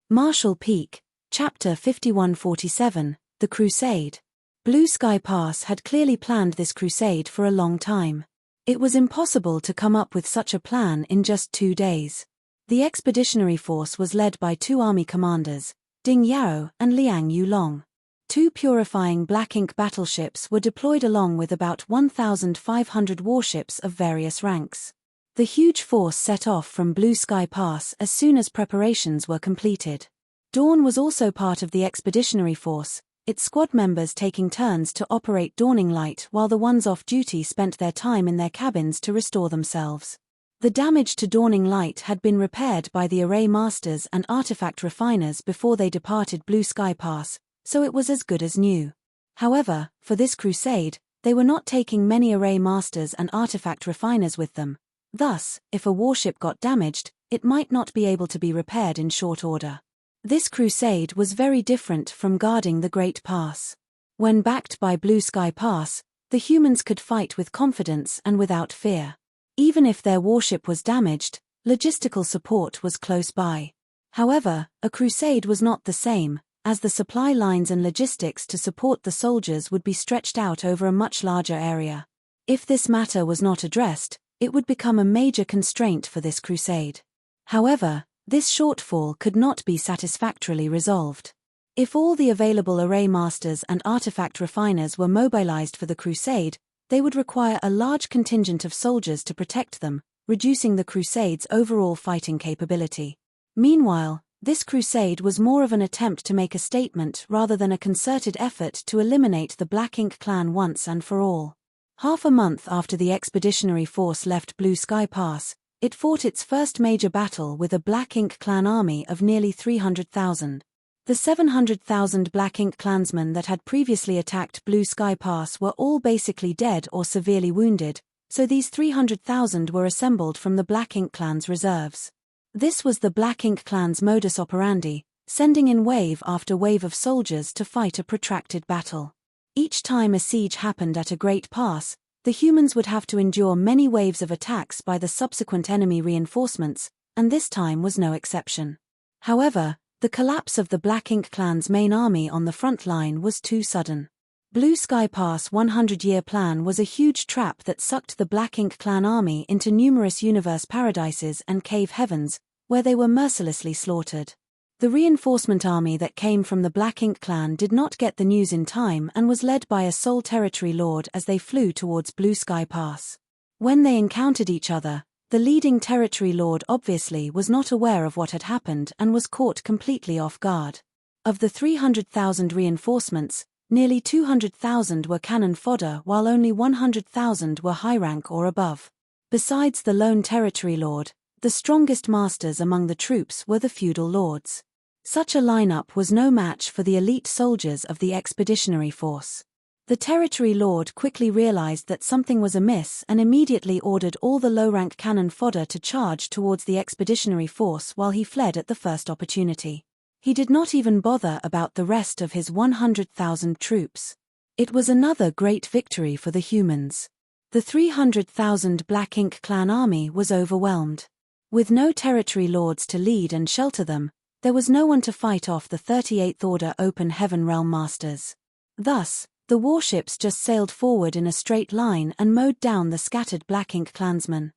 Marshall Peak, Chapter 5147, The Crusade. Blue Sky Pass had clearly planned this crusade for a long time. It was impossible to come up with such a plan in just 2 days. The expeditionary force was led by 2 army commanders, Ding Yao and Liang Yulong. 2 purifying black ink battleships were deployed along with about 1,500 warships of various ranks. The huge force set off from Blue Sky Pass as soon as preparations were completed. Dawn was also part of the expeditionary force, its squad members taking turns to operate Dawning Light while the ones off duty spent their time in their cabins to restore themselves. The damage to Dawning Light had been repaired by the array masters and artifact refiners before they departed Blue Sky Pass, so it was as good as new. However, for this crusade, they were not taking many array masters and artifact refiners with them. Thus, if a warship got damaged, it might not be able to be repaired in short order. This crusade was very different from guarding the Great Pass. When backed by Blue Sky Pass, the humans could fight with confidence and without fear. Even if their warship was damaged, logistical support was close by. However, a crusade was not the same, as the supply lines and logistics to support the soldiers would be stretched out over a much larger area. If this matter was not addressed, it would become a major constraint for this crusade. However, this shortfall could not be satisfactorily resolved. If all the available array masters and artifact refiners were mobilized for the crusade, they would require a large contingent of soldiers to protect them, reducing the crusade's overall fighting capability. Meanwhile, this crusade was more of an attempt to make a statement rather than a concerted effort to eliminate the Black Ink clan once and for all. Half a month after the expeditionary force left Blue Sky Pass, it fought its first major battle with a Black Ink clan army of nearly 300,000. The 700,000 Black Ink clansmen that had previously attacked Blue Sky Pass were all basically dead or severely wounded, so these 300,000 were assembled from the Black Ink clan's reserves. This was the Black Ink clan's modus operandi, sending in wave after wave of soldiers to fight a protracted battle. Each time a siege happened at a great pass, the humans would have to endure many waves of attacks by the subsequent enemy reinforcements, and this time was no exception. However, the collapse of the Black Ink clan's main army on the front line was too sudden. Blue Sky Pass 100-year plan was a huge trap that sucked the Black Ink clan army into numerous universe paradises and cave heavens, where they were mercilessly slaughtered. The reinforcement army that came from the Black Ink clan did not get the news in time and was led by a sole territory lord as they flew towards Blue Sky Pass. When they encountered each other, the leading territory lord obviously was not aware of what had happened and was caught completely off guard. Of the 300,000 reinforcements, nearly 200,000 were cannon fodder while only 100,000 were high rank or above. Besides the lone territory lord, the strongest masters among the troops were the feudal lords. Such a lineup was no match for the elite soldiers of the expeditionary force. The territory lord quickly realized that something was amiss and immediately ordered all the low-rank cannon fodder to charge towards the expeditionary force while he fled at the first opportunity. He did not even bother about the rest of his 100,000 troops. It was another great victory for the humans. The 300,000 Black Ink clan army was overwhelmed. With no territory lords to lead and shelter them, there was no one to fight off the 38th Order Open Heaven Realm Masters. Thus, the warships just sailed forward in a straight line and mowed down the scattered Black Ink clansmen.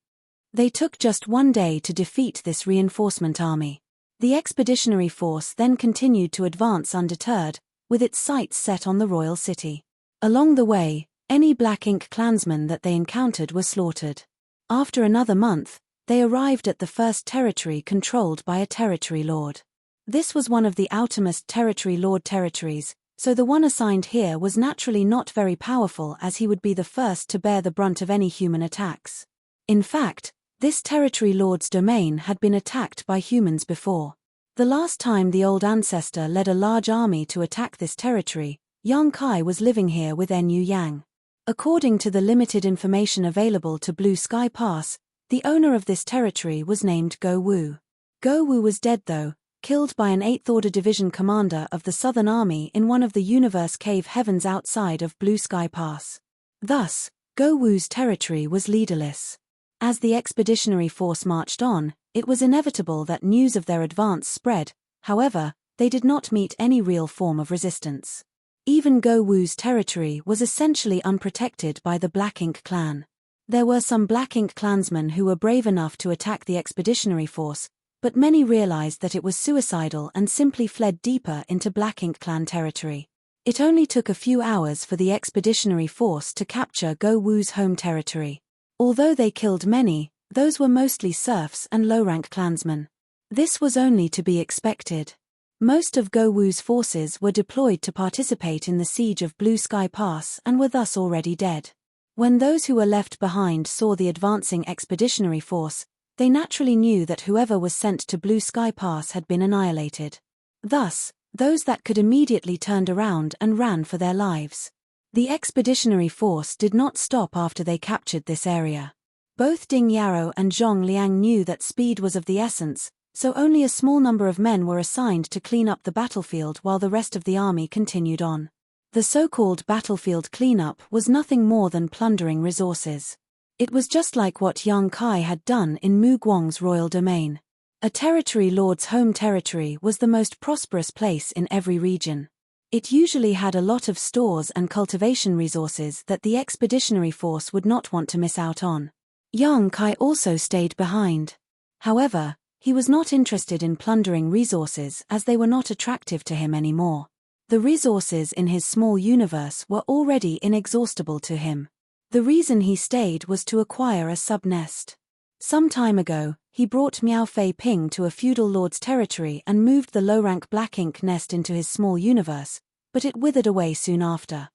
They took just 1 day to defeat this reinforcement army. The expeditionary force then continued to advance undeterred, with its sights set on the royal city. Along the way, any Black Ink clansmen that they encountered were slaughtered. After another month, they arrived at the first territory controlled by a territory lord. This was one of the outermost territory lord territories, so the one assigned here was naturally not very powerful as he would be the first to bear the brunt of any human attacks. In fact, this territory lord's domain had been attacked by humans before. The last time the old ancestor led a large army to attack this territory, Yang Kai was living here with Nu Yang. According to the limited information available to Blue Sky Pass, the owner of this territory was named Go Wu. Go Wu was dead though, killed by an 8th Order Division commander of the Southern Army in one of the universe cave heavens outside of Blue Sky Pass. Thus, Go Wu's territory was leaderless. As the expeditionary force marched on, it was inevitable that news of their advance spread, However, they did not meet any real form of resistance. Even Go Wu's territory was essentially unprotected by the Black Ink clan. There were some Black Ink clansmen who were brave enough to attack the expeditionary force, but many realized that it was suicidal and simply fled deeper into Black Ink clan territory. It only took a few hours for the expeditionary force to capture Go Wu's home territory. Although they killed many, those were mostly serfs and low-rank clansmen. This was only to be expected. Most of Go Wu's forces were deployed to participate in the siege of Blue Sky Pass and were thus already dead. When those who were left behind saw the advancing expeditionary force, they naturally knew that whoever was sent to Blue Sky Pass had been annihilated. Thus, those that could immediately turned around and ran for their lives. The expeditionary force did not stop after they captured this area. Both Ding Yarou and Zhong Liang knew that speed was of the essence, so only a small number of men were assigned to clean up the battlefield while the rest of the army continued on. The so-called battlefield cleanup was nothing more than plundering resources. It was just like what Yang Kai had done in Mu Guang's royal domain. A territory lord's home territory was the most prosperous place in every region. It usually had a lot of stores and cultivation resources that the expeditionary force would not want to miss out on. Yang Kai also stayed behind. However, he was not interested in plundering resources as they were not attractive to him anymore. The resources in his small universe were already inexhaustible to him. The reason he stayed was to acquire a sub-nest. Some time ago, he brought Miao Fei Ping to a feudal lord's territory and moved the low-rank Black Ink nest into his small universe, but it withered away soon after.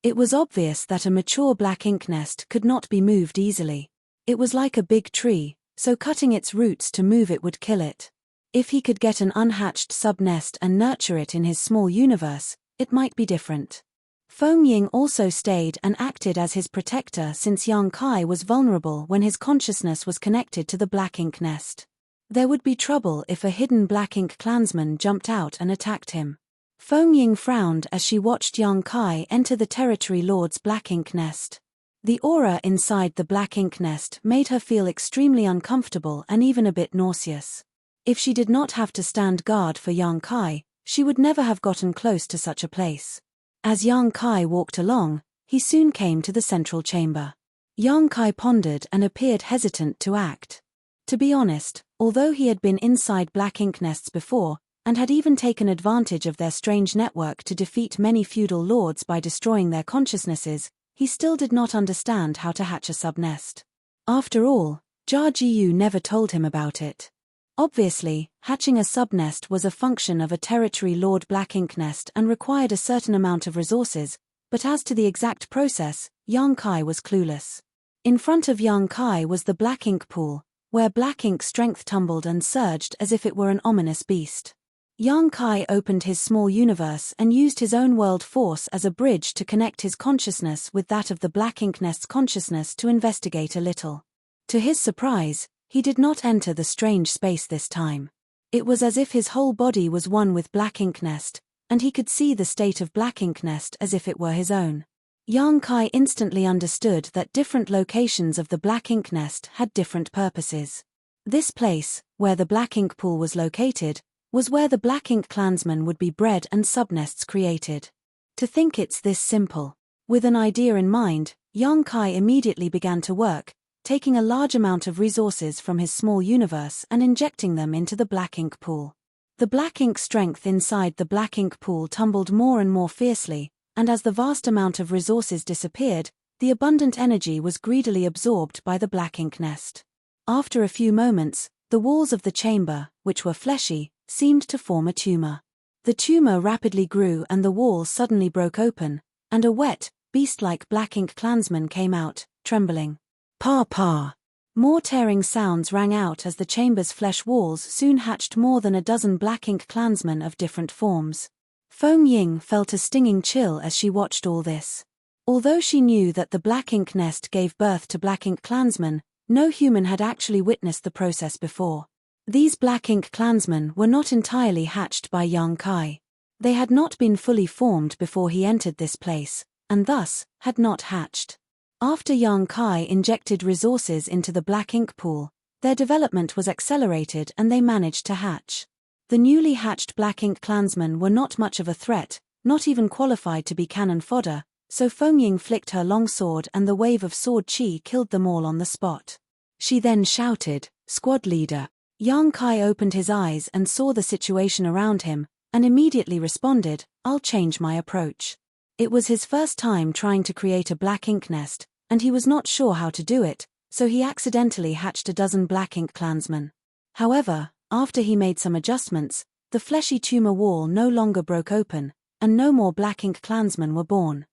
It was obvious that a mature Black Ink nest could not be moved easily. It was like a big tree, so cutting its roots to move it would kill it. If he could get an unhatched sub-nest and nurture it in his small universe, it might be different. Feng Ying also stayed and acted as his protector since Yang Kai was vulnerable when his consciousness was connected to the Black Ink nest. There would be trouble if a hidden Black Ink clansman jumped out and attacked him. Feng Ying frowned as she watched Yang Kai enter the territory lord's Black Ink nest. The aura inside the Black Ink nest made her feel extremely uncomfortable and even a bit nauseous. If she did not have to stand guard for Yang Kai, she would never have gotten close to such a place. As Yang Kai walked along, he soon came to the central chamber. Yang Kai pondered and appeared hesitant to act. To be honest, although he had been inside Black Ink nests before, and had even taken advantage of their strange network to defeat many feudal lords by destroying their consciousnesses, he still did not understand how to hatch a sub-nest. After all, Jia Jiyu never told him about it. Obviously, hatching a sub-nest was a function of a territory lord Black Ink nest and required a certain amount of resources, but as to the exact process, Yang Kai was clueless. In front of Yang Kai was the Black Ink pool, where Black Ink strength tumbled and surged as if it were an ominous beast. Yang Kai opened his small universe and used his own world force as a bridge to connect his consciousness with that of the Black Ink nest's consciousness to investigate a little. To his surprise, he did not enter the strange space this time. It was as if his whole body was one with Black Ink nest, and he could see the state of Black Ink nest as if it were his own. Yang Kai instantly understood that different locations of the Black Ink nest had different purposes. This place, where the Black Ink pool was located, was where the Black Ink clansmen would be bred and subnests created. To think it's this simple. With an idea in mind, Yang Kai immediately began to work, taking a large amount of resources from his small universe and injecting them into the Black Ink pool. The Black Ink strength inside the Black Ink pool tumbled more and more fiercely, and as the vast amount of resources disappeared, the abundant energy was greedily absorbed by the Black Ink nest. After a few moments, the walls of the chamber, which were fleshy, seemed to form a tumor. The tumor rapidly grew and the wall suddenly broke open, and a wet, beast-like Black Ink clansman came out, trembling. Pa pa! More tearing sounds rang out as the chamber's flesh walls soon hatched more than a dozen Black Ink clansmen of different forms. Feng Ying felt a stinging chill as she watched all this. Although she knew that the Black Ink nest gave birth to Black Ink clansmen, no human had actually witnessed the process before. These Black Ink clansmen were not entirely hatched by Yang Kai. They had not been fully formed before he entered this place, and thus, had not hatched. After Yang Kai injected resources into the Black Ink pool, their development was accelerated and they managed to hatch. The newly hatched Black Ink clansmen were not much of a threat, not even qualified to be cannon fodder, so Feng Ying flicked her long sword and the wave of sword chi killed them all on the spot. She then shouted, "Squad leader." Yang Kai opened his eyes and saw the situation around him, and immediately responded, "I'll change my approach." It was his first time trying to create a black ink nest, and he was not sure how to do it, so he accidentally hatched a dozen Black Ink clansmen. However, after he made some adjustments, the fleshy tumor wall no longer broke open, and no more Black Ink clansmen were born.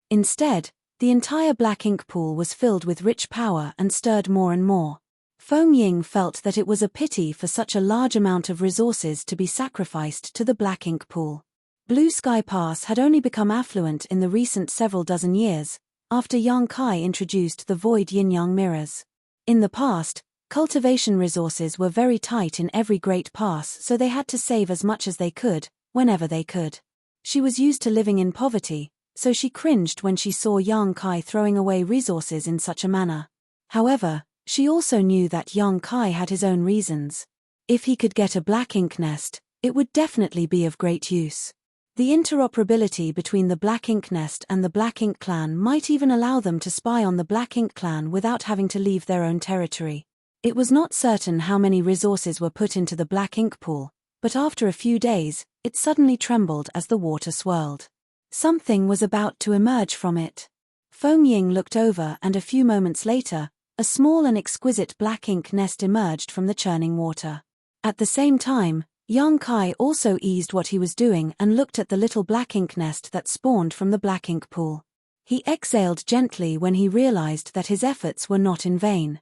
Instead, the entire Black Ink pool was filled with rich power and stirred more and more. Feng Ying felt that it was a pity for such a large amount of resources to be sacrificed to the Black Ink pool. Blue Sky Pass had only become affluent in the recent several dozen years, after Yang Kai introduced the void yin-yang mirrors. In the past, cultivation resources were very tight in every great pass, so they had to save as much as they could, whenever they could. She was used to living in poverty, so she cringed when she saw Yang Kai throwing away resources in such a manner. However, she also knew that Yang Kai had his own reasons. If he could get a Black Ink nest, it would definitely be of great use. The interoperability between the Black Ink nest and the Black Ink clan might even allow them to spy on the Black Ink clan without having to leave their own territory. It was not certain how many resources were put into the Black Ink pool, but after a few days, it suddenly trembled as the water swirled. Something was about to emerge from it. Feng Ying looked over, and a few moments later, a small and exquisite Black Ink nest emerged from the churning water. At the same time, Yang Kai also eased what he was doing and looked at the little Black Ink nest that spawned from the Black Ink pool. He exhaled gently when he realized that his efforts were not in vain.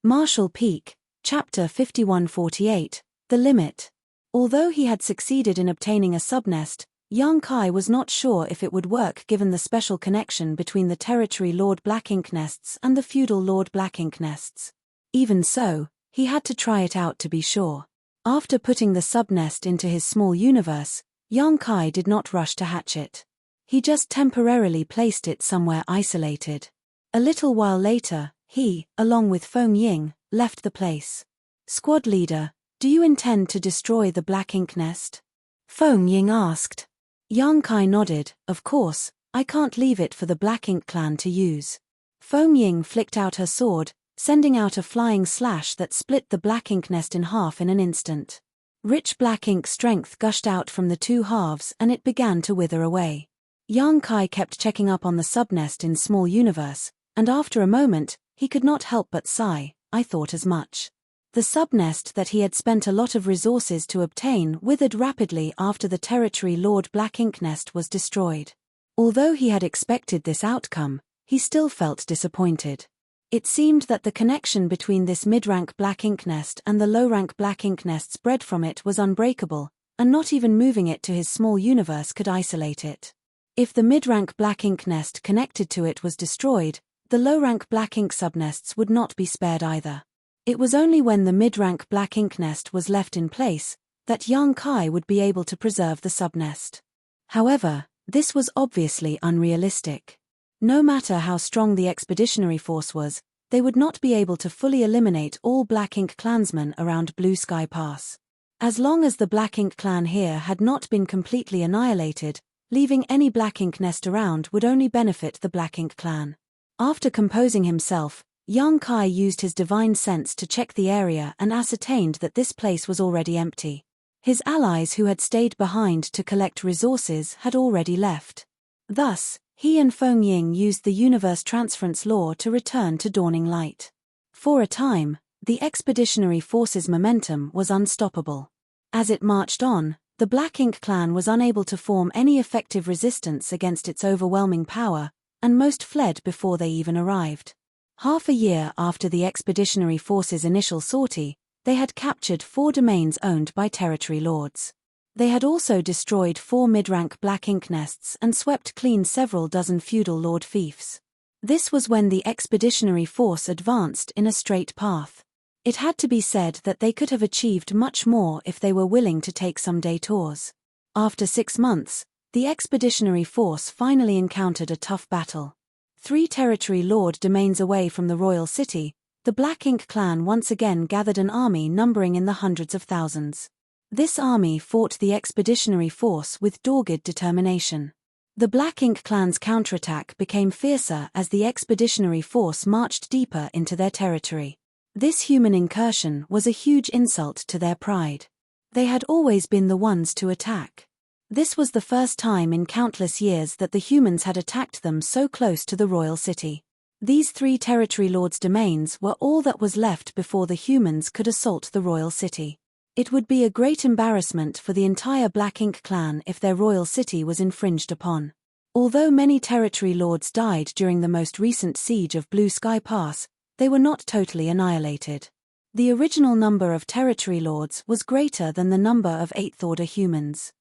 Marshall Peak, Chapter 5148, The Limit. Although he had succeeded in obtaining a subnest, Yang Kai was not sure if it would work given the special connection between the Territory Lord Black Ink nests and the Feudal Lord Black Ink nests. Even so, he had to try it out to be sure. After putting the subnest into his small universe, Yang Kai did not rush to hatch it. He just temporarily placed it somewhere isolated. A little while later, he, along with Feng Ying, left the place. "Squad leader, do you intend to destroy the Black Ink nest?" Feng Ying asked. Yang Kai nodded, "Of course, I can't leave it for the Black Ink clan to use." Feng Ying flicked out her sword, sending out a flying slash that split the Black Ink nest in half in an instant. Rich Black Ink strength gushed out from the two halves and it began to wither away. Yang Kai kept checking up on the subnest in small universe, and after a moment, he could not help but sigh, "I thought as much." The subnest that he had spent a lot of resources to obtain withered rapidly after the Territory Lord Black Ink nest was destroyed. Although he had expected this outcome, he still felt disappointed. It seemed that the connection between this mid-rank Black Ink nest and the low-rank Black Ink nests bred from it was unbreakable, and not even moving it to his small universe could isolate it. If the mid-rank Black Ink nest connected to it was destroyed, the low-rank Black Ink subnests would not be spared either. It was only when the mid-rank Black Ink nest was left in place that Yang Kai would be able to preserve the subnest. However, this was obviously unrealistic. No matter how strong the expeditionary force was, they would not be able to fully eliminate all Black Ink clansmen around Blue Sky Pass. As long as the Black Ink clan here had not been completely annihilated, leaving any Black Ink nest around would only benefit the Black Ink clan. After composing himself, Yang Kai used his divine sense to check the area and ascertained that this place was already empty. His allies who had stayed behind to collect resources had already left. Thus, he and Feng Ying used the universe transference law to return to dawning light. For a time, the expeditionary force's momentum was unstoppable. As it marched on, the Black Ink clan was unable to form any effective resistance against its overwhelming power, and most fled before they even arrived. Half a year after the expeditionary force's initial sortie, they had captured 4 domains owned by territory lords. They had also destroyed 4 mid-rank Black Ink nests and swept clean several dozen feudal lord fiefs. This was when the expeditionary force advanced in a straight path. It had to be said that they could have achieved much more if they were willing to take some detours. After 6 months, the expeditionary force finally encountered a tough battle. 3 territory lord domains away from the royal city, the Black Ink clan once again gathered an army numbering in the hundreds of thousands. This army fought the expeditionary force with dogged determination. The Black Ink clan's counterattack became fiercer as the expeditionary force marched deeper into their territory. This human incursion was a huge insult to their pride. They had always been the ones to attack. This was the first time in countless years that the humans had attacked them so close to the royal city. These 3 territory lords' domains were all that was left before the humans could assault the royal city. It would be a great embarrassment for the entire Black Ink clan if their royal city was infringed upon. Although many territory lords died during the most recent siege of Blue Sky Pass, they were not totally annihilated. The original number of territory lords was greater than the number of 8th Order humans.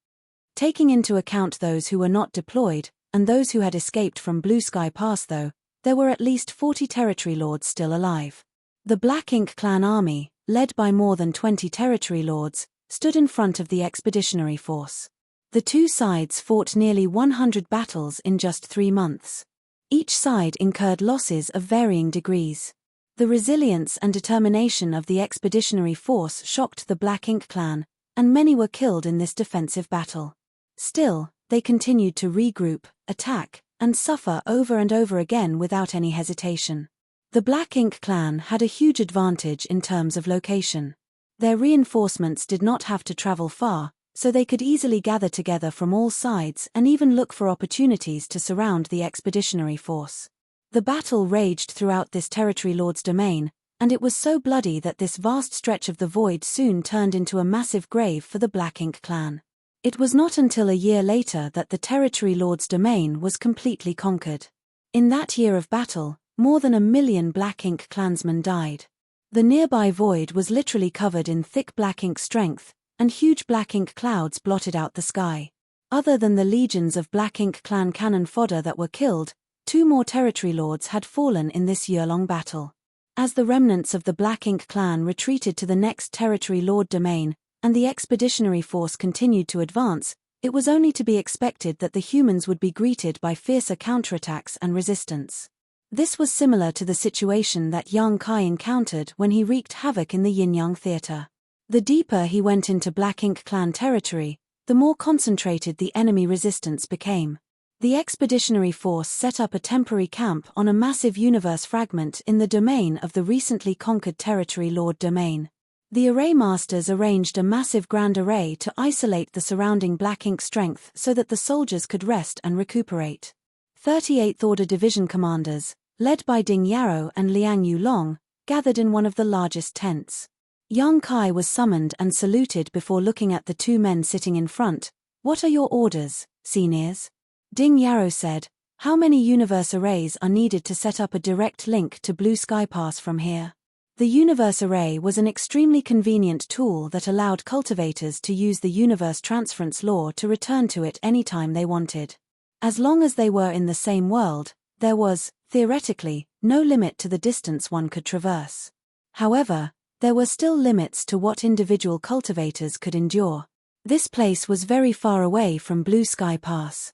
Taking into account those who were not deployed, and those who had escaped from Blue Sky Pass though, there were at least 40 territory lords still alive. The Black Ink clan army, led by more than 20 territory lords, stood in front of the expeditionary force. The 2 sides fought nearly 100 battles in just 3 months. Each side incurred losses of varying degrees. The resilience and determination of the expeditionary force shocked the Black Ink clan, and many were killed in this defensive battle. Still, they continued to regroup, attack, and suffer over and over again without any hesitation. The Black Ink clan had a huge advantage in terms of location. Their reinforcements did not have to travel far, so they could easily gather together from all sides and even look for opportunities to surround the expeditionary force. The battle raged throughout this territory lord's domain, and it was so bloody that this vast stretch of the void soon turned into a massive grave for the Black Ink clan. It was not until a year later that the territory lord's domain was completely conquered. In that year of battle, more than 1 million Black Ink clansmen died. The nearby void was literally covered in thick black ink strength, and huge black ink clouds blotted out the sky. Other than the legions of Black Ink clan cannon fodder that were killed, 2 more territory lords had fallen in this year-long battle. As the remnants of the Black Ink clan retreated to the next territory lord domain, and the expeditionary force continued to advance, it was only to be expected that the humans would be greeted by fiercer counterattacks and resistance. This was similar to the situation that Yang Kai encountered when he wreaked havoc in the Yin-Yang Theater. The deeper he went into Black Ink clan territory, the more concentrated the enemy resistance became. The expeditionary force set up a temporary camp on a massive universe fragment in the domain of the recently conquered territory lord domain. The array masters arranged a massive grand array to isolate the surrounding Black Ink strength so that the soldiers could rest and recuperate. 38th Order Division commanders, led by Ding Yarrow and Liang Yulong, gathered in one of the largest tents. Yang Kai was summoned and saluted before looking at the 2 men sitting in front. "What are your orders, seniors?" Ding Yarrow said, "How many universe arrays are needed to set up a direct link to Blue Sky Pass from here?" The universe array was an extremely convenient tool that allowed cultivators to use the universe transference law to return to it anytime they wanted. As long as they were in the same world, there was, theoretically, no limit to the distance one could traverse. However, there were still limits to what individual cultivators could endure. This place was very far away from Blue Sky Pass.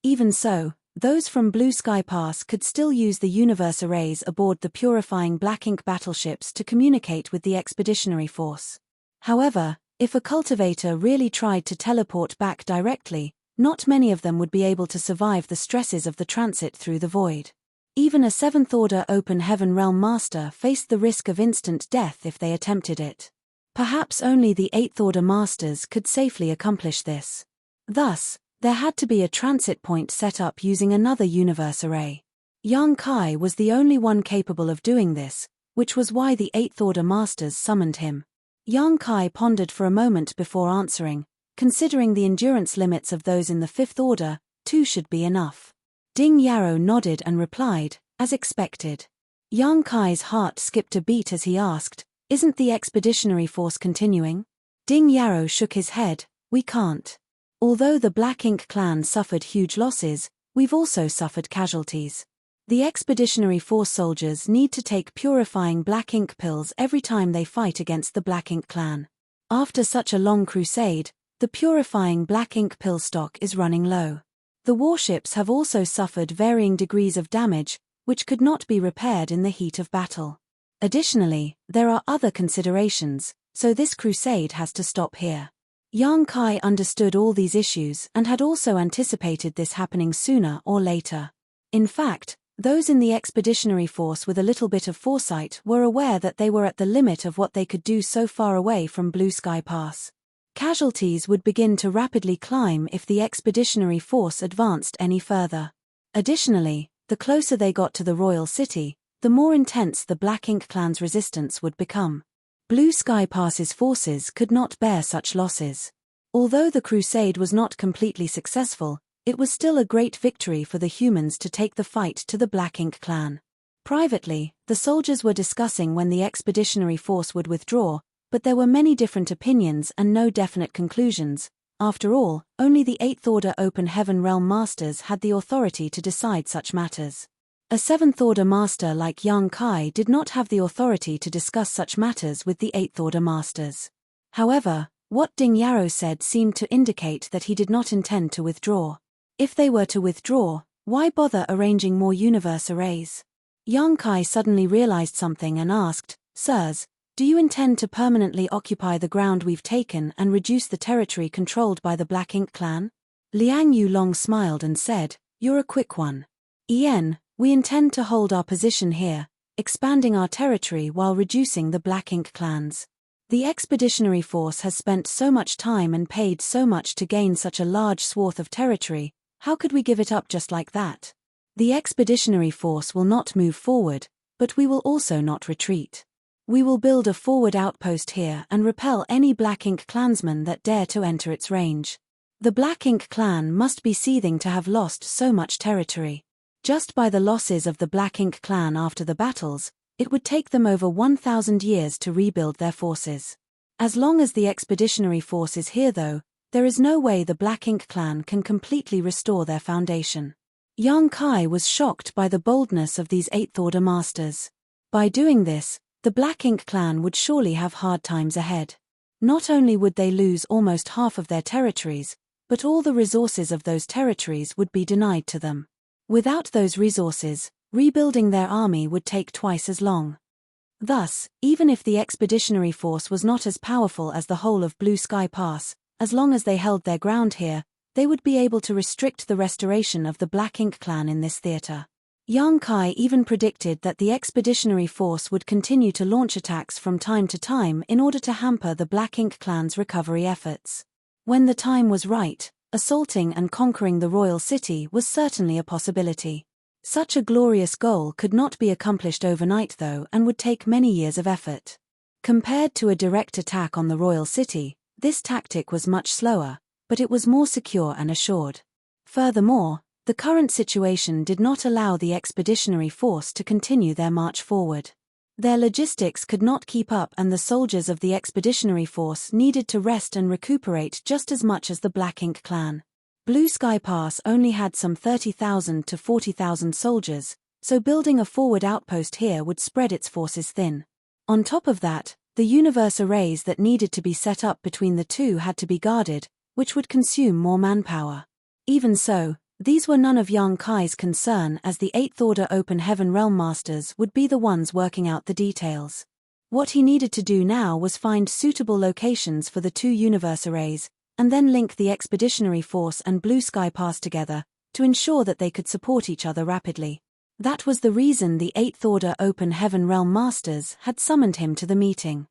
Even so, those from Blue Sky Pass could still use the universe arrays aboard the purifying Black Ink battleships to communicate with the expeditionary force. However, if a cultivator really tried to teleport back directly, not many of them would be able to survive the stresses of the transit through the void. Even a 7th Order Open Heaven Realm Master faced the risk of instant death if they attempted it. Perhaps only the 8th Order Masters could safely accomplish this. Thus, there had to be a transit point set up using another universe array. Yang Kai was the only one capable of doing this, which was why the 8th Order Masters summoned him. Yang Kai pondered for a moment before answering. Considering the endurance limits of those in the 5th Order, 2 should be enough. Ding Yarrow nodded and replied, as expected. Yang Kai's heart skipped a beat as he asked, "Isn't the expeditionary force continuing?" Ding Yarrow shook his head, "We can't. Although the Black Ink clan suffered huge losses, we've also suffered casualties. The expeditionary force soldiers need to take purifying Black Ink pills every time they fight against the Black Ink clan. After such a long crusade, the purifying Black Ink pill stock is running low. The warships have also suffered varying degrees of damage, which could not be repaired in the heat of battle. Additionally, there are other considerations, so this crusade has to stop here. Yang Kai understood all these issues and had also anticipated this happening sooner or later. In fact, those in the expeditionary force with a little bit of foresight were aware that they were at the limit of what they could do so far away from Blue Sky Pass. Casualties would begin to rapidly climb if the expeditionary force advanced any further. Additionally, the closer they got to the royal city, the more intense the Black Ink clan's resistance would become. Blue Sky Pass's forces could not bear such losses. Although the crusade was not completely successful, it was still a great victory for the humans to take the fight to the Black Ink clan. Privately, the soldiers were discussing when the expeditionary force would withdraw, but there were many different opinions and no definite conclusions. After all, only the 8th Order Open Heaven Realm Masters had the authority to decide such matters. A 7th Order Master like Yang Kai did not have the authority to discuss such matters with the 8th Order Masters. However, what Ding Yarrow said seemed to indicate that he did not intend to withdraw. If they were to withdraw, why bother arranging more universe arrays? Yang Kai suddenly realized something and asked, "Sirs, do you intend to permanently occupy the ground we've taken and reduce the territory controlled by the Black Ink clan?" Liang Yulong smiled and said, "You're a quick one. Yen, we intend to hold our position here, expanding our territory while reducing the Black Ink clans. The expeditionary force has spent so much time and paid so much to gain such a large swath of territory, how could we give it up just like that? The expeditionary force will not move forward, but we will also not retreat. We will build a forward outpost here and repel any Black Ink clansmen that dare to enter its range. The Black Ink clan must be seething to have lost so much territory. Just by the losses of the Black Ink clan after the battles, it would take them over 1,000 years to rebuild their forces. As long as the expeditionary force is here though, there is no way the Black Ink clan can completely restore their foundation." Yang Kai was shocked by the boldness of these 8th Order Masters. By doing this, the Black Ink clan would surely have hard times ahead. Not only would they lose almost half of their territories, but all the resources of those territories would be denied to them. Without those resources, rebuilding their army would take twice as long. Thus, even if the expeditionary force was not as powerful as the whole of Blue Sky Pass, as long as they held their ground here, they would be able to restrict the restoration of the Black Ink clan in this theater. Yang Kai even predicted that the expeditionary force would continue to launch attacks from time to time in order to hamper the Black Ink clan's recovery efforts. When the time was right, assaulting and conquering the royal city was certainly a possibility. Such a glorious goal could not be accomplished overnight though and would take many years of effort. Compared to a direct attack on the royal city, this tactic was much slower, but it was more secure and assured. Furthermore, the current situation did not allow the expeditionary force to continue their march forward. Their logistics could not keep up and the soldiers of the expeditionary force needed to rest and recuperate just as much as the Black Ink clan. Blue Sky Pass only had some 30,000 to 40,000 soldiers, so building a forward outpost here would spread its forces thin. On top of that, the universe arrays that needed to be set up between the two had to be guarded, which would consume more manpower. Even so, these were none of Yang Kai's concern as the 8th Order Open Heaven Realm Masters would be the ones working out the details. What he needed to do now was find suitable locations for the two universe arrays, and then link the expeditionary force and Blue Sky Pass together, to ensure that they could support each other rapidly. That was the reason the 8th Order Open Heaven Realm Masters had summoned him to the meeting.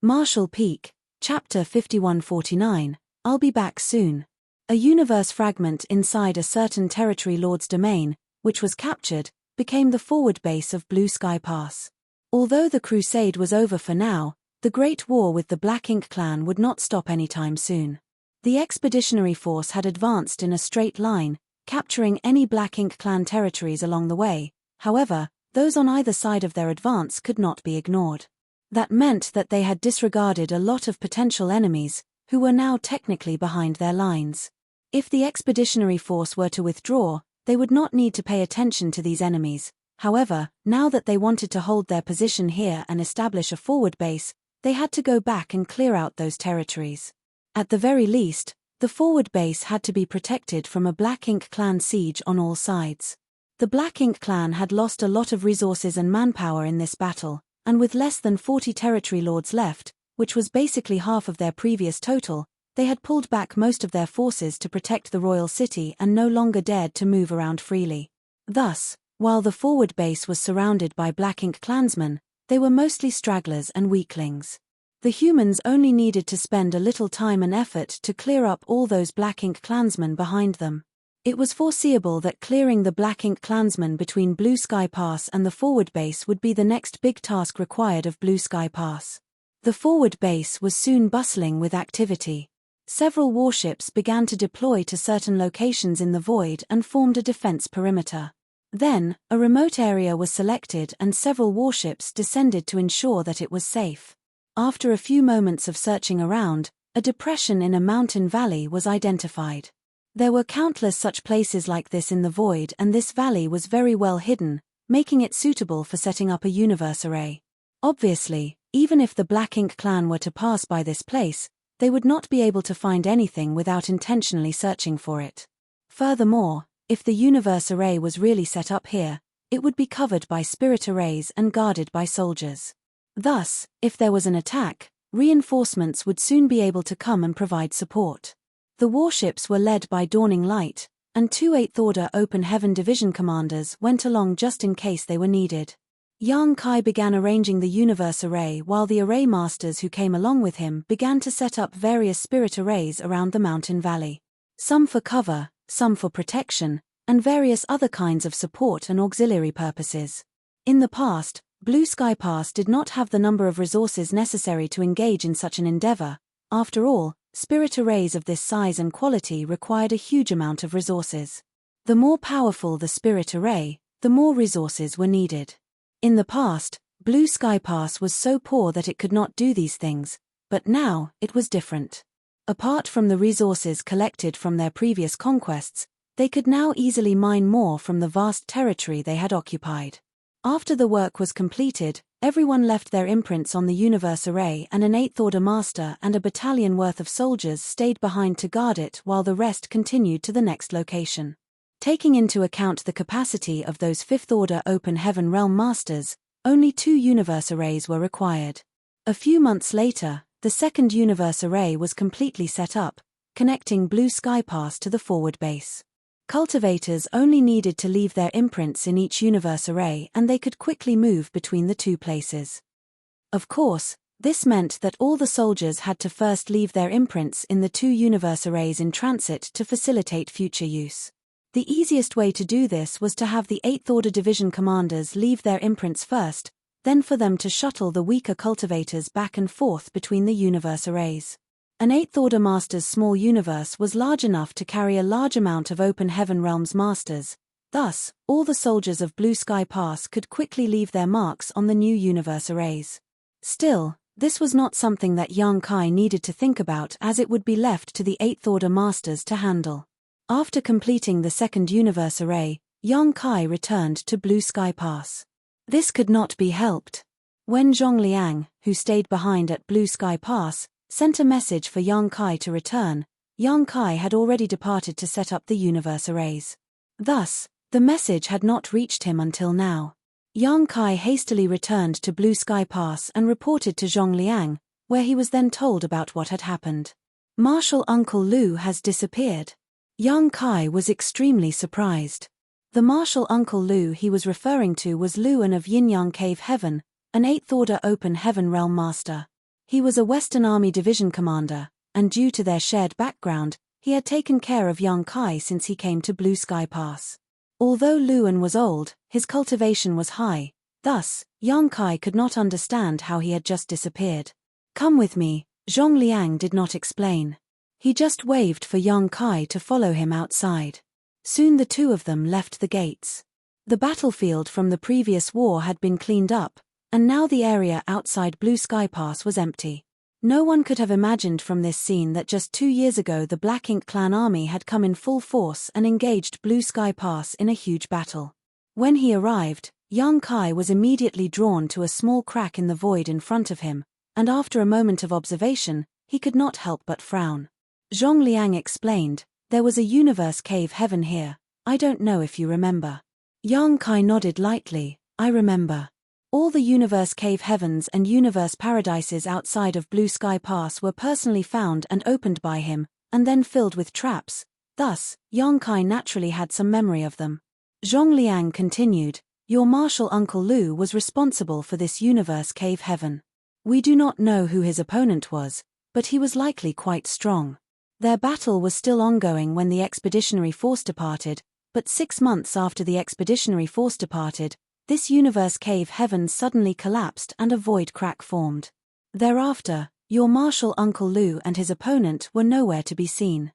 Marshall Peak, Chapter 5149, I'll be back soon. A universe fragment inside a certain territory lord's domain, which was captured, became the forward base of Blue Sky Pass. Although the crusade was over for now, the Great War with the Black Ink clan would not stop anytime soon. The expeditionary force had advanced in a straight line, capturing any Black Ink clan territories along the way. However, those on either side of their advance could not be ignored. That meant that they had disregarded a lot of potential enemies, who were now technically behind their lines. If the expeditionary force were to withdraw, they would not need to pay attention to these enemies. However, now that they wanted to hold their position here and establish a forward base, they had to go back and clear out those territories. At the very least, the forward base had to be protected from a Black Ink clan siege on all sides. The Black Ink clan had lost a lot of resources and manpower in this battle, and with less than 40 territory lords left, which was basically half of their previous total, they had pulled back most of their forces to protect the royal city and no longer dared to move around freely. Thus, while the forward base was surrounded by Black Ink clansmen, they were mostly stragglers and weaklings. The humans only needed to spend a little time and effort to clear up all those Black Ink clansmen behind them. It was foreseeable that clearing the Black Ink clansmen between Blue Sky Pass and the forward base would be the next big task required of Blue Sky Pass. The forward base was soon bustling with activity. Several warships began to deploy to certain locations in the void and formed a defense perimeter. Then, a remote area was selected and several warships descended to ensure that it was safe. After a few moments of searching around, a depression in a mountain valley was identified. There were countless such places like this in the void, and this valley was very well hidden, making it suitable for setting up a universe array. Obviously, even if the Black Ink clan were to pass by this place, they would not be able to find anything without intentionally searching for it. Furthermore, if the universe array was really set up here, it would be covered by spirit arrays and guarded by soldiers. Thus, if there was an attack, reinforcements would soon be able to come and provide support. The warships were led by Dawning Light, and 2 8th Order Open Heaven Division commanders went along just in case they were needed. Yang Kai began arranging the universe array while the array masters who came along with him began to set up various spirit arrays around the mountain valley. Some for cover, some for protection, and various other kinds of support and auxiliary purposes. In the past, Blue Sky Pass did not have the number of resources necessary to engage in such an endeavor. After all, spirit arrays of this size and quality required a huge amount of resources. The more powerful the spirit array, the more resources were needed. In the past, Blue Sky Pass was so poor that it could not do these things, but now, it was different. Apart from the resources collected from their previous conquests, they could now easily mine more from the vast territory they had occupied. After the work was completed, everyone left their imprints on the universe array, and an 8th Order master and a battalion worth of soldiers stayed behind to guard it while the rest continued to the next location. Taking into account the capacity of those 5th Order Open Heaven Realm masters, only 2 universe arrays were required. A few months later, the second universe array was completely set up, connecting Blue Sky Pass to the forward base. Cultivators only needed to leave their imprints in each universe array and they could quickly move between the 2 places. Of course, this meant that all the soldiers had to first leave their imprints in the 2 universe arrays in transit to facilitate future use. The easiest way to do this was to have the 8th Order Division commanders leave their imprints first, then for them to shuttle the weaker cultivators back and forth between the universe arrays. An 8th Order Master's small universe was large enough to carry a large amount of Open Heaven Realms masters. Thus, all the soldiers of Blue Sky Pass could quickly leave their marks on the new universe arrays. Still, this was not something that Yang Kai needed to think about, as it would be left to the 8th Order Masters to handle. After completing the second universe array, Yang Kai returned to Blue Sky Pass. This could not be helped. When Zhongliang, who stayed behind at Blue Sky Pass, sent a message for Yang Kai to return, Yang Kai had already departed to set up the universe arrays. Thus, the message had not reached him until now. Yang Kai hastily returned to Blue Sky Pass and reported to Zhongliang, where he was then told about what had happened. Marshal Uncle Lu has disappeared. Yang Kai was extremely surprised. The Marshal Uncle Lu he was referring to was Luan of Yin-Yang Cave Heaven, an 8th Order Open Heaven Realm Master. He was a Western Army Division commander, and due to their shared background, he had taken care of Yang Kai since he came to Blue Sky Pass. Although Luan was old, his cultivation was high, thus, Yang Kai could not understand how he had just disappeared. "Come with me," Zhongliang did not explain. He just waved for Yang Kai to follow him outside. Soon the 2 of them left the gates. The battlefield from the previous war had been cleaned up, and now the area outside Blue Sky Pass was empty. No one could have imagined from this scene that just 2 years ago the Black Ink clan army had come in full force and engaged Blue Sky Pass in a huge battle. When he arrived, Yang Kai was immediately drawn to a small crack in the void in front of him, and after a moment of observation, he could not help but frown. Zhongliang explained, "There was a universe cave heaven here, I don't know if you remember." Yang Kai nodded lightly. I remember. All the universe cave heavens and universe paradises outside of Blue Sky Pass were personally found and opened by him, and then filled with traps. Thus, Yang Kai naturally had some memory of them. Zhongliang continued, your martial uncle Lu was responsible for this universe cave heaven. We do not know who his opponent was, but he was likely quite strong. Their battle was still ongoing when the expeditionary force departed, but 6 months after the expeditionary force departed, this universe cave heaven suddenly collapsed and a void crack formed. Thereafter, your martial uncle Lu and his opponent were nowhere to be seen.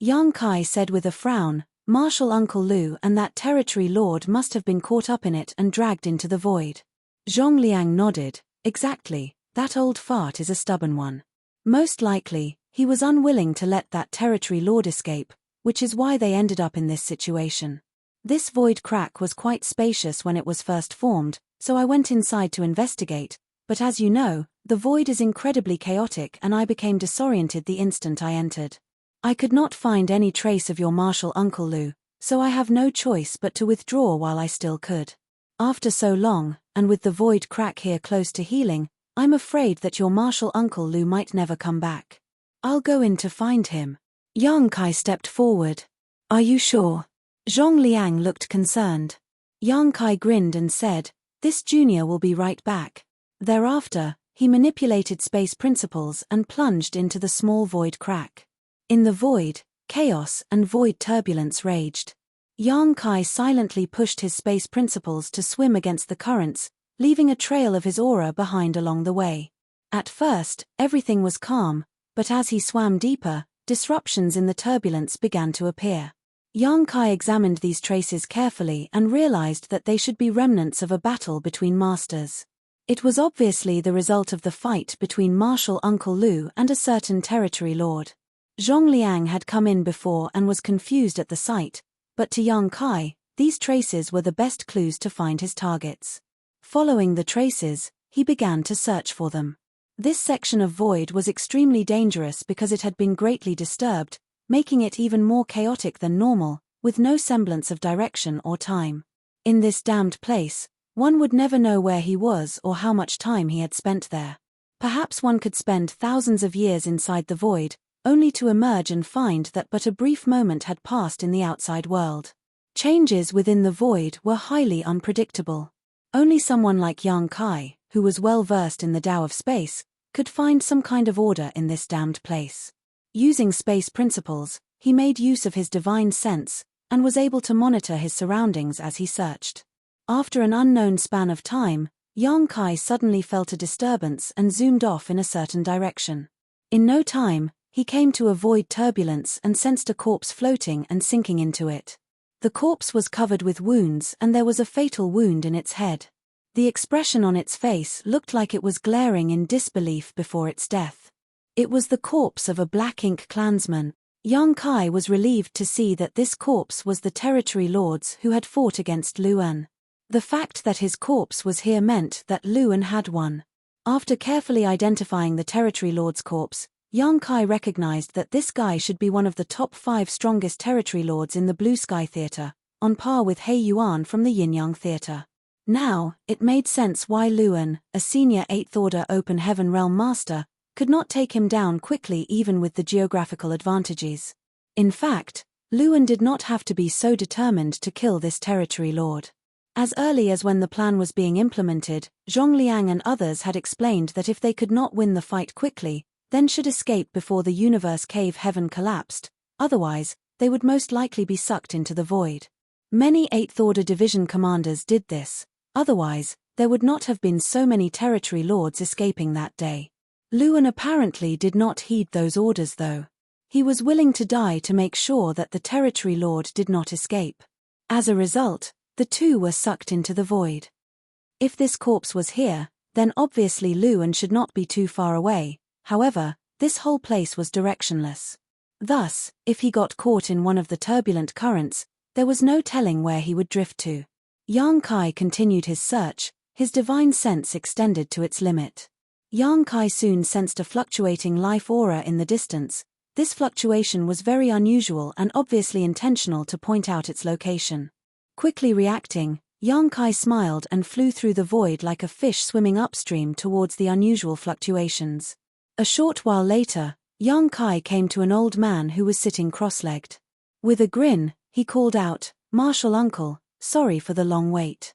Yang Kai said with a frown, martial uncle Lu and that territory lord must have been caught up in it and dragged into the void. Zhongliang nodded, exactly, that old fart is a stubborn one. Most likely, he was unwilling to let that territory lord escape, which is why they ended up in this situation. This void crack was quite spacious when it was first formed, so I went inside to investigate, but as you know, the void is incredibly chaotic and I became disoriented the instant I entered. I could not find any trace of your martial uncle Lu, so I have no choice but to withdraw while I still could. After so long, and with the void crack here close to healing, I'm afraid that your martial uncle Lu might never come back. I'll go in to find him. Yang Kai stepped forward. Are you sure? Zhongliang looked concerned. Yang Kai grinned and said, this junior will be right back. Thereafter, he manipulated space principles and plunged into the small void crack. In the void, chaos and void turbulence raged. Yang Kai silently pushed his space principles to swim against the currents, leaving a trail of his aura behind along the way. At first, everything was calm, but as he swam deeper, disruptions in the turbulence began to appear. Yang Kai examined these traces carefully and realized that they should be remnants of a battle between masters. It was obviously the result of the fight between martial uncle Lu and a certain territory lord. Zhongliang had come in before and was confused at the sight, but to Yang Kai, these traces were the best clues to find his targets. Following the traces, he began to search for them. This section of void was extremely dangerous because it had been greatly disturbed, making it even more chaotic than normal, with no semblance of direction or time. In this damned place, one would never know where he was or how much time he had spent there. Perhaps one could spend thousands of years inside the void, only to emerge and find that but a brief moment had passed in the outside world. Changes within the void were highly unpredictable. Only someone like Yang Kai, who was well versed in the Tao of space, could find some kind of order in this damned place. Using space principles, he made use of his divine sense, and was able to monitor his surroundings as he searched. After an unknown span of time, Yang Kai suddenly felt a disturbance and zoomed off in a certain direction. In no time, he came to a void turbulence and sensed a corpse floating and sinking into it. The corpse was covered with wounds and there was a fatal wound in its head. The expression on its face looked like it was glaring in disbelief before its death. It was the corpse of a Black Ink clansman. Yang Kai was relieved to see that this corpse was the territory lords who had fought against Luan. The fact that his corpse was here meant that Luan had won. After carefully identifying the territory lord's corpse, Yang Kai recognized that this guy should be one of the top 5 strongest territory lords in the Blue Sky Theater, on par with He Yuan from the Yin-Yang Theater. Now, it made sense why Luan, a senior 8th Order Open Heaven Realm Master, could not take him down quickly even with the geographical advantages. In fact, Luan did not have to be so determined to kill this territory lord. As early as when the plan was being implemented, Zhongliang and others had explained that if they could not win the fight quickly, then should escape before the universe cave heaven collapsed, otherwise, they would most likely be sucked into the void. Many 8th Order Division commanders did this, otherwise, there would not have been so many territory lords escaping that day. Luan apparently did not heed those orders though. He was willing to die to make sure that the territory lord did not escape. As a result, the two were sucked into the void. If this corpse was here, then obviously Luan should not be too far away, however, this whole place was directionless. Thus, if he got caught in one of the turbulent currents, there was no telling where he would drift to. Yang Kai continued his search, his divine sense extended to its limit. Yang Kai soon sensed a fluctuating life aura in the distance. This fluctuation was very unusual and obviously intentional to point out its location. Quickly reacting, Yang Kai smiled and flew through the void like a fish swimming upstream towards the unusual fluctuations. A short while later, Yang Kai came to an old man who was sitting cross-legged. With a grin, he called out, "Marshal Uncle, sorry for the long wait."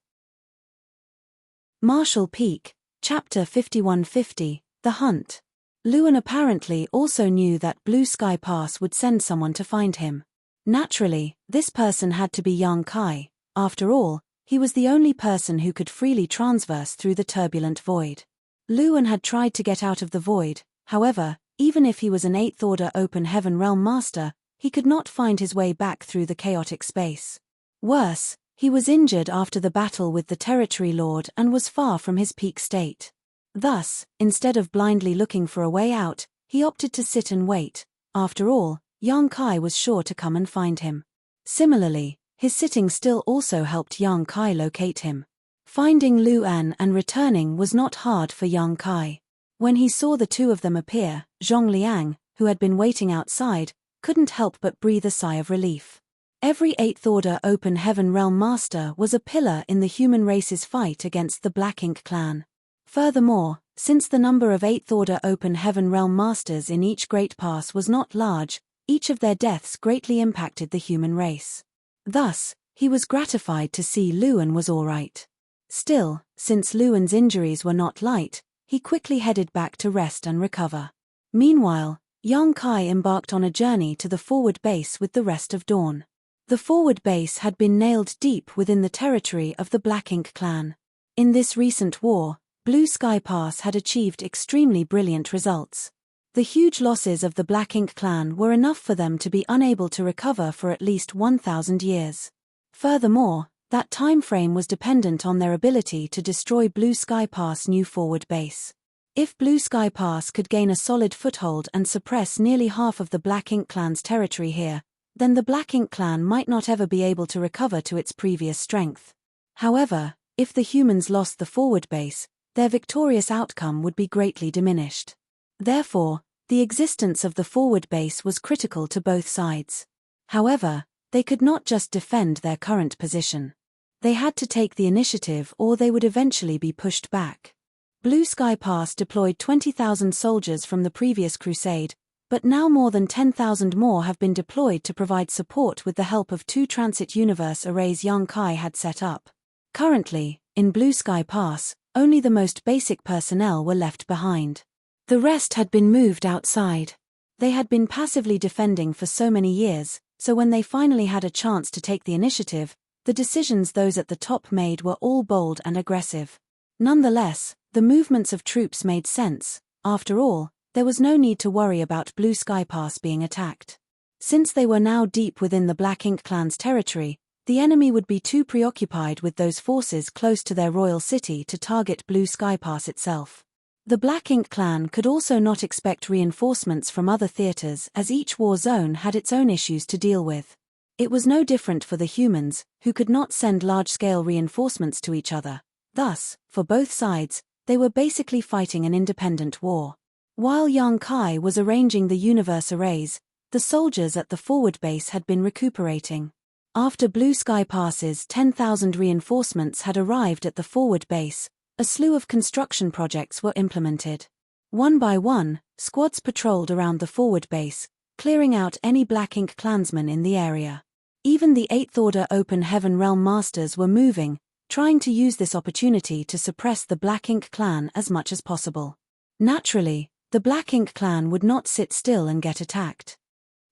Marshal Peak, Chapter 5150, The Hunt. Luan apparently also knew that Blue Sky Pass would send someone to find him. Naturally, this person had to be Yang Kai. After all, he was the only person who could freely transverse through the turbulent void. Luan had tried to get out of the void, however, even if he was an 8th Order Open Heaven Realm Master, he could not find his way back through the chaotic space. Worse, he was injured after the battle with the Territory Lord and was far from his peak state. Thus, instead of blindly looking for a way out, he opted to sit and wait. After all, Yang Kai was sure to come and find him. Similarly, his sitting still also helped Yang Kai locate him. Finding Luan and returning was not hard for Yang Kai. When he saw the two of them appear, Zhong Liang, who had been waiting outside, couldn't help but breathe a sigh of relief. Every 8th Order Open Heaven Realm Master was a pillar in the human race's fight against the Black Ink clan. Furthermore, since the number of 8th Order Open Heaven Realm Masters in each Great Pass was not large, each of their deaths greatly impacted the human race. Thus, he was gratified to see Luan was alright. Still, since Luan's injuries were not light, he quickly headed back to rest and recover. Meanwhile, Yang Kai embarked on a journey to the forward base with the rest of Dawn. The forward base had been nailed deep within the territory of the Black Ink clan. In this recent war, Blue Sky Pass had achieved extremely brilliant results. The huge losses of the Black Ink clan were enough for them to be unable to recover for at least 1,000 years. Furthermore, that time frame was dependent on their ability to destroy Blue Sky Pass' new forward base. If Blue Sky Pass could gain a solid foothold and suppress nearly half of the Black Ink clan's territory here, then the Black Ink clan might not ever be able to recover to its previous strength. However, if the humans lost the forward base, their victorious outcome would be greatly diminished. Therefore, the existence of the forward base was critical to both sides. However, they could not just defend their current position. They had to take the initiative or they would eventually be pushed back. Blue Sky Pass deployed 20,000 soldiers from the previous crusade, but now more than 10,000 more have been deployed to provide support with the help of 2 transit universe arrays Yang Kai had set up. Currently, in Blue Sky Pass, only the most basic personnel were left behind. The rest had been moved outside. They had been passively defending for so many years, so when they finally had a chance to take the initiative, the decisions those at the top made were all bold and aggressive. Nonetheless, the movements of troops made sense. After all, there was no need to worry about Blue Sky Pass being attacked. Since they were now deep within the Black Ink clan's territory, the enemy would be too preoccupied with those forces close to their royal city to target Blue Sky Pass itself. The Black Ink clan could also not expect reinforcements from other theaters as each war zone had its own issues to deal with. It was no different for the humans, who could not send large-scale reinforcements to each other. Thus, for both sides, they were basically fighting an independent war. While Yang Kai was arranging the universe arrays, the soldiers at the forward base had been recuperating. After Blue Sky Pass's 10,000 reinforcements had arrived at the forward base, a slew of construction projects were implemented. One by one, squads patrolled around the forward base, clearing out any Black Ink clansmen in the area. Even the 8th Order Open Heaven Realm Masters were moving, trying to use this opportunity to suppress the Black Ink clan as much as possible. Naturally, the Black Ink clan would not sit still and get attacked.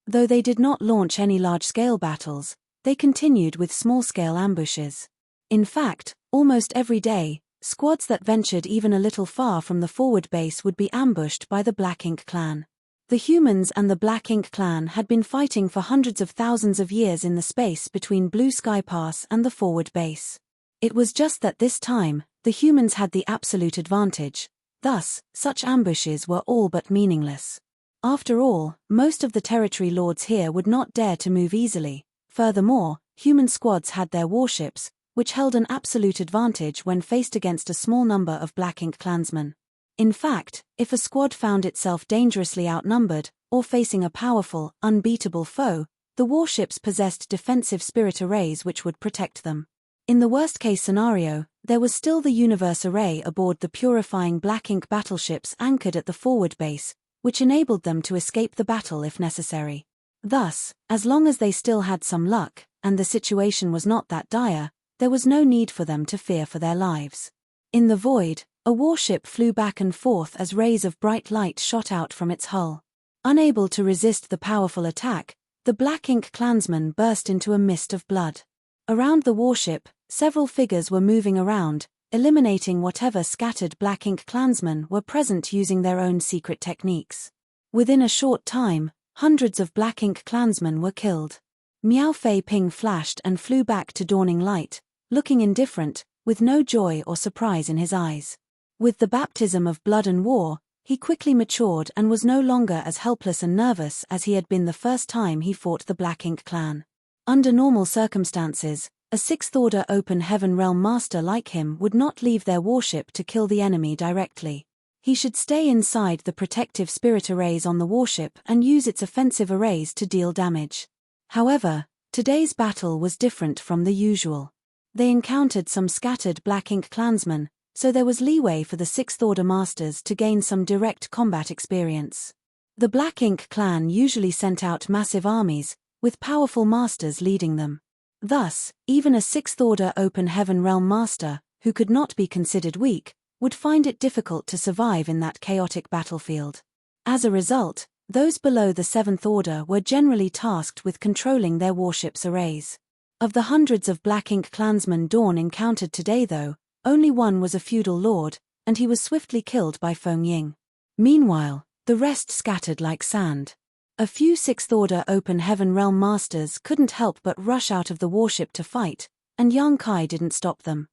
Though they did not launch any large-scale battles, they continued with small-scale ambushes. In fact, almost every day, squads that ventured even a little far from the forward base would be ambushed by the Black Ink clan. The humans and the Black Ink clan had been fighting for hundreds of thousands of years in the space between Blue Sky Pass and the forward base. It was just that this time, the humans had the absolute advantage. Thus, such ambushes were all but meaningless. After all, most of the territory lords here would not dare to move easily. Furthermore, human squads had their warships, which held an absolute advantage when faced against a small number of Black Ink clansmen. In fact, if a squad found itself dangerously outnumbered, or facing a powerful, unbeatable foe, the warships possessed defensive spirit arrays which would protect them. In the worst-case scenario, there was still the universe array aboard the purifying black ink battleships anchored at the forward base, which enabled them to escape the battle if necessary. Thus, as long as they still had some luck, and the situation was not that dire, there was no need for them to fear for their lives. In the void, a warship flew back and forth as rays of bright light shot out from its hull. Unable to resist the powerful attack, the black ink clansmen burst into a mist of blood. Around the warship, several figures were moving around, eliminating whatever scattered black ink clansmen were present using their own secret techniques. Within a short time, hundreds of black ink clansmen were killed. Miao Fei Ping flashed and flew back to dawning light, looking indifferent, with no joy or surprise in his eyes. With the baptism of blood and war, he quickly matured and was no longer as helpless and nervous as he had been the first time he fought the Black Ink clan. Under normal circumstances, a sixth-order open heaven realm master like him would not leave their warship to kill the enemy directly. He should stay inside the protective spirit arrays on the warship and use its offensive arrays to deal damage. However, today's battle was different from the usual. They encountered some scattered Black Ink clansmen, so there was leeway for the sixth-order masters to gain some direct combat experience. The Black Ink clan usually sent out massive armies, with powerful masters leading them. Thus, even a sixth-order open heaven realm master, who could not be considered weak, would find it difficult to survive in that chaotic battlefield. As a result, those below the seventh order were generally tasked with controlling their warships' arrays. Of the hundreds of Black Ink clansmen Dawn encountered today though, only one was a feudal lord, and he was swiftly killed by Feng Ying. Meanwhile, the rest scattered like sand. A few sixth-order open heaven realm masters couldn't help but rush out of the warship to fight, and Yang Kai didn't stop them.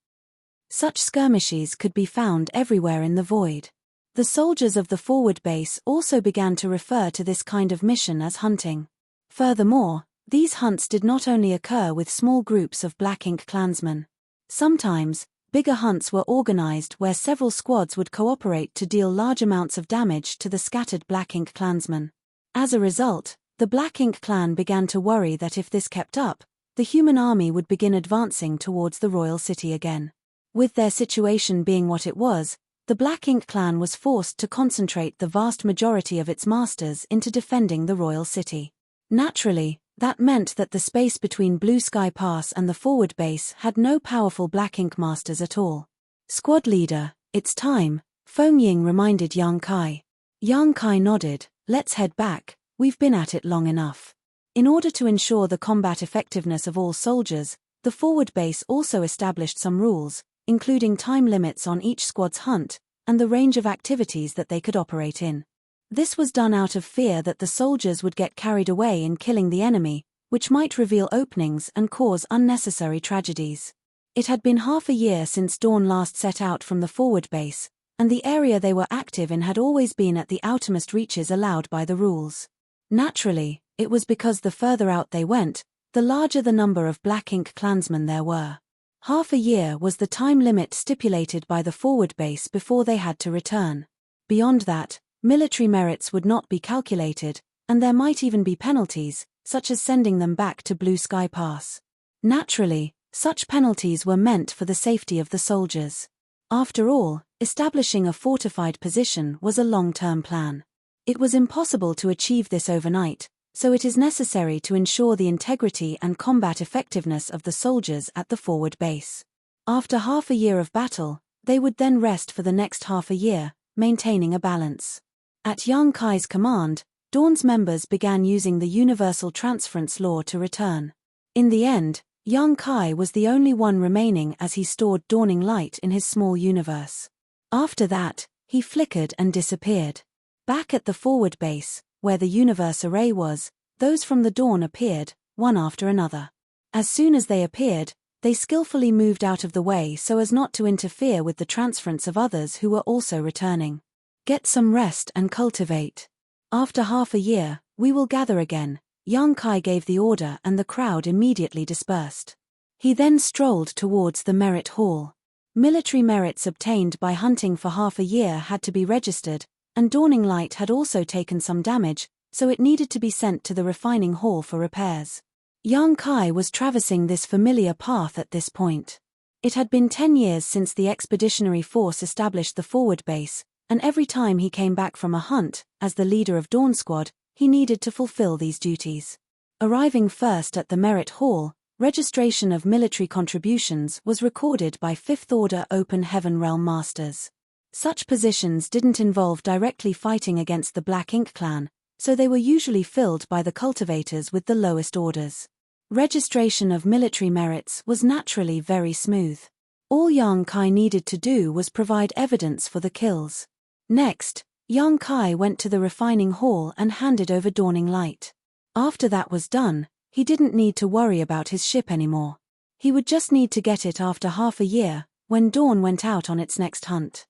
Such skirmishes could be found everywhere in the void. The soldiers of the forward base also began to refer to this kind of mission as hunting. Furthermore, these hunts did not only occur with small groups of Black Ink clansmen. Sometimes, bigger hunts were organized where several squads would cooperate to deal large amounts of damage to the scattered Black Ink clansmen. As a result, the Black Ink clan began to worry that if this kept up, the human army would begin advancing towards the royal city again. With their situation being what it was, the Black Ink clan was forced to concentrate the vast majority of its masters into defending the royal city. Naturally, that meant that the space between Blue Sky Pass and the forward base had no powerful Black Ink masters at all. Squad leader, it's time, Feng Ying reminded Yang Kai. Yang Kai nodded. Let's head back, we've been at it long enough. In order to ensure the combat effectiveness of all soldiers, the forward base also established some rules, including time limits on each squad's hunt, and the range of activities that they could operate in. This was done out of fear that the soldiers would get carried away in killing the enemy, which might reveal openings and cause unnecessary tragedies. It had been half a year since Dawn last set out from the forward base, and the area they were active in had always been at the outermost reaches allowed by the rules. Naturally, it was because the further out they went, the larger the number of Black Ink clansmen there were. Half a year was the time limit stipulated by the forward base before they had to return. Beyond that, military merits would not be calculated, and there might even be penalties, such as sending them back to Blue Sky Pass. Naturally, such penalties were meant for the safety of the soldiers. After all, establishing a fortified position was a long-term plan. It was impossible to achieve this overnight, so it is necessary to ensure the integrity and combat effectiveness of the soldiers at the forward base. After half a year of battle, they would then rest for the next half a year, maintaining a balance. At Yang Kai's command, Dawn's members began using the universal transference law to return. In the end, Yang Kai was the only one remaining as he stored dawning light in his small universe. After that, he flickered and disappeared. Back at the forward base, where the universe array was, those from the dawn appeared, one after another. As soon as they appeared, they skillfully moved out of the way so as not to interfere with the transference of others who were also returning. Get some rest and cultivate. After half a year, we will gather again. Yang Kai gave the order and the crowd immediately dispersed. He then strolled towards the merit hall. Military merits obtained by hunting for half a year had to be registered, and Dawning Light had also taken some damage, so it needed to be sent to the refining hall for repairs. Yang Kai was traversing this familiar path at this point. It had been 10 years since the expeditionary force established the forward base, and every time he came back from a hunt, as the leader of Dawn Squad, he needed to fulfill these duties. Arriving first at the Merit Hall, registration of military contributions was recorded by 5th Order Open Heaven Realm Masters. Such positions didn't involve directly fighting against the Black Ink clan, so they were usually filled by the cultivators with the lowest orders. Registration of military merits was naturally very smooth. All Yang Kai needed to do was provide evidence for the kills. Next, Yang Kai went to the refining hall and handed over Dawning Light. After that was done, he didn't need to worry about his ship anymore. He would just need to get it after half a year, when Dawn went out on its next hunt.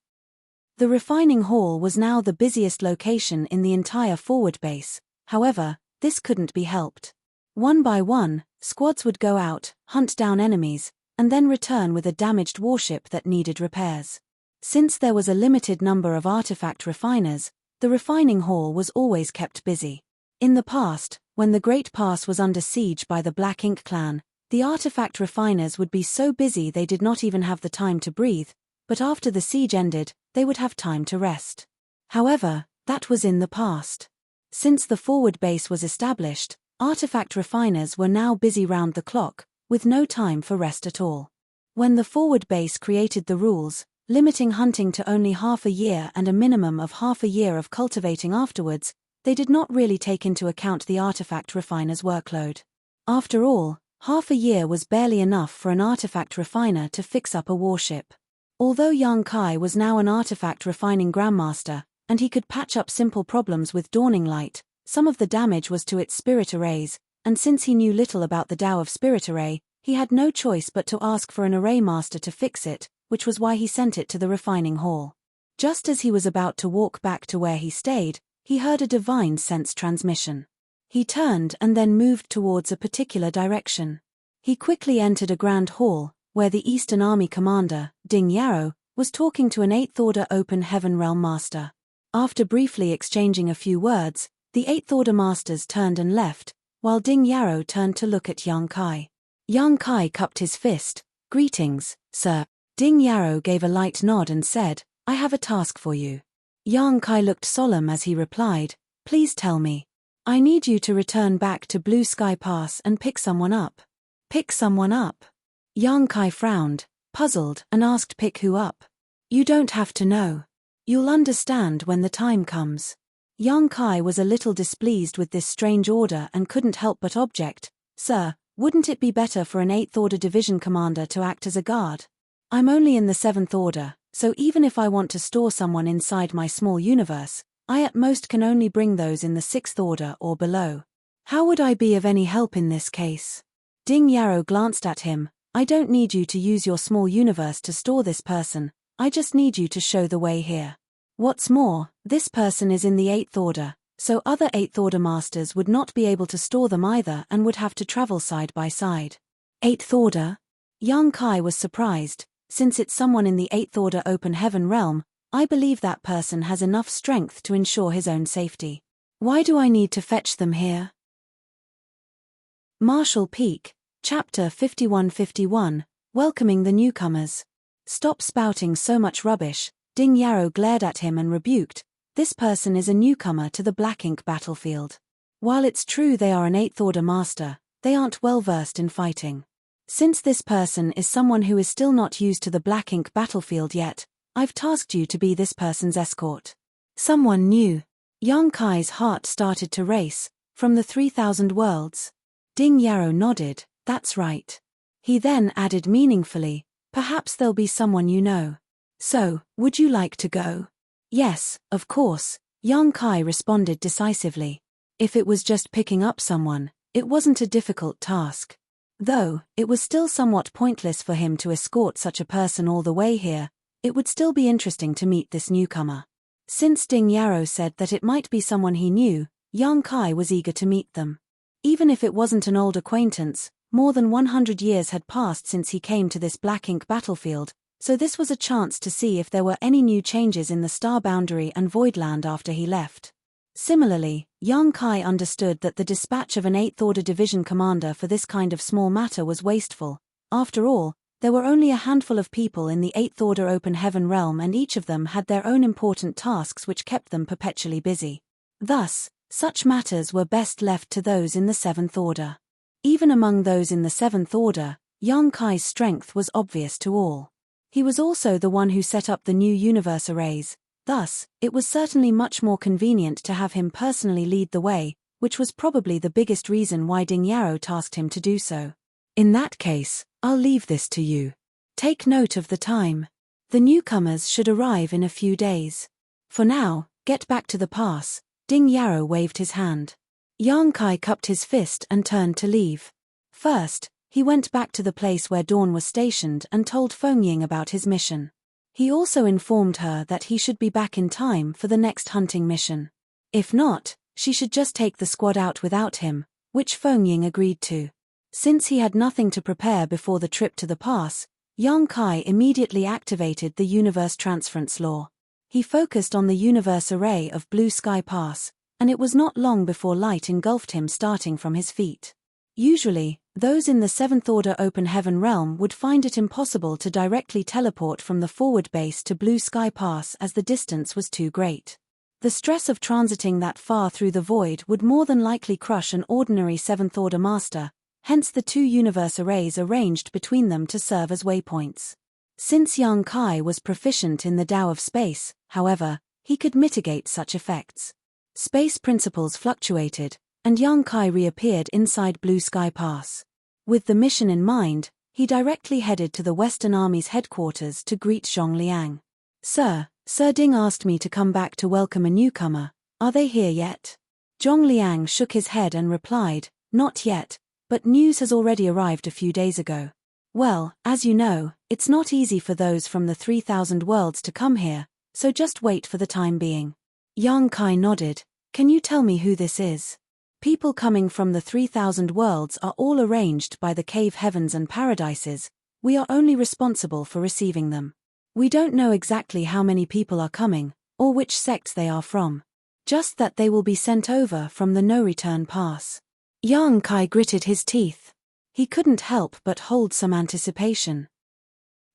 The refining hall was now the busiest location in the entire forward base. However, this couldn't be helped. One by one, squads would go out, hunt down enemies, and then return with a damaged warship that needed repairs. Since there was a limited number of artifact refiners, the refining hall was always kept busy. In the past, when the Great Pass was under siege by the Black Ink clan, the artifact refiners would be so busy they did not even have the time to breathe, but after the siege ended, they would have time to rest. However, that was in the past. Since the forward base was established, artifact refiners were now busy round the clock, with no time for rest at all. When the forward base created the rules, limiting hunting to only half a year and a minimum of half a year of cultivating afterwards, they did not really take into account the artifact refiner's workload. After all, half a year was barely enough for an artifact refiner to fix up a warship. Although Yang Kai was now an artifact refining grandmaster, and he could patch up simple problems with Dawning Light, some of the damage was to its spirit arrays, and since he knew little about the Tao of Spirit Array, he had no choice but to ask for an array master to fix it, which was why he sent it to the refining hall. Just as he was about to walk back to where he stayed, he heard a divine sense transmission. He turned and then moved towards a particular direction. He quickly entered a grand hall, where the Eastern Army commander, Ding Yarrow, was talking to an 8th Order Open Heaven Realm Master. After briefly exchanging a few words, the 8th Order Masters turned and left, while Ding Yarrow turned to look at Yang Kai. Yang Kai cupped his fist. "Greetings, sir." Ding Yarrow gave a light nod and said, "I have a task for you." Yang Kai looked solemn as he replied, "Please tell me. I need you to return back to Blue Sky Pass and pick someone up." "Pick someone up?" Yang Kai frowned, puzzled, and asked, "Pick who up?" "You don't have to know. You'll understand when the time comes." Yang Kai was a little displeased with this strange order and couldn't help but object, "Sir, wouldn't it be better for an 8th Order Division commander to act as a guard? I'm only in the 7th Order, so even if I want to store someone inside my small universe, I at most can only bring those in the 6th Order or below. How would I be of any help in this case?" Ding Yarrow glanced at him. "I don't need you to use your small universe to store this person, I just need you to show the way here. What's more, this person is in the 8th Order, so other 8th Order Masters would not be able to store them either and would have to travel side by side." 8th Order? Yang Kai was surprised. Since it's someone in the 8th Order Open Heaven realm, I believe that person has enough strength to ensure his own safety. Why do I need to fetch them here? Marshall Peak, Chapter 5151, Welcoming the Newcomers. "Stop spouting so much rubbish." Ding Yarrow glared at him and rebuked, "This person is a newcomer to the Black Ink battlefield. While it's true they are an 8th Order master, they aren't well versed in fighting. Since this person is someone who is still not used to the Black Ink battlefield yet, I've tasked you to be this person's escort." Someone new. Yang Kai's heart started to race. From the 3,000 worlds. Ding Yarrow nodded, "That's right." He then added meaningfully, "Perhaps there'll be someone you know. So, would you like to go?" "Yes, of course," Yang Kai responded decisively. If it was just picking up someone, it wasn't a difficult task. Though, it was still somewhat pointless for him to escort such a person all the way here, it would still be interesting to meet this newcomer. Since Ding Yarrow said that it might be someone he knew, Yang Kai was eager to meet them. Even if it wasn't an old acquaintance, more than 100 years had passed since he came to this Black Ink battlefield, so this was a chance to see if there were any new changes in the star boundary and Voidland after he left. Similarly, Yang Kai understood that the dispatch of an 8th Order Division commander for this kind of small matter was wasteful. After all, there were only a handful of people in the 8th Order Open Heaven realm, and each of them had their own important tasks which kept them perpetually busy. Thus, such matters were best left to those in the 7th Order. Even among those in the 7th Order, Yang Kai's strength was obvious to all. He was also the one who set up the new universe arrays. Thus, it was certainly much more convenient to have him personally lead the way, which was probably the biggest reason why Ding Yarrow tasked him to do so. In that case, I'll leave this to you. Take note of the time. The newcomers should arrive in a few days. For now, get back to the pass. Ding Yarrow waved his hand. Yang Kai cupped his fist and turned to leave. First, he went back to the place where Dawn was stationed and told Feng Ying about his mission. He also informed her that he should be back in time for the next hunting mission. If not, she should just take the squad out without him, which Feng Ying agreed to. Since he had nothing to prepare before the trip to the pass, Yang Kai immediately activated the universe transference law. He focused on the universe array of Blue Sky Pass, and it was not long before light engulfed him starting from his feet. Usually, those in the 7th Order Open Heaven realm would find it impossible to directly teleport from the forward base to Blue Sky Pass as the distance was too great. The stress of transiting that far through the void would more than likely crush an ordinary 7th Order master, hence the two universe arrays arranged between them to serve as waypoints. Since Yang Kai was proficient in the Tao of space, however, he could mitigate such effects. Space principles fluctuated, and Yang Kai reappeared inside Blue Sky Pass. With the mission in mind, he directly headed to the Western Army's headquarters to greet Zhong Liang. Sir Ding asked me to come back to welcome a newcomer. Are they here yet? Zhong Liang shook his head and replied, not yet, but news has already arrived a few days ago. Well, as you know, it's not easy for those from the 3,000 worlds to come here, so just wait for the time being. Yang Kai nodded. Can you tell me who this is? People coming from the 3,000 worlds are all arranged by the cave heavens and paradises. We are only responsible for receiving them. We don't know exactly how many people are coming, or which sects they are from. Just that they will be sent over from the no-return pass. Yang Kai gritted his teeth. He couldn't help but hold some anticipation.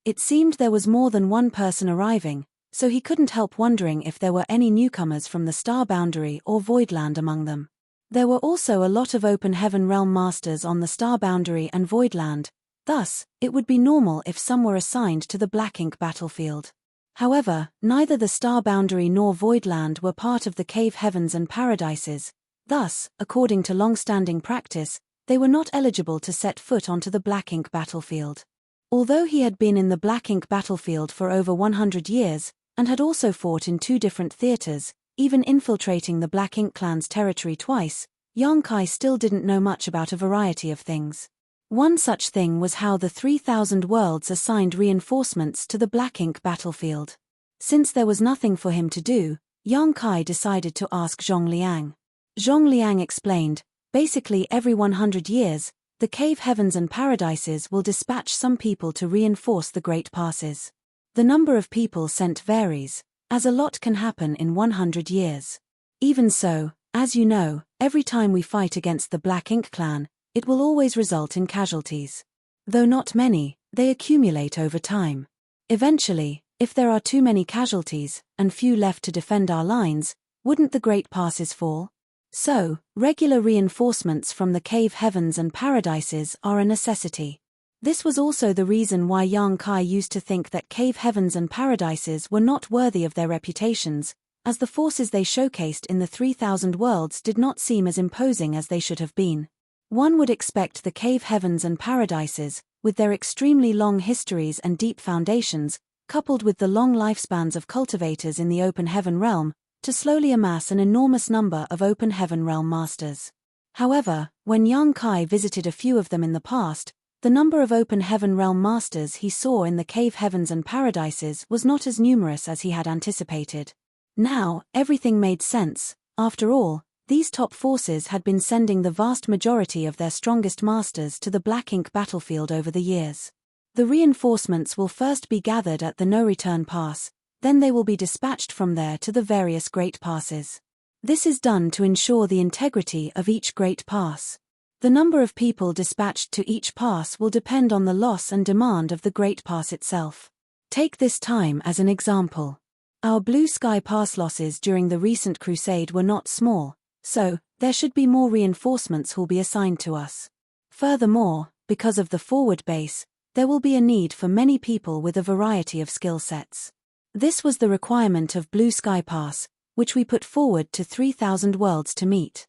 It seemed there was more than one person arriving, so he couldn't help wondering if there were any newcomers from the Star Boundary or Voidland among them. There were also a lot of Open Heaven realm masters on the Star Boundary and Voidland, thus, it would be normal if some were assigned to the Black Ink battlefield. However, neither the Star Boundary nor Voidland were part of the cave heavens and paradises, thus, according to long-standing practice, they were not eligible to set foot onto the Black Ink battlefield. Although he had been in the Black Ink battlefield for over 100 years, and had also fought in 2 different theaters, even infiltrating the Black Ink clan's territory twice, Yang Kai still didn't know much about a variety of things. One such thing was how the 3,000 worlds assigned reinforcements to the Black Ink battlefield. Since there was nothing for him to do, Yang Kai decided to ask Zhong Liang. Zhong Liang explained, basically every 100 years, the cave heavens and paradises will dispatch some people to reinforce the great passes. The number of people sent varies, as a lot can happen in 100 years. Even so, as you know, every time we fight against the Black Ink clan, it will always result in casualties. Though not many, they accumulate over time. Eventually, if there are too many casualties, and few left to defend our lines, wouldn't the great passes fall? So, regular reinforcements from the cave heavens and paradises are a necessity. This was also the reason why Yang Kai used to think that cave heavens and paradises were not worthy of their reputations, as the forces they showcased in the 3,000 worlds did not seem as imposing as they should have been. One would expect the cave heavens and paradises, with their extremely long histories and deep foundations, coupled with the long lifespans of cultivators in the Open Heaven realm, to slowly amass an enormous number of Open Heaven realm masters. However, when Yang Kai visited a few of them in the past, the number of Open Heaven realm masters he saw in the cave heavens and paradises was not as numerous as he had anticipated. Now, everything made sense. After all, these top forces had been sending the vast majority of their strongest masters to the Black Ink battlefield over the years. The reinforcements will first be gathered at the no-return pass, then they will be dispatched from there to the various great passes. This is done to ensure the integrity of each great pass. The number of people dispatched to each pass will depend on the loss and demand of the great pass itself. Take this time as an example. Our Blue Sky Pass losses during the recent crusade were not small, so there should be more reinforcements who'll be assigned to us. Furthermore, because of the forward base, there will be a need for many people with a variety of skill sets. This was the requirement of Blue Sky Pass, which we put forward to 3,000 worlds to meet.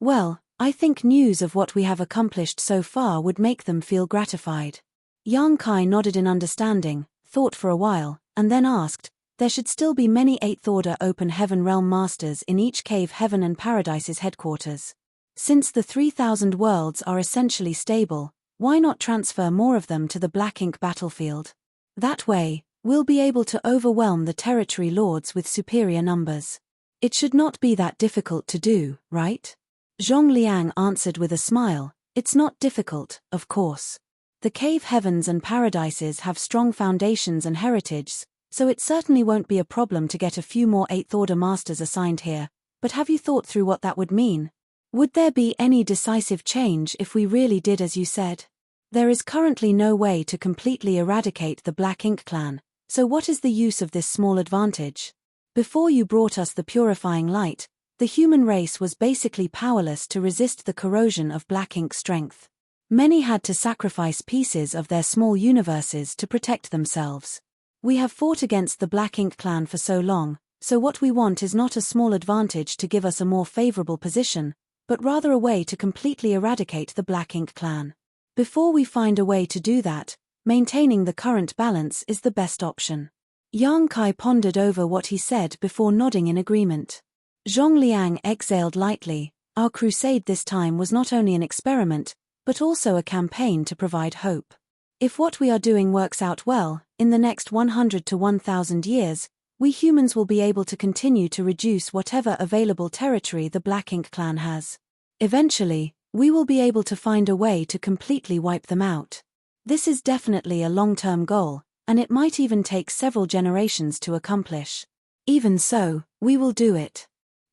Well, I think news of what we have accomplished so far would make them feel gratified. Yang Kai nodded in understanding, thought for a while, and then asked, there should still be many 8th Order Open Heaven Realm Masters in each Cave Heaven and Paradise's headquarters. Since the 3,000 worlds are essentially stable, why not transfer more of them to the Black Ink battlefield? That way, we'll be able to overwhelm the territory lords with superior numbers. It should not be that difficult to do, right? Zhong Liang answered with a smile, it's not difficult, of course. The Cave Heavens and Paradises have strong foundations and heritages, so it certainly won't be a problem to get a few more 8th Order Masters assigned here, but have you thought through what that would mean? Would there be any decisive change if we really did as you said? There is currently no way to completely eradicate the Black Ink clan, so what is the use of this small advantage? Before you brought us the purifying light, the human race was basically powerless to resist the corrosion of Black Ink strength. Many had to sacrifice pieces of their small universes to protect themselves. We have fought against the Black Ink clan for so long, so what we want is not a small advantage to give us a more favorable position, but rather a way to completely eradicate the Black Ink clan. Before we find a way to do that, maintaining the current balance is the best option. Yang Kai pondered over what he said before nodding in agreement. Zhong Liang exhaled lightly. Our crusade this time was not only an experiment, but also a campaign to provide hope. If what we are doing works out well, in the next 100 to 1,000 years, we humans will be able to continue to reduce whatever available territory the Black Ink clan has. Eventually, we will be able to find a way to completely wipe them out. This is definitely a long-term goal, and it might even take several generations to accomplish. Even so, we will do it.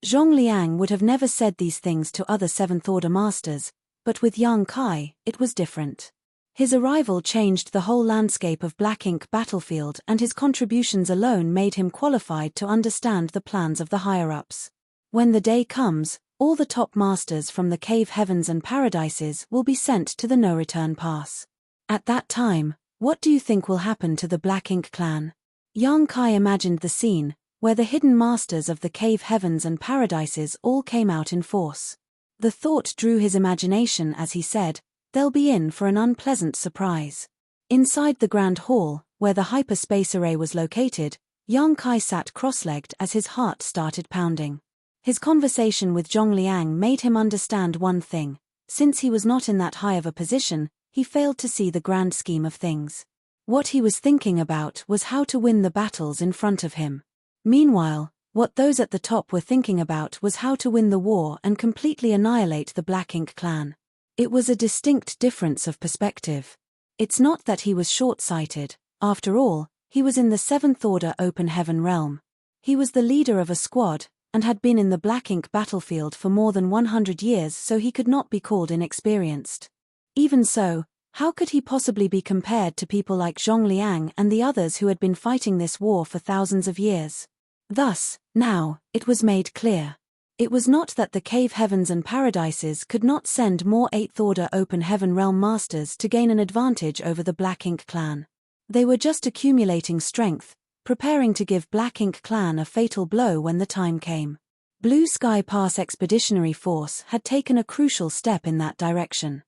Zhong Liang would have never said these things to other 7th Order Masters, but with Yang Kai, it was different. His arrival changed the whole landscape of Black Ink battlefield, and his contributions alone made him qualified to understand the plans of the higher-ups. When the day comes, all the top masters from the Cave Heavens and Paradises will be sent to the no-return pass. At that time, what do you think will happen to the Black Ink clan? Yang Kai imagined the scene, where the hidden masters of the Cave Heavens and Paradises all came out in force. The thought drew his imagination as he said, they'll be in for an unpleasant surprise. Inside the Grand Hall, where the hyperspace array was located, Yang Kai sat cross-legged as his heart started pounding. His conversation with Zhong Liang made him understand one thing. Since he was not in that high of a position, he failed to see the grand scheme of things. What he was thinking about was how to win the battles in front of him. Meanwhile, what those at the top were thinking about was how to win the war and completely annihilate the Black Ink clan. It was a distinct difference of perspective. It's not that he was short-sighted. After all, he was in the 7th Order Open Heaven realm. He was the leader of a squad, and had been in the Black Ink battlefield for more than 100 years, so he could not be called inexperienced. Even so, how could he possibly be compared to people like Zhong Liang and the others who had been fighting this war for thousands of years? Thus, now, it was made clear. It was not that the Cave Heavens and Paradises could not send more 8th Order Open Heaven Realm Masters to gain an advantage over the Black Ink clan. They were just accumulating strength, preparing to give Black Ink clan a fatal blow when the time came. Blue Sky Pass Expeditionary Force had taken a crucial step in that direction.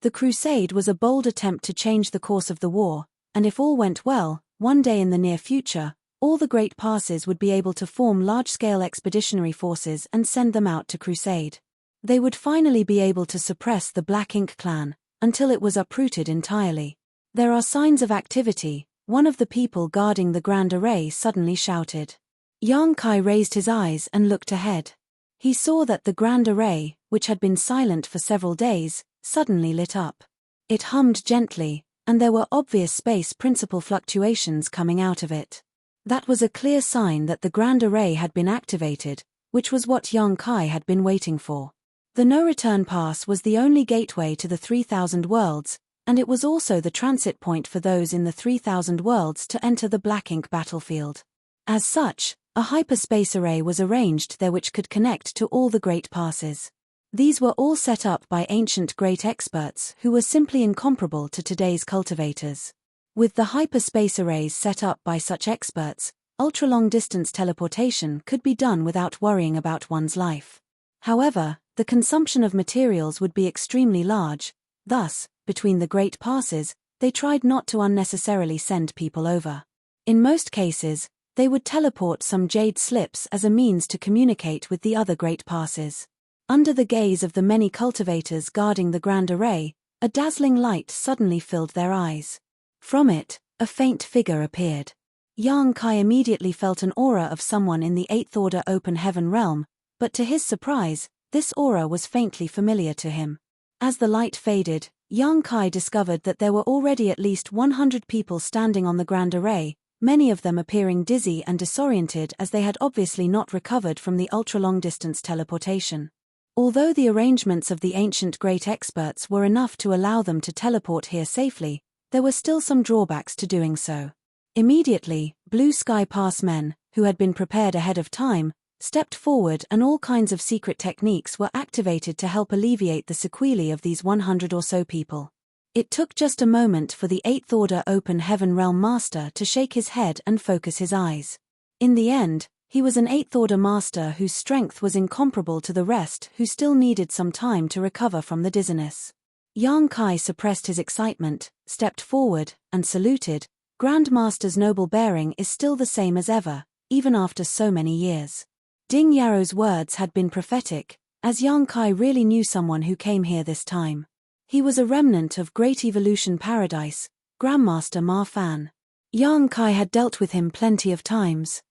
The crusade was a bold attempt to change the course of the war, and if all went well, one day in the near future, all the great passes would be able to form large-scale expeditionary forces and send them out to crusade. They would finally be able to suppress the Black Ink clan, until it was uprooted entirely. There are signs of activity. One of the people guarding the Grand Array suddenly shouted. Yang Kai raised his eyes and looked ahead. He saw that the Grand Array, which had been silent for several days, suddenly lit up. It hummed gently, and there were obvious space principle fluctuations coming out of it. That was a clear sign that the Grand Array had been activated, which was what Yang Kai had been waiting for. The no-return pass was the only gateway to the 3000 worlds, and it was also the transit point for those in the 3000 worlds to enter the Black Ink battlefield. As such, a hyperspace array was arranged there which could connect to all the great passes. These were all set up by ancient great experts who were simply incomparable to today's cultivators. With the hyperspace arrays set up by such experts, ultra-long-distance teleportation could be done without worrying about one's life. However, the consumption of materials would be extremely large, thus, between the great passes, they tried not to unnecessarily send people over. In most cases, they would teleport some jade slips as a means to communicate with the other great passes. Under the gaze of the many cultivators guarding the Grand Array, a dazzling light suddenly filled their eyes. From it, a faint figure appeared. Yang Kai immediately felt an aura of someone in the 8th Order Open Heaven realm, but to his surprise, this aura was faintly familiar to him. As the light faded, Yang Kai discovered that there were already at least 100 people standing on the Grand Array, many of them appearing dizzy and disoriented as they had obviously not recovered from the ultra-long-distance teleportation. Although the arrangements of the ancient great experts were enough to allow them to teleport here safely, there were still some drawbacks to doing so. Immediately, Blue Sky Pass men, who had been prepared ahead of time, stepped forward and all kinds of secret techniques were activated to help alleviate the sequelae of these 100 or so people. It took just a moment for the 8th Order Open Heaven Realm Master to shake his head and focus his eyes. In the end, he was an 8th Order Master whose strength was incomparable to the rest who still needed some time to recover from the dizziness. Yang Kai suppressed his excitement, stepped forward, and saluted. Grandmaster's noble bearing is still the same as ever, even after so many years. Ding Yarrow's words had been prophetic, as Yang Kai really knew someone who came here this time. He was a remnant of Great Evolution Paradise, Grandmaster Ma Fan. Yang Kai had dealt with him plenty of times.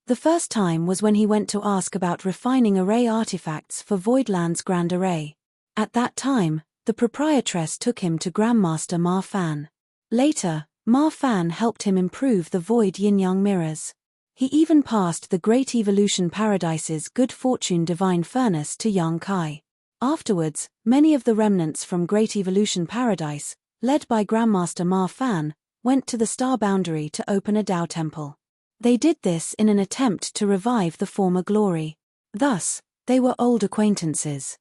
The first time was when he went to ask about refining array artifacts for Voidland's Grand Array. At that time, the proprietress took him to Grandmaster Ma Fan. Later, Ma Fan helped him improve the Void Yin-Yang mirrors. He even passed the Great Evolution Paradise's Good Fortune Divine Furnace to Yang Kai. Afterwards, many of the remnants from Great Evolution Paradise, led by Grandmaster Ma Fan, went to the Star Boundary to open a Dao Temple. They did this in an attempt to revive the former glory. Thus, they were old acquaintances.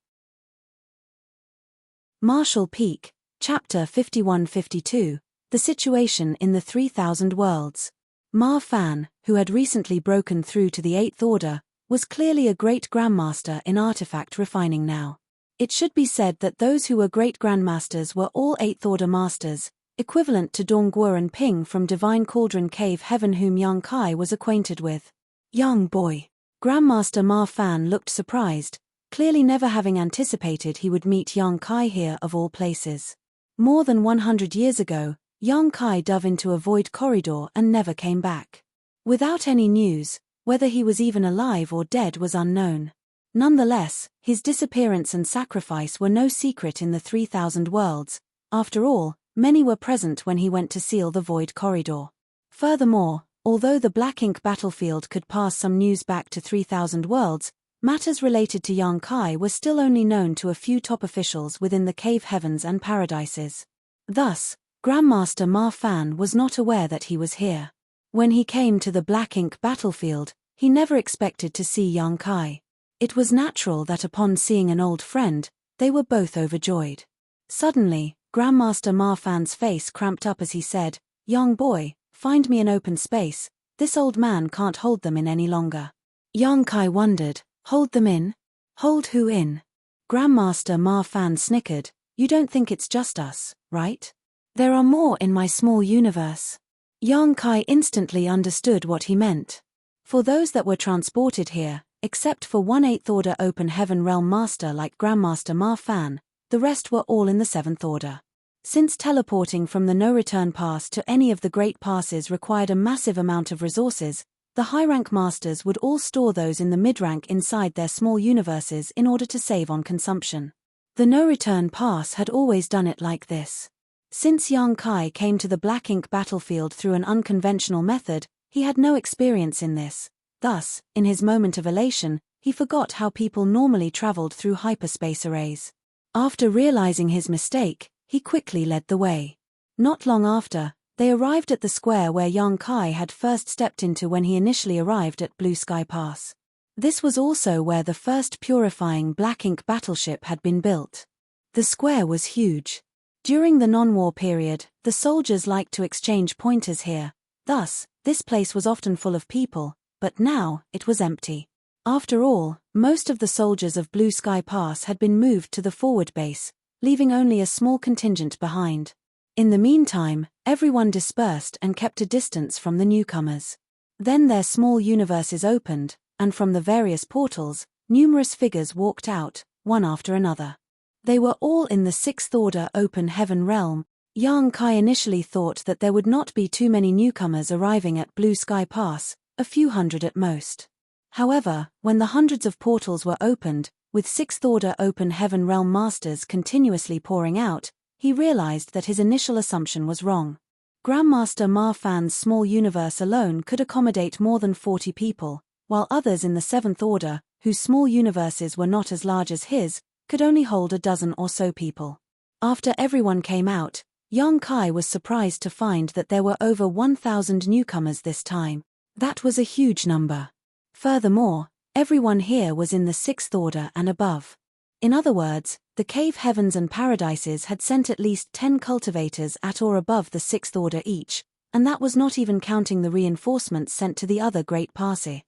Marshall Peak, Chapter 51-52, The Situation in the 3000 Worlds. Ma Fan, who had recently broken through to the 8th Order, was clearly a great grandmaster in artifact refining now. It should be said that those who were great grandmasters were all 8th Order masters, equivalent to Dongguo and Ping from Divine Cauldron Cave Heaven whom Yang Kai was acquainted with. Young boy. Grandmaster Ma Fan looked surprised, clearly never having anticipated he would meet Yang Kai here of all places. More than 100 years ago, Yang Kai dove into a void corridor and never came back. Without any news, whether he was even alive or dead was unknown. Nonetheless, his disappearance and sacrifice were no secret in the 3000 worlds. After all, many were present when he went to seal the void corridor. Furthermore, although the Black Ink battlefield could pass some news back to 3000 worlds, matters related to Yang Kai were still only known to a few top officials within the cave heavens and paradises. Thus, Grandmaster Ma Fan was not aware that he was here. When he came to the Black Ink battlefield, he never expected to see Yang Kai. It was natural that upon seeing an old friend, they were both overjoyed. Suddenly, Grandmaster Ma Fan's face cramped up as he said, "Young boy, find me an open space, this old man can't hold them in any longer." Yang Kai wondered, "Hold them in? Hold who in?" Grandmaster Ma Fan snickered, "You don't think it's just us, right? There are more in my small universe." Yang Kai instantly understood what he meant. For those that were transported here, except for one 8th Order Open Heaven Realm Master like Grandmaster Ma Fan, the rest were all in the 7th Order. Since teleporting from the no-return pass to any of the great passes required a massive amount of resources, the high-rank masters would all store those in the mid-rank inside their small universes in order to save on consumption. The no-return pass had always done it like this. Since Yang Kai came to the Black Ink battlefield through an unconventional method, He had no experience in this. Thus, in his moment of elation, he forgot how people normally traveled through hyperspace arrays. After realizing his mistake, he quickly led the way. Not long after, they arrived at the square where Yang Kai had first stepped into when he initially arrived at Blue Sky Pass. This was also where the first purifying black ink battleship had been built. The square was huge. During the non-war period, the soldiers liked to exchange pointers here. Thus, this place was often full of people, but now, it was empty. After all, most of the soldiers of Blue Sky Pass had been moved to the forward base, leaving only a small contingent behind. In the meantime, everyone dispersed and kept a distance from the newcomers. Then their small universes opened, and from the various portals, numerous figures walked out, one after another. They were all in the Sixth Order Open Heaven realm. Yang Kai initially thought that there would not be too many newcomers arriving at Blue Sky Pass, a few hundred at most. However, when the hundreds of portals were opened, with Sixth Order Open Heaven realm masters continuously pouring out, he realized that his initial assumption was wrong. Grandmaster Ma Fan's small universe alone could accommodate more than 40 people, while others in the Seventh Order, whose small universes were not as large as his, could only hold a dozen or so people. After everyone came out, Yang Kai was surprised to find that there were over 1,000 newcomers this time. That was a huge number. Furthermore, everyone here was in the Sixth Order and above. In other words, the cave heavens and paradises had sent at least 10 cultivators at or above the Sixth Order each, and that was not even counting the reinforcements sent to the other great parse.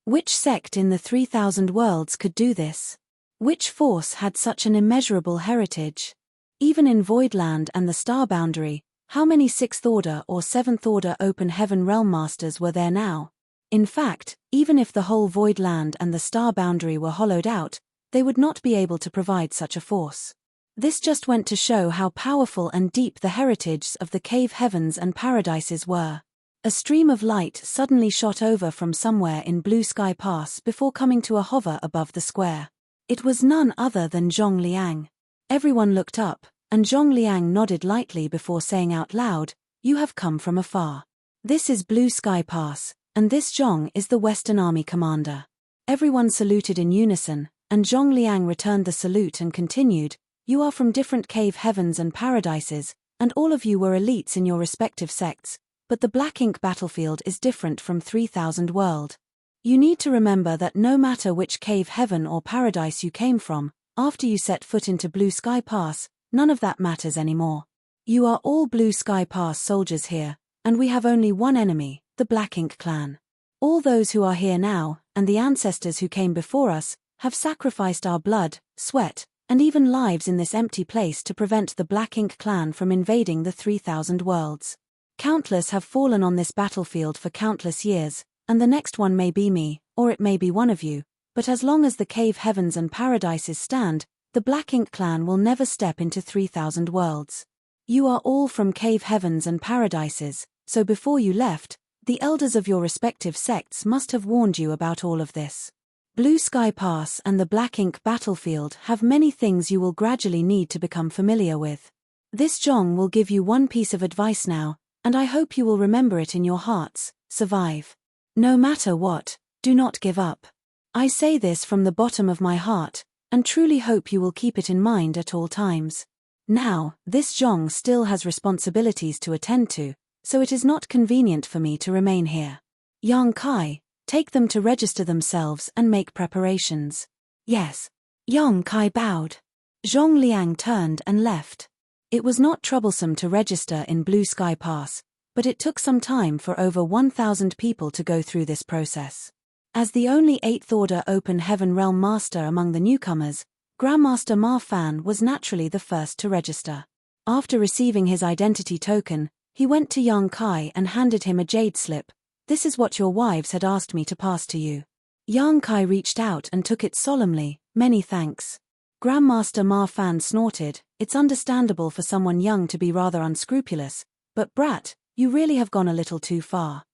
Which sect in the 3,000 worlds could do this? Which force had such an immeasurable heritage? Even in Voidland and the Star Boundary, how many Sixth Order or Seventh Order Open Heaven Realm Masters were there now? In fact, even if the whole Voidland and the Star Boundary were hollowed out, they would not be able to provide such a force. This just went to show how powerful and deep the heritages of the cave heavens and paradises were. A stream of light suddenly shot over from somewhere in Blue Sky Pass before coming to a hover above the square. It was none other than Zhong Liang. Everyone looked up, and Zhong Liang nodded lightly before saying out loud, "You have come from afar. This is Blue Sky Pass, and this Zhong is the Western Army commander." Everyone saluted in unison, and Zhong Liang returned the salute and continued, "You are from different cave heavens and paradises, and all of you were elites in your respective sects, but the Black Ink battlefield is different from 3,000 world. You need to remember that no matter which cave heaven or paradise you came from, after you set foot into Blue Sky Pass, none of that matters anymore. You are all Blue Sky Pass soldiers here, and we have only one enemy, the Black Ink clan. All those who are here now, and the ancestors who came before us, have sacrificed our blood, sweat, and even lives in this empty place to prevent the Black Ink clan from invading the 3,000 worlds. Countless have fallen on this battlefield for countless years, and the next one may be me, or it may be one of you, but as long as the cave heavens and paradises stand, the Black Ink clan will never step into 3,000 worlds. You are all from cave heavens and paradises, so before you left, the elders of your respective sects must have warned you about all of this. Blue Sky Pass and the Black Ink battlefield have many things you will gradually need to become familiar with. This Zhong will give you one piece of advice now, and I hope you will remember it in your hearts: survive. No matter what, do not give up. I say this from the bottom of my heart, and truly hope you will keep it in mind at all times. Now, this Zhong still has responsibilities to attend to, so it is not convenient for me to remain here. Yang Kai, take them to register themselves and make preparations." "Yes." Yang Kai bowed. Zhong Liang turned and left. It was not troublesome to register in Blue Sky Pass, but it took some time for over 1,000 people to go through this process. As the only 8th Order Open Heaven Realm Master among the newcomers, Grandmaster Ma Fan was naturally the first to register. After receiving his identity token, he went to Yang Kai and handed him a jade slip. "This is what your wives had asked me to pass to you." Yang Kai reached out and took it solemnly. "Many thanks." Grandmaster Ma Fan snorted. "It's understandable for someone young to be rather unscrupulous, but brat, you really have gone a little too far."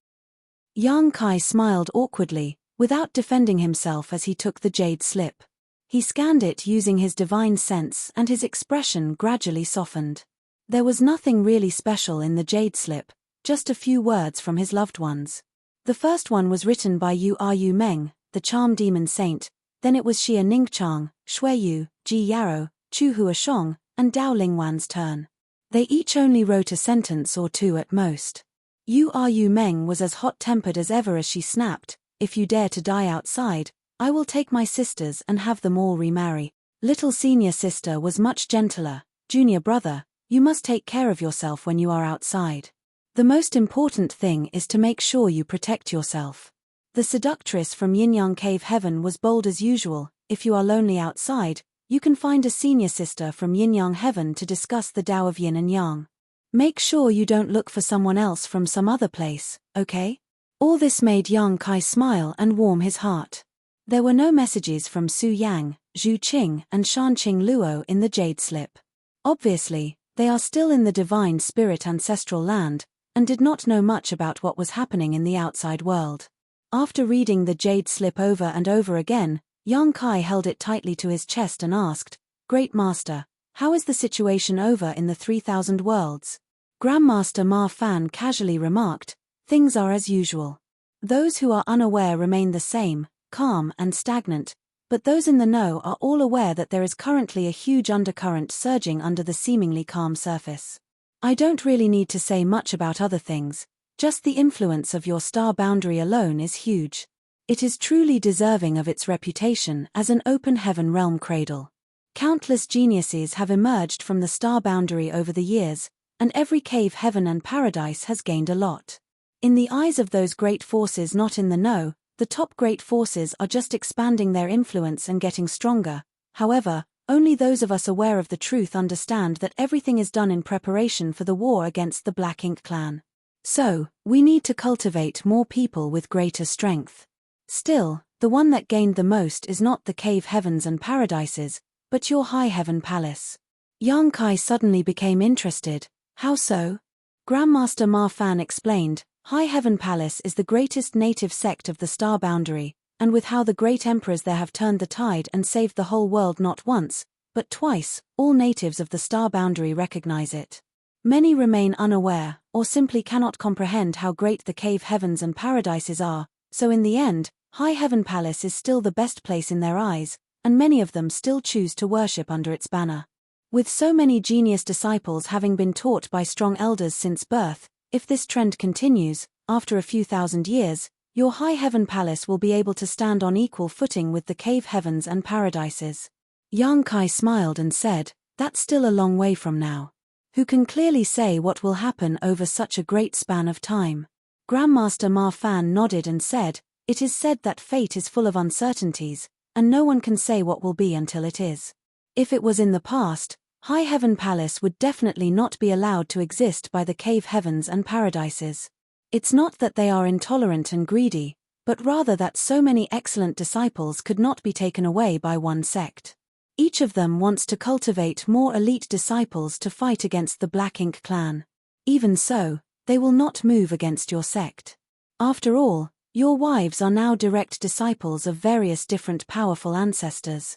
Yang Kai smiled awkwardly, without defending himself as he took the jade slip. He scanned it using his divine sense and his expression gradually softened. There was nothing really special in the jade slip, just a few words from his loved ones. The first one was written by Yu Meng, the charm demon saint, then it was Xia Ningqiang, Shuiyu, Ji Yarou, Chu Huashong, and Dao Lingwan's turn. They each only wrote a sentence or two at most. Yu Meng was as hot-tempered as ever as she snapped, "If you dare to die outside, I will take my sisters and have them all remarry." Little senior sister was much gentler. "Junior brother, you must take care of yourself when you are outside. The most important thing is to make sure you protect yourself." The seductress from Yin-Yang Cave Heaven was bold as usual. "If you are lonely outside, you can find a senior sister from Yin-Yang Heaven to discuss the Tao of Yin and Yang. Make sure you don't look for someone else from some other place, okay?" All this made Yang Kai smile and warm his heart. There were no messages from Su Yang, Zhu Qing, and Shanqing Luo in the Jade Slip. Obviously, they are still in the divine spirit ancestral land, and did not know much about what was happening in the outside world. After reading the Jade Slip over and over again, Yang Kai held it tightly to his chest and asked, "Great Master, how is the situation over in the 3,000 worlds?" Grandmaster Ma Fan casually remarked, "Things are as usual. Those who are unaware remain the same, calm and stagnant, but those in the know are all aware that there is currently a huge undercurrent surging under the seemingly calm surface. I don't really need to say much about other things, just the influence of your star boundary alone is huge. It is truly deserving of its reputation as an open heaven realm cradle. Countless geniuses have emerged from the star boundary over the years, and every cave heaven and paradise has gained a lot. In the eyes of those great forces not in the know, the top great forces are just expanding their influence and getting stronger. However, only those of us aware of the truth understand that everything is done in preparation for the war against the Black Ink clan. So, we need to cultivate more people with greater strength. Still, the one that gained the most is not the cave heavens and paradises, but your high heaven palace." Yang Kai suddenly became interested. "How so?" Grandmaster Ma Fan explained, "High Heaven Palace is the greatest native sect of the star boundary, and with how the great emperors there have turned the tide and saved the whole world not once, but twice, all natives of the star boundary recognize it. Many remain unaware, or simply cannot comprehend how great the cave heavens and paradises are, so in the end, High Heaven Palace is still the best place in their eyes, and many of them still choose to worship under its banner. With so many genius disciples having been taught by strong elders since birth, if this trend continues, after a few thousand years, your High Heaven Palace will be able to stand on equal footing with the cave heavens and paradises." Yang Kai smiled and said, "That's still a long way from now. Who can clearly say what will happen over such a great span of time?" Grandmaster Ma Fan nodded and said, "It is said that fate is full of uncertainties, and no one can say what will be until it is. If it was in the past, High Heaven Palace would definitely not be allowed to exist by the cave heavens and paradises. It's not that they are intolerant and greedy, but rather that so many excellent disciples could not be taken away by one sect. Each of them wants to cultivate more elite disciples to fight against the Black Ink clan. Even so, they will not move against your sect. After all, your wives are now direct disciples of various different powerful ancestors.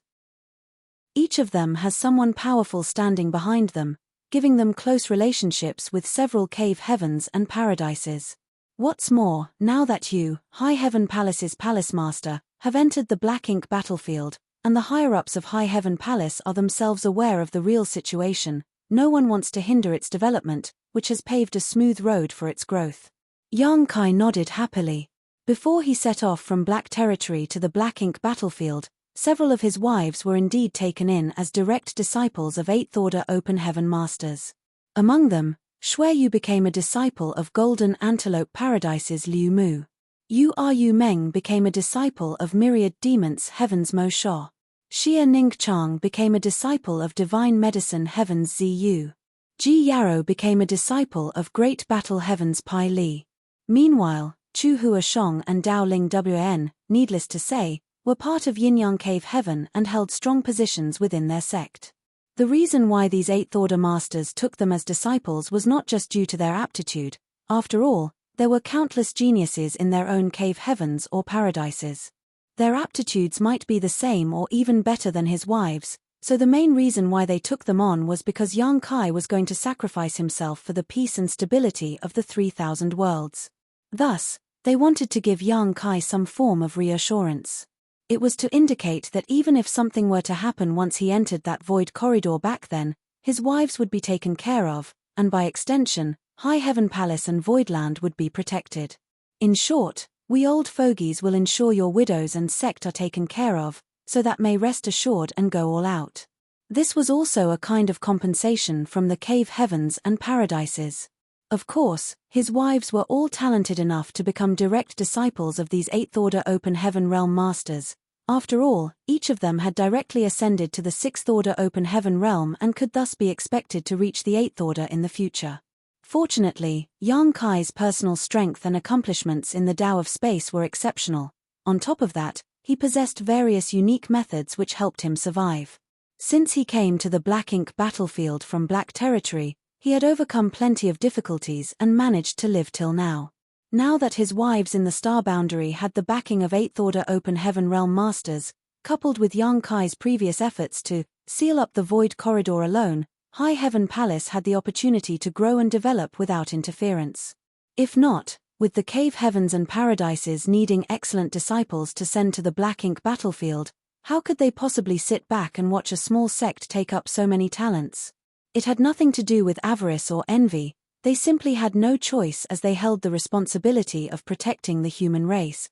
Each of them has someone powerful standing behind them, giving them close relationships with several cave heavens and paradises. What's more, now that you, High Heaven Palace's Palace Master, have entered the Black Ink battlefield, and the higher-ups of High Heaven Palace are themselves aware of the real situation, no one wants to hinder its development, which has paved a smooth road for its growth." Yang Kai nodded happily. Before he set off from Black Territory to the Black Ink battlefield, several of his wives were indeed taken in as direct disciples of 8th Order Open Heaven Masters. Among them, Shuiyu became a disciple of Golden Antelope Paradise's Liu Mu. Yu Meng became a disciple of Myriad Demons Heaven's Mo Sho. Xia Ningqiang became a disciple of Divine Medicine Heaven's Zi Yu. Ji Yarou became a disciple of Great Battle Heaven's Pai Li. Meanwhile, Chu Huashong and Dao Ling Wn, needless to say, were part of Yin-Yang Cave Heaven and held strong positions within their sect. The reason why these 8th Order Masters took them as disciples was not just due to their aptitude. After all, there were countless geniuses in their own cave heavens or paradises. Their aptitudes might be the same or even better than his wives, So the main reason why they took them on was because Yang Kai was going to sacrifice himself for the peace and stability of the 3,000 worlds. Thus, they wanted to give Yang Kai some form of reassurance. It was to indicate that even if something were to happen once he entered that void corridor back then, his wives would be taken care of, and by extension, High Heaven Palace and Voidland would be protected. In short, we old fogies will ensure your widows and sect are taken care of, so that may rest assured and go all out. This was also a kind of compensation from the cave heavens and paradises. Of course, his wives were all talented enough to become direct disciples of these 8th Order Open Heaven Realm Masters. After all, each of them had directly ascended to the 6th Order Open Heaven Realm and could thus be expected to reach the 8th Order in the future. Fortunately, Yang Kai's personal strength and accomplishments in the Tao of Space were exceptional. On top of that, he possessed various unique methods which helped him survive. Since he came to the Black Ink battlefield from Black Territory, he had overcome plenty of difficulties and managed to live till now. Now that his wives in the Star Boundary had the backing of 8th Order Open Heaven Realm Masters, coupled with Yang Kai's previous efforts to seal up the Void Corridor alone, High Heaven Palace had the opportunity to grow and develop without interference. If not, with the cave heavens and paradises needing excellent disciples to send to the Black Ink battlefield, how could they possibly sit back and watch a small sect take up so many talents? It had nothing to do with avarice or envy, they simply had no choice as they held the responsibility of protecting the human race.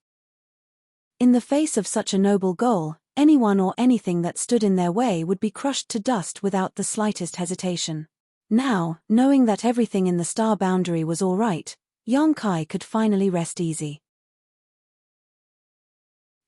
In the face of such a noble goal, anyone or anything that stood in their way would be crushed to dust without the slightest hesitation. Now, knowing that everything in the Star Boundary was all right, Yang Kai could finally rest easy.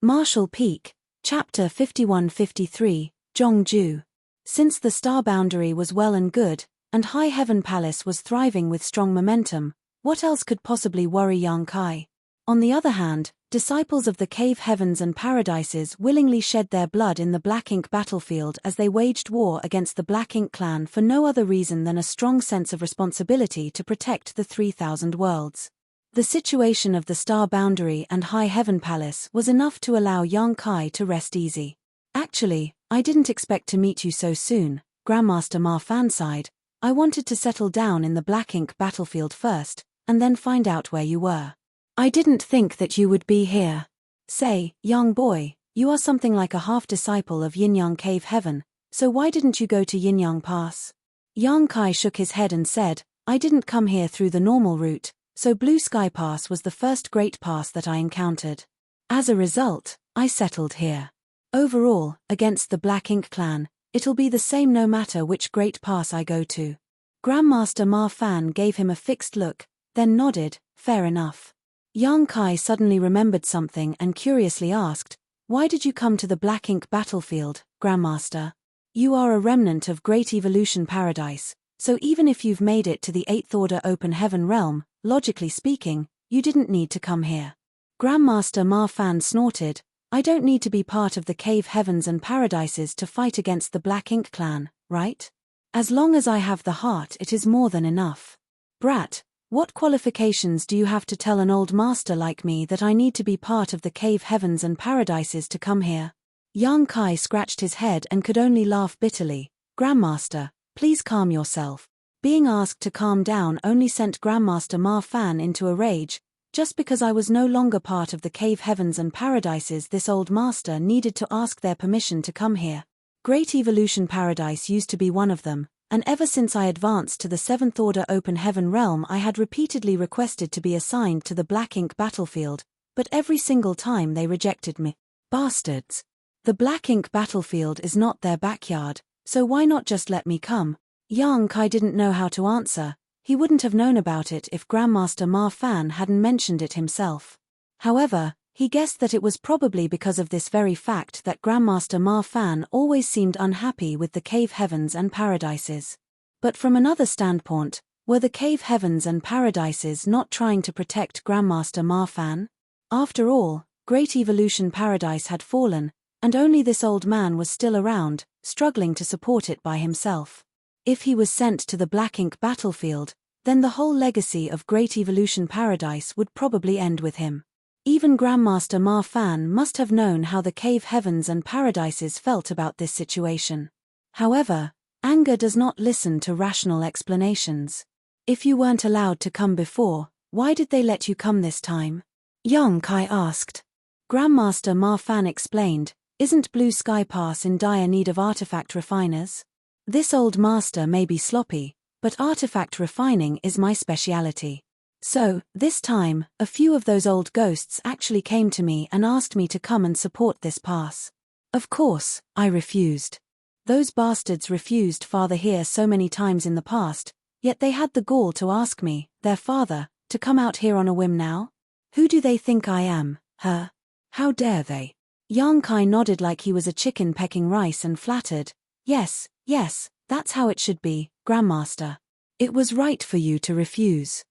Marshall Peak, Chapter 5153, Zhongju. Since the Star Boundary was well and good, and High Heaven Palace was thriving with strong momentum, what else could possibly worry Yang Kai? On the other hand, disciples of the cave heavens and paradises willingly shed their blood in the Black Ink battlefield as they waged war against the Black Ink clan for no other reason than a strong sense of responsibility to protect the 3,000 worlds. The situation of the Star Boundary and High Heaven Palace was enough to allow Yang Kai to rest easy. Actually, I didn't expect to meet you so soon, Grandmaster Ma Fan sighed. I wanted to settle down in the Black Ink battlefield first, and then find out where you were. I didn't think that you would be here. Say, young boy, you are something like a half-disciple of Yin-Yang Cave Heaven, so why didn't you go to Yin-Yang Pass? Yang Kai shook his head and said, I didn't come here through the normal route, so Blue Sky Pass was the first great pass that I encountered. As a result, I settled here. Overall, against the Black Ink clan, it'll be the same no matter which great pass I go to. Grandmaster Ma Fan gave him a fixed look, then nodded, fair enough. Yang Kai suddenly remembered something and curiously asked, why did you come to the Black Ink battlefield, Grandmaster? You are a remnant of Great Evolution Paradise, so even if you've made it to the 8th Order Open Heaven realm, logically speaking, you didn't need to come here. Grandmaster Ma Fan snorted, I don't need to be part of the cave heavens and paradises to fight against the Black Ink clan, right? As long as I have the heart, it is more than enough. Brat, what qualifications do you have to tell an old master like me that I need to be part of the cave heavens and paradises to come here? Yang Kai scratched his head and could only laugh bitterly. Grandmaster, please calm yourself. Being asked to calm down only sent Grandmaster Ma Fan into a rage. Just because I was no longer part of the cave heavens and paradises, this old master needed to ask their permission to come here. Great Evolution Paradise used to be one of them, and ever since I advanced to the 7th Order Open Heaven realm I had repeatedly requested to be assigned to the Black Ink battlefield, but every single time they rejected me. Bastards. The Black Ink battlefield is not their backyard, so why not just let me come? Yang Kai didn't know how to answer. He wouldn't have known about it if Grandmaster Ma Fan hadn't mentioned it himself. However, he guessed that it was probably because of this very fact that Grandmaster Ma Fan always seemed unhappy with the cave heavens and paradises. But from another standpoint, were the cave heavens and paradises not trying to protect Grandmaster Ma Fan? After all, Great Evolution Paradise had fallen, and only this old man was still around, struggling to support it by himself. If he was sent to the Black Ink battlefield, then the whole legacy of Great Evolution Paradise would probably end with him. Even Grandmaster Ma Fan must have known how the cave heavens and paradises felt about this situation. However, anger does not listen to rational explanations. If you weren't allowed to come before, why did they let you come this time? Young Kai asked. Grandmaster Ma Fan explained, isn't Blue Sky Pass in dire need of artifact refiners? This old master may be sloppy, but artifact refining is my speciality. So, this time, a few of those old ghosts actually came to me and asked me to come and support this pass. Of course, I refused. Those bastards refused father here so many times in the past, yet they had the gall to ask me, their father, to come out here on a whim now? Who do they think I am, huh? How dare they? Yang Kai nodded like he was a chicken pecking rice and flattered, yes, that's how it should be, Grandmaster. It was right for you to refuse.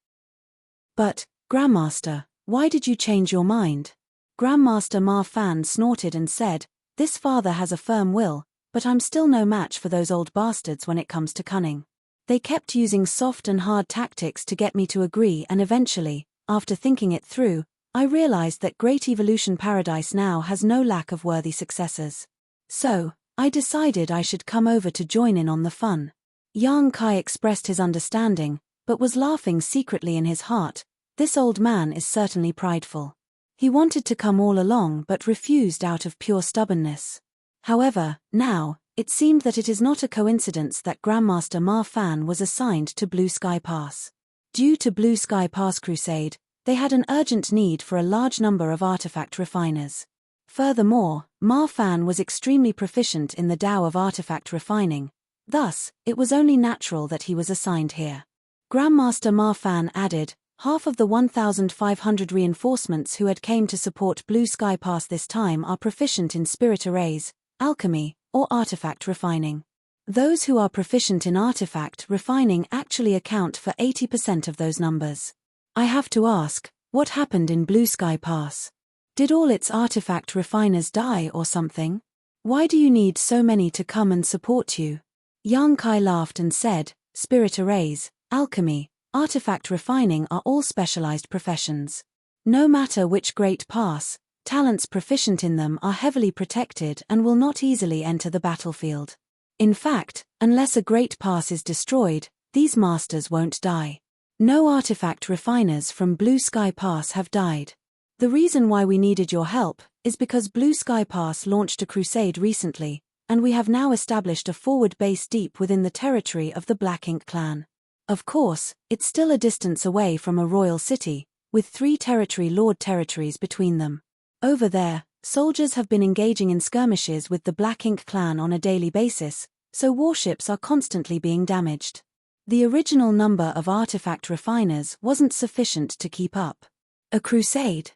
But, Grandmaster, why did you change your mind? Grandmaster Ma Fan snorted and said, this father has a firm will, but I'm still no match for those old bastards when it comes to cunning. They kept using soft and hard tactics to get me to agree, and eventually, after thinking it through, I realized that Great Evolution Paradise now has no lack of worthy successors. So, I decided I should come over to join in on the fun. Yang Kai expressed his understanding, but was laughing secretly in his heart. This old man is certainly prideful. He wanted to come all along but refused out of pure stubbornness. However, now, it seemed that it is not a coincidence that Grandmaster Ma Fan was assigned to Blue Sky Pass. Due to Blue Sky Pass Crusade, they had an urgent need for a large number of artifact refiners. Furthermore, Ma Fan was extremely proficient in the Tao of artifact refining, thus, it was only natural that he was assigned here. Grandmaster Ma Fan added, half of the 1,500 reinforcements who had came to support Blue Sky Pass this time are proficient in spirit arrays, alchemy, or artifact refining. Those who are proficient in artifact refining actually account for 80% of those numbers. I have to ask, what happened in Blue Sky Pass? Did all its artifact refiners die or something? Why do you need so many to come and support you? Yang Kai laughed and said, spirit arrays, alchemy, artifact refining are all specialized professions. No matter which great pass, talents proficient in them are heavily protected and will not easily enter the battlefield. In fact, unless a great pass is destroyed, these masters won't die. No artifact refiners from Blue Sky Pass have died. The reason why we needed your help is because Blue Sky Pass launched a crusade recently, and we have now established a forward base deep within the territory of the Black Ink clan. Of course, it's still a distance away from a royal city, with 3 territory lord territories between them. Over there, soldiers have been engaging in skirmishes with the Black Ink clan on a daily basis, so warships are constantly being damaged. The original number of artifact refiners wasn't sufficient to keep up. A crusade?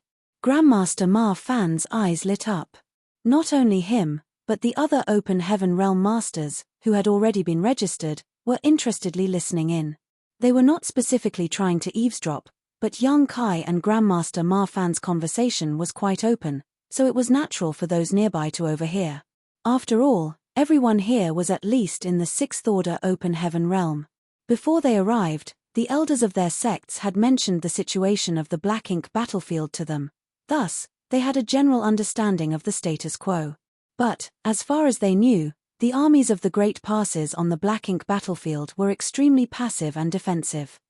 Grandmaster Ma Fan's eyes lit up. Not only him, but the other Open Heaven Realm masters, who had already been registered, were interestedly listening in. They were not specifically trying to eavesdrop, but Yang Kai and Grandmaster Ma Fan's conversation was quite open, so it was natural for those nearby to overhear. After all, everyone here was at least in the 6th Order Open Heaven Realm. Before they arrived, the elders of their sects had mentioned the situation of the Black Ink battlefield to them. Thus, they had a general understanding of the status quo. But, as far as they knew, the armies of the Great Passes on the Black Ink battlefield were extremely passive and defensive.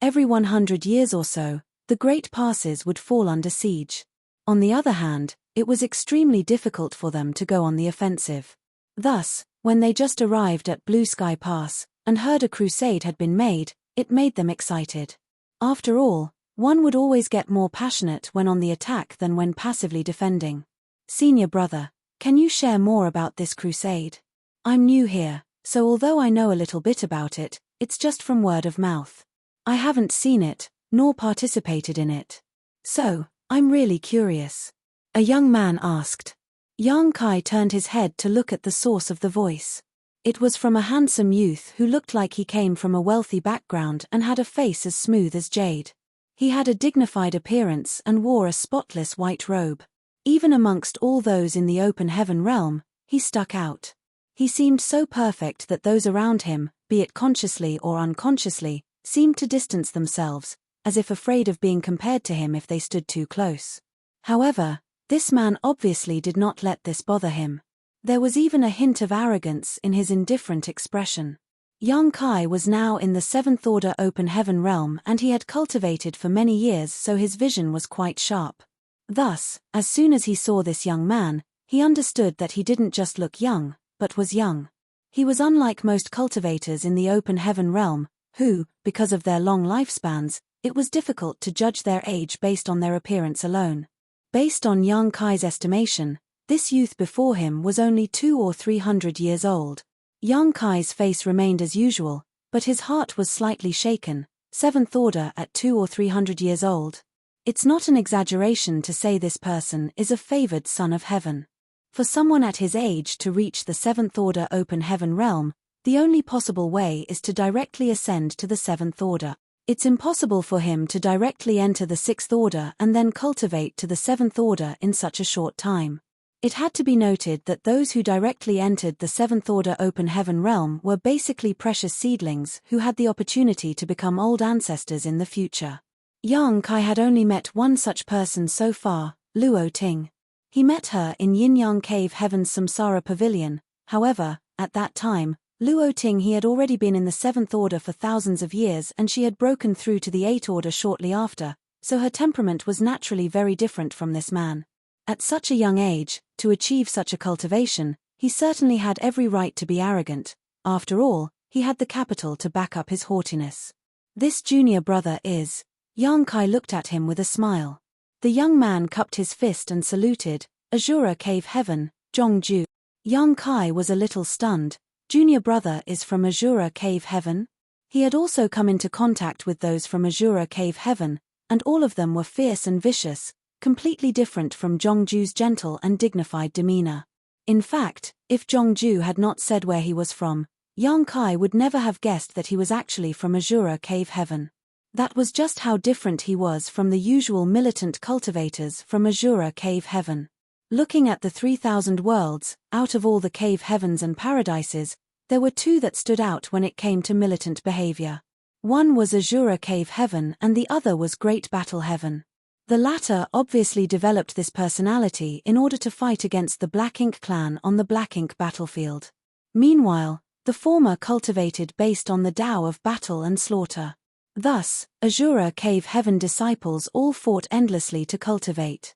Every 100 years or so, the Great Passes would fall under siege. On the other hand, it was extremely difficult for them to go on the offensive. Thus, when they just arrived at Blue Sky Pass, and heard a crusade had been made, it made them excited. After all, one would always get more passionate when on the attack than when passively defending. Senior brother, can you share more about this crusade? I'm new here, so although I know a little bit about it, it's just from word of mouth. I haven't seen it, nor participated in it. So, I'm really curious. A young man asked. Yang Kai turned his head to look at the source of the voice. It was from a handsome youth who looked like he came from a wealthy background and had a face as smooth as jade. He had a dignified appearance and wore a spotless white robe. Even amongst all those in the Open Heaven Realm, he stuck out. He seemed so perfect that those around him, be it consciously or unconsciously, seemed to distance themselves, as if afraid of being compared to him if they stood too close. However, this man obviously did not let this bother him. There was even a hint of arrogance in his indifferent expression. Young Kai was now in the seventh order open heaven realm, and he had cultivated for many years, so his vision was quite sharp. Thus, as soon as he saw this young man, he understood that he didn't just look young, but was young. He was unlike most cultivators in the open heaven realm, who, because of their long lifespans, it was difficult to judge their age based on their appearance alone. Based on young Kai's estimation, this youth before him was only 200 or 300 years old. Young Kai's face remained as usual, but his heart was slightly shaken. Seventh order at 200 or 300 years old. It's not an exaggeration to say this person is a favored son of heaven. For someone at his age to reach the seventh order open heaven realm, the only possible way is to directly ascend to the seventh order. It's impossible for him to directly enter the sixth order and then cultivate to the seventh order in such a short time. It had to be noted that those who directly entered the seventh order open heaven realm were basically precious seedlings who had the opportunity to become old ancestors in the future. Young Kai had only met one such person so far, Luo Ting. He met her in Yin-Yang Cave Heaven's Samsara Pavilion. However, at that time, Luo Ting he had already been in the seventh order for thousands of years, and she had broken through to the eighth order shortly after, so her temperament was naturally very different from this man. At such a young age, to achieve such a cultivation, he certainly had every right to be arrogant. After all, he had the capital to back up his haughtiness. This junior brother is. Young Kai looked at him with a smile. The young man cupped his fist and saluted. Azura Cave Heaven, Zhongju. Young Kai was a little stunned. Junior brother is from Azura Cave Heaven? He had also come into contact with those from Azura Cave Heaven, and all of them were fierce and vicious, completely different from Zhongju's gentle and dignified demeanor. In fact, if Zhongju had not said where he was from, Young Kai would never have guessed that he was actually from Azura Cave Heaven. That was just how different he was from the usual militant cultivators from Azura Cave Heaven. Looking at the 3,000 worlds, out of all the cave heavens and paradises, there were two that stood out when it came to militant behavior. One was Azura Cave Heaven and the other was Great Battle Heaven. The latter obviously developed this personality in order to fight against the Black Ink clan on the Black Ink battlefield. Meanwhile, the former cultivated based on the Tao of battle and slaughter. Thus, Azura Cave Heaven disciples all fought endlessly to cultivate.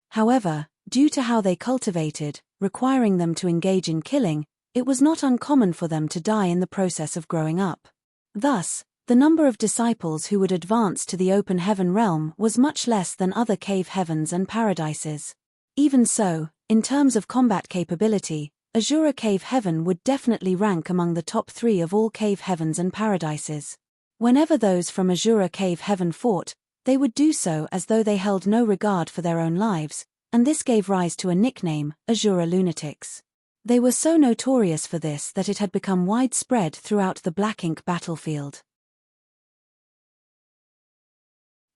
However, due to how they cultivated, requiring them to engage in killing, it was not uncommon for them to die in the process of growing up. Thus, the number of disciples who would advance to the open heaven realm was much less than other cave heavens and paradises. Even so, in terms of combat capability, Azura Cave Heaven would definitely rank among the top 3 of all cave heavens and paradises. Whenever those from Azura Cave Heaven fought, they would do so as though they held no regard for their own lives, and this gave rise to a nickname, Azura Lunatics. They were so notorious for this that it had become widespread throughout the Black Ink battlefield.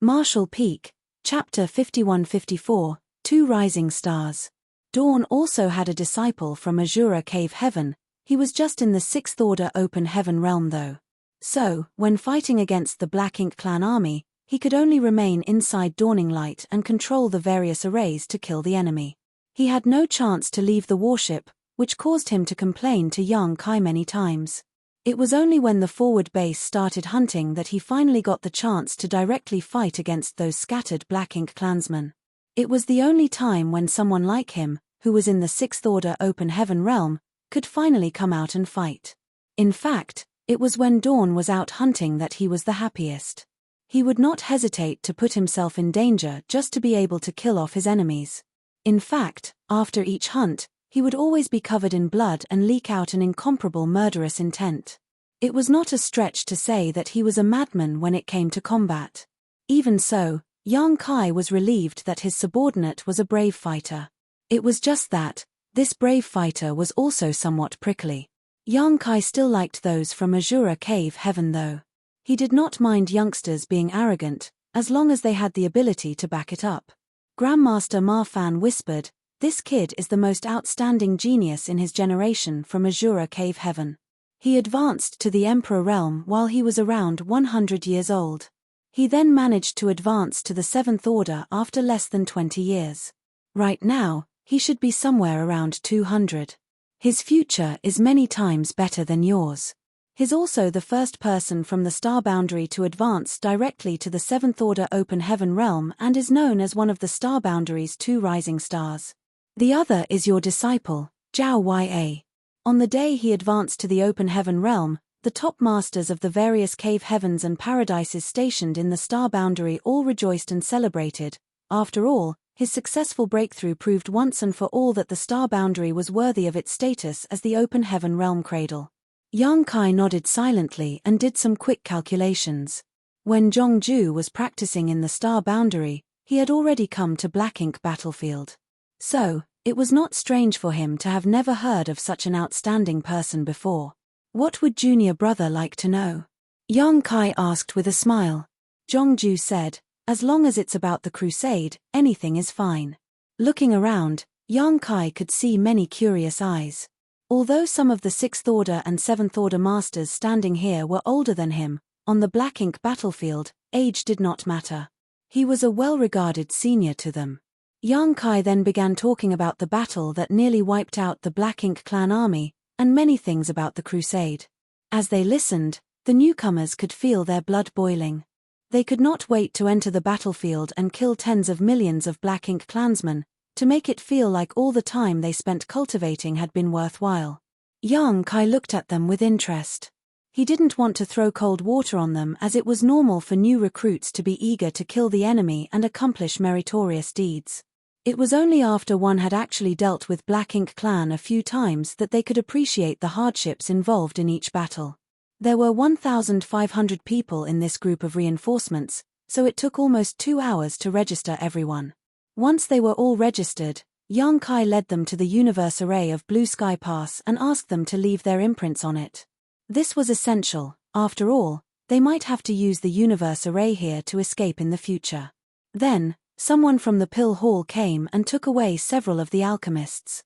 Marshall Peak, Chapter 51-54, Two Rising Stars. Dawn also had a disciple from Azura Cave Heaven. He was just in the 6th Order Open Heaven realm though. So, when fighting against the Black Ink clan army, he could only remain inside Dawning Light and control the various arrays to kill the enemy. He had no chance to leave the warship, which caused him to complain to Young Kai many times. It was only when the forward base started hunting that he finally got the chance to directly fight against those scattered Black Ink clansmen. It was the only time when someone like him, who was in the 6th Order Open Heaven realm, could finally come out and fight. In fact, it was when Dawn was out hunting that he was the happiest. He would not hesitate to put himself in danger just to be able to kill off his enemies. In fact, after each hunt, he would always be covered in blood and leak out an incomparable murderous intent. It was not a stretch to say that he was a madman when it came to combat. Even so, Young Kai was relieved that his subordinate was a brave fighter. It was just that, this brave fighter was also somewhat prickly. Young Kai still liked those from Azura Cave Heaven though. He did not mind youngsters being arrogant, as long as they had the ability to back it up. Grandmaster Ma Fan whispered, "This kid is the most outstanding genius in his generation from Azura Cave Heaven. He advanced to the Emperor realm while he was around 100 years old. He then managed to advance to the 7th Order after less than 20 years. Right now, he should be somewhere around 200. His future is many times better than yours. He's also the first person from the star boundary to advance directly to the 7th Order Open Heaven realm and is known as one of the star boundary's 2 rising stars. The other is your disciple, Zhao Ya. On the day he advanced to the Open Heaven realm, the top masters of the various cave heavens and paradises stationed in the star boundary all rejoiced and celebrated. After all, his successful breakthrough proved once and for all that the star boundary was worthy of its status as the Open Heaven realm cradle. Yang Kai nodded silently and did some quick calculations. When Zhongju was practicing in the star boundary, he had already come to Black Ink battlefield. So, it was not strange for him to have never heard of such an outstanding person before. What would junior brother like to know? Yang Kai asked with a smile. Zhongju said, as long as it's about the crusade, anything is fine. Looking around, Yang Kai could see many curious eyes. Although some of the 6th Order and 7th Order masters standing here were older than him, on the Black Ink battlefield, age did not matter. He was a well-regarded senior to them. Yang Kai then began talking about the battle that nearly wiped out the Black Ink clan army, and many things about the crusade. As they listened, the newcomers could feel their blood boiling. They could not wait to enter the battlefield and kill tens of millions of Black Ink clansmen, to make it feel like all the time they spent cultivating had been worthwhile. Yang Kai looked at them with interest. He didn't want to throw cold water on them as it was normal for new recruits to be eager to kill the enemy and accomplish meritorious deeds. It was only after one had actually dealt with Black Ink clan a few times that they could appreciate the hardships involved in each battle. There were 1,500 people in this group of reinforcements, so it took almost 2 hours to register everyone. Once they were all registered, Yang Kai led them to the universe array of Blue Sky Pass and asked them to leave their imprints on it. This was essential. After all, they might have to use the universe array here to escape in the future. Then, someone from the pill hall came and took away several of the alchemists.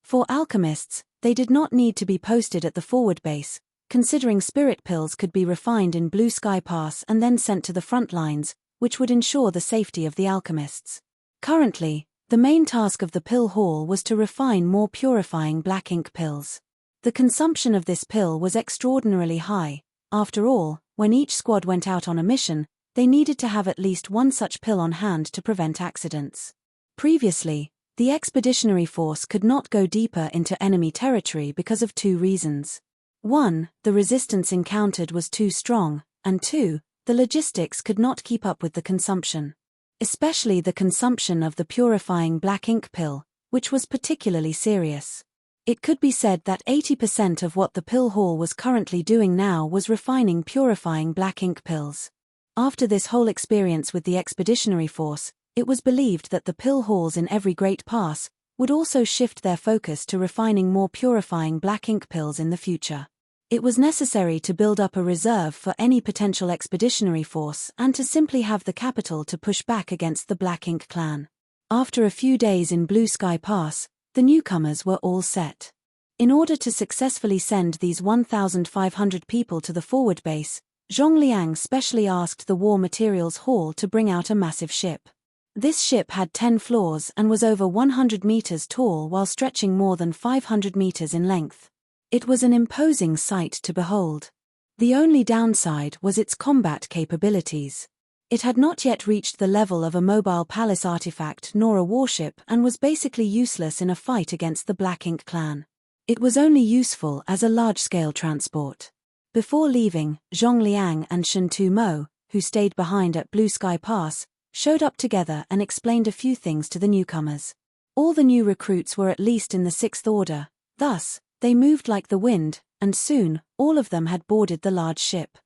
For alchemists, they did not need to be posted at the forward base, considering spirit pills could be refined in Blue Sky Pass and then sent to the front lines, which would ensure the safety of the alchemists. Currently, the main task of the pill hall was to refine more purifying Black Ink pills. The consumption of this pill was extraordinarily high. After all, when each squad went out on a mission, they needed to have at least one such pill on hand to prevent accidents. Previously, the expeditionary force could not go deeper into enemy territory because of 2 reasons. 1, the resistance encountered was too strong, and 2, the logistics could not keep up with the consumption. Especially the consumption of the purifying Black Ink pill, which was particularly serious. It could be said that 80% of what the pill hall was currently doing now was refining purifying Black Ink pills. After this whole experience with the expeditionary force, it was believed that the pill halls in every great pass would also shift their focus to refining more purifying Black Ink pills in the future. It was necessary to build up a reserve for any potential expeditionary force and to simply have the capital to push back against the Black Ink clan. After a few days in Blue Sky Pass, the newcomers were all set. In order to successfully send these 1,500 people to the forward base, Zhongliang specially asked the War Materials Hall to bring out a massive ship. This ship had 10 floors and was over 100 meters tall while stretching more than 500 meters in length. It was an imposing sight to behold. The only downside was its combat capabilities. It had not yet reached the level of a mobile palace artifact nor a warship and was basically useless in a fight against the Black Ink clan. It was only useful as a large-scale transport. Before leaving, Zhongliang and Shen Mo, who stayed behind at Blue Sky Pass, showed up together and explained a few things to the newcomers. All the new recruits were at least in the 6th Order, thus, they moved like the wind, and soon, all of them had boarded the large ship.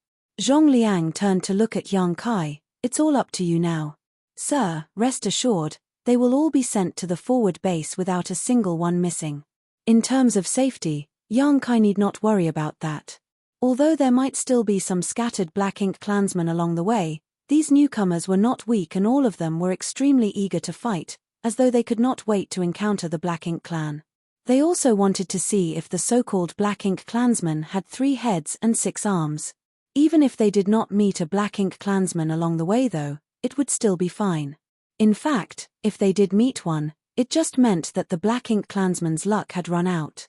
Zhongliang turned to look at Yang Kai. It's all up to you now. Sir, rest assured, they will all be sent to the forward base without a single one missing. In terms of safety, Yang Kai need not worry about that. Although there might still be some scattered Black Ink clansmen along the way, these newcomers were not weak and all of them were extremely eager to fight, as though they could not wait to encounter the Black Ink clan. They also wanted to see if the so-called Black Ink clansmen had 3 heads and 6 arms. Even if they did not meet a Black Ink clansman along the way though, it would still be fine. In fact, if they did meet one, it just meant that the Black Ink clansman's luck had run out.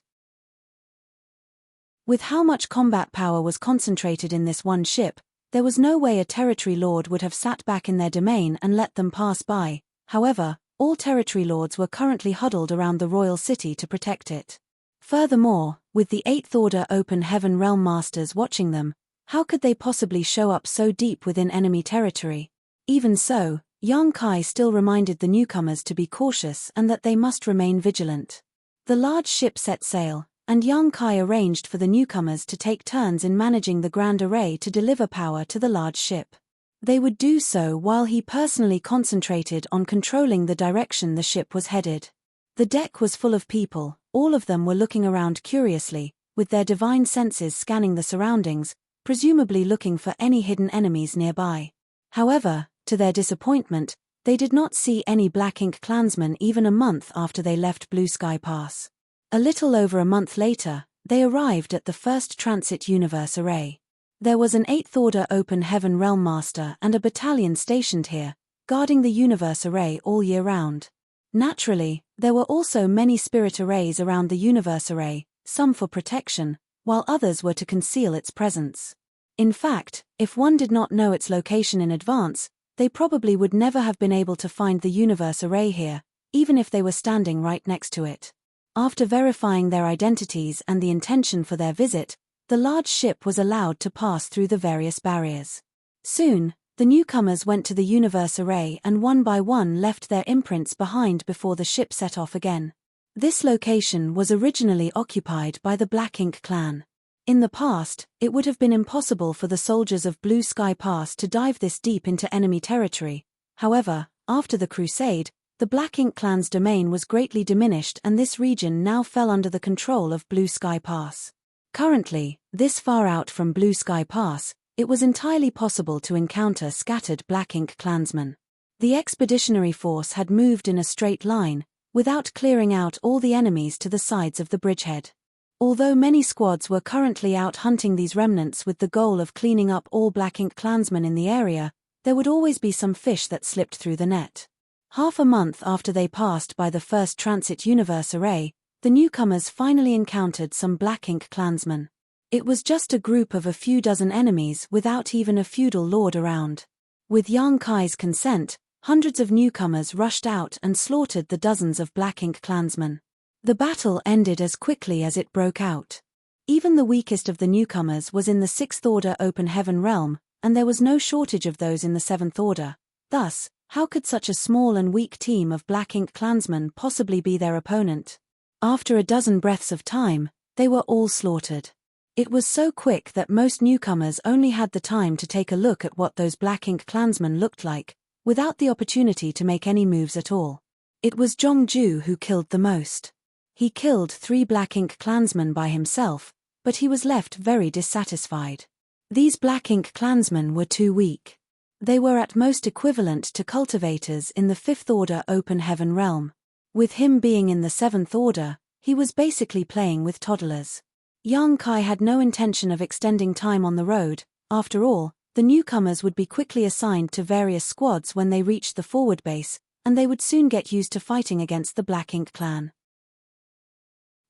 With how much combat power was concentrated in this one ship, there was no way a territory lord would have sat back in their domain and let them pass by. However, all territory lords were currently huddled around the royal city to protect it. Furthermore, with the 8th Order Open Heaven Realm Masters watching them, how could they possibly show up so deep within enemy territory? Even so, Yang Kai still reminded the newcomers to be cautious and that they must remain vigilant. The large ship set sail, and Yang Kai arranged for the newcomers to take turns in managing the grand array to deliver power to the large ship. They would do so while he personally concentrated on controlling the direction the ship was headed. The deck was full of people, all of them were looking around curiously, with their divine senses scanning the surroundings, presumably looking for any hidden enemies nearby. However, to their disappointment, they did not see any Black Ink clansmen even a month after they left Blue Sky Pass. A little over a month later, they arrived at the first transit universe array. There was an 8th Order Open Heaven Realm Master and a battalion stationed here, guarding the universe array all year round. Naturally, there were also many spirit arrays around the universe array, some for protection, while others were to conceal its presence. In fact, if one did not know its location in advance, they probably would never have been able to find the universe array here, even if they were standing right next to it. After verifying their identities and the intention for their visit, the large ship was allowed to pass through the various barriers. Soon, the newcomers went to the universe array and one by one left their imprints behind before the ship set off again. This location was originally occupied by the Black Ink clan. In the past, it would have been impossible for the soldiers of Blue Sky Pass to dive this deep into enemy territory. However, after the Crusade, the Black Ink clan's domain was greatly diminished and this region now fell under the control of Blue Sky Pass. Currently, this far out from Blue Sky Pass, it was entirely possible to encounter scattered Black Ink clansmen. The expeditionary force had moved in a straight line, without clearing out all the enemies to the sides of the bridgehead. Although many squads were currently out hunting these remnants with the goal of cleaning up all Black Ink clansmen in the area, there would always be some fish that slipped through the net. Half a month after they passed by the first transit universe array, the newcomers finally encountered some Black Ink clansmen. It was just a group of a few dozen enemies without even a feudal lord around. With Yang Kai's consent, hundreds of newcomers rushed out and slaughtered the dozens of Black Ink clansmen. The battle ended as quickly as it broke out. Even the weakest of the newcomers was in the 6th Order Open Heaven realm, and there was no shortage of those in the 7th Order. Thus, how could such a small and weak team of Black Ink clansmen possibly be their opponent? After a dozen breaths of time, they were all slaughtered. It was so quick that most newcomers only had the time to take a look at what those Black Ink clansmen looked like, without the opportunity to make any moves at all. It was Zhongju who killed the most. He killed 3 Black Ink clansmen by himself, but he was left very dissatisfied. These Black Ink clansmen were too weak. They were at most equivalent to cultivators in the 5th Order Open Heaven realm. With him being in the 7th Order, he was basically playing with toddlers. Yang Kai had no intention of extending time on the road. After all, the newcomers would be quickly assigned to various squads when they reached the forward base, and they would soon get used to fighting against the Black Ink clan.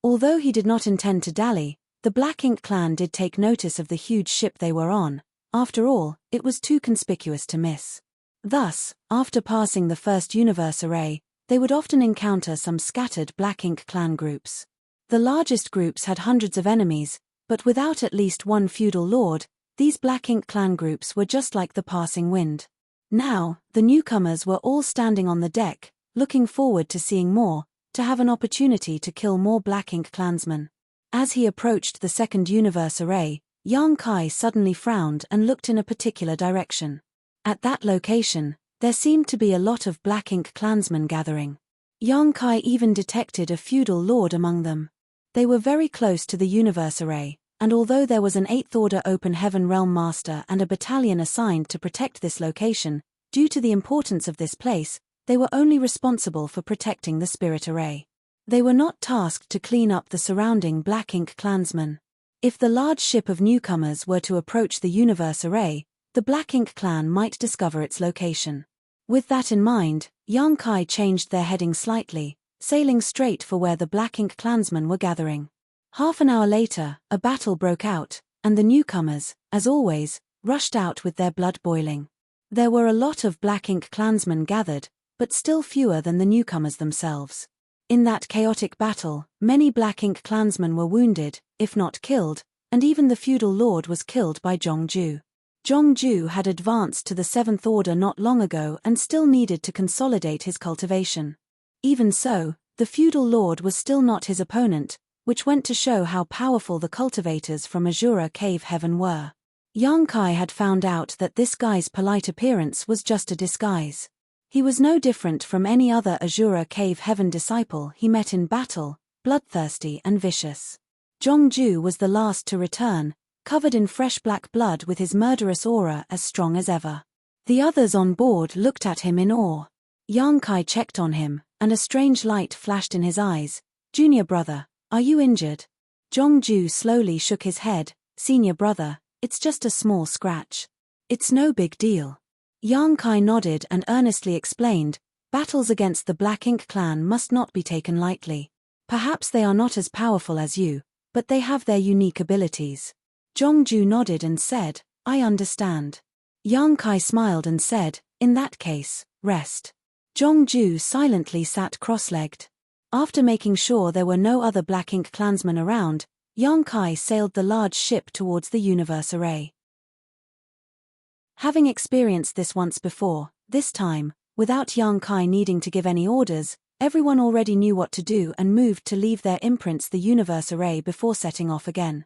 Although he did not intend to dally, the Black Ink clan did take notice of the huge ship they were on. After all, it was too conspicuous to miss. Thus, after passing the first universe array, they would often encounter some scattered Black Ink clan groups. The largest groups had hundreds of enemies, but without at least one feudal lord, these Black Ink clan groups were just like the passing wind. Now, the newcomers were all standing on the deck, looking forward to seeing more, to have an opportunity to kill more Black Ink clansmen. As he approached the second universe array, Yang Kai suddenly frowned and looked in a particular direction. At that location, there seemed to be a lot of Black Ink clansmen gathering. Yang Kai even detected a feudal lord among them. They were very close to the universe array, and although there was an 8th Order Open Heaven Realm Master and a battalion assigned to protect this location, due to the importance of this place, they were only responsible for protecting the spirit array. They were not tasked to clean up the surrounding Black Ink clansmen. If the large ship of newcomers were to approach the universe array, the Black Ink clan might discover its location. With that in mind, Yang Kai changed their heading slightly, sailing straight for where the Black Ink clansmen were gathering. Half an hour later, a battle broke out, and the newcomers, as always, rushed out with their blood boiling. There were a lot of Black Ink clansmen gathered, but still fewer than the newcomers themselves. In that chaotic battle, many Black Ink clansmen were wounded, if not killed, and even the feudal lord was killed by Zhongju. Zhongju had advanced to the Seventh Order not long ago and still needed to consolidate his cultivation. Even so, the feudal lord was still not his opponent, which went to show how powerful the cultivators from Azura Cave Heaven were. Yang Kai had found out that this guy's polite appearance was just a disguise. He was no different from any other Azura Cave Heaven disciple he met in battle, bloodthirsty and vicious. Zhongju was the last to return, covered in fresh black blood with his murderous aura as strong as ever. The others on board looked at him in awe. Yang Kai checked on him, and a strange light flashed in his eyes. "Junior brother, are you injured?" Zhongju slowly shook his head. "Senior brother, it's just a small scratch. It's no big deal." Yang Kai nodded and earnestly explained, "Battles against the Black Ink clan must not be taken lightly. Perhaps they are not as powerful as you, but they have their unique abilities." Zhongju nodded and said, "I understand." Yang Kai smiled and said, "In that case, rest." Zhongju silently sat cross-legged. After making sure there were no other Black Ink clansmen around, Yang Kai sailed the large ship towards the universe array. Having experienced this once before, this time, without Yang Kai needing to give any orders, everyone already knew what to do and moved to leave their imprints the universe array before setting off again.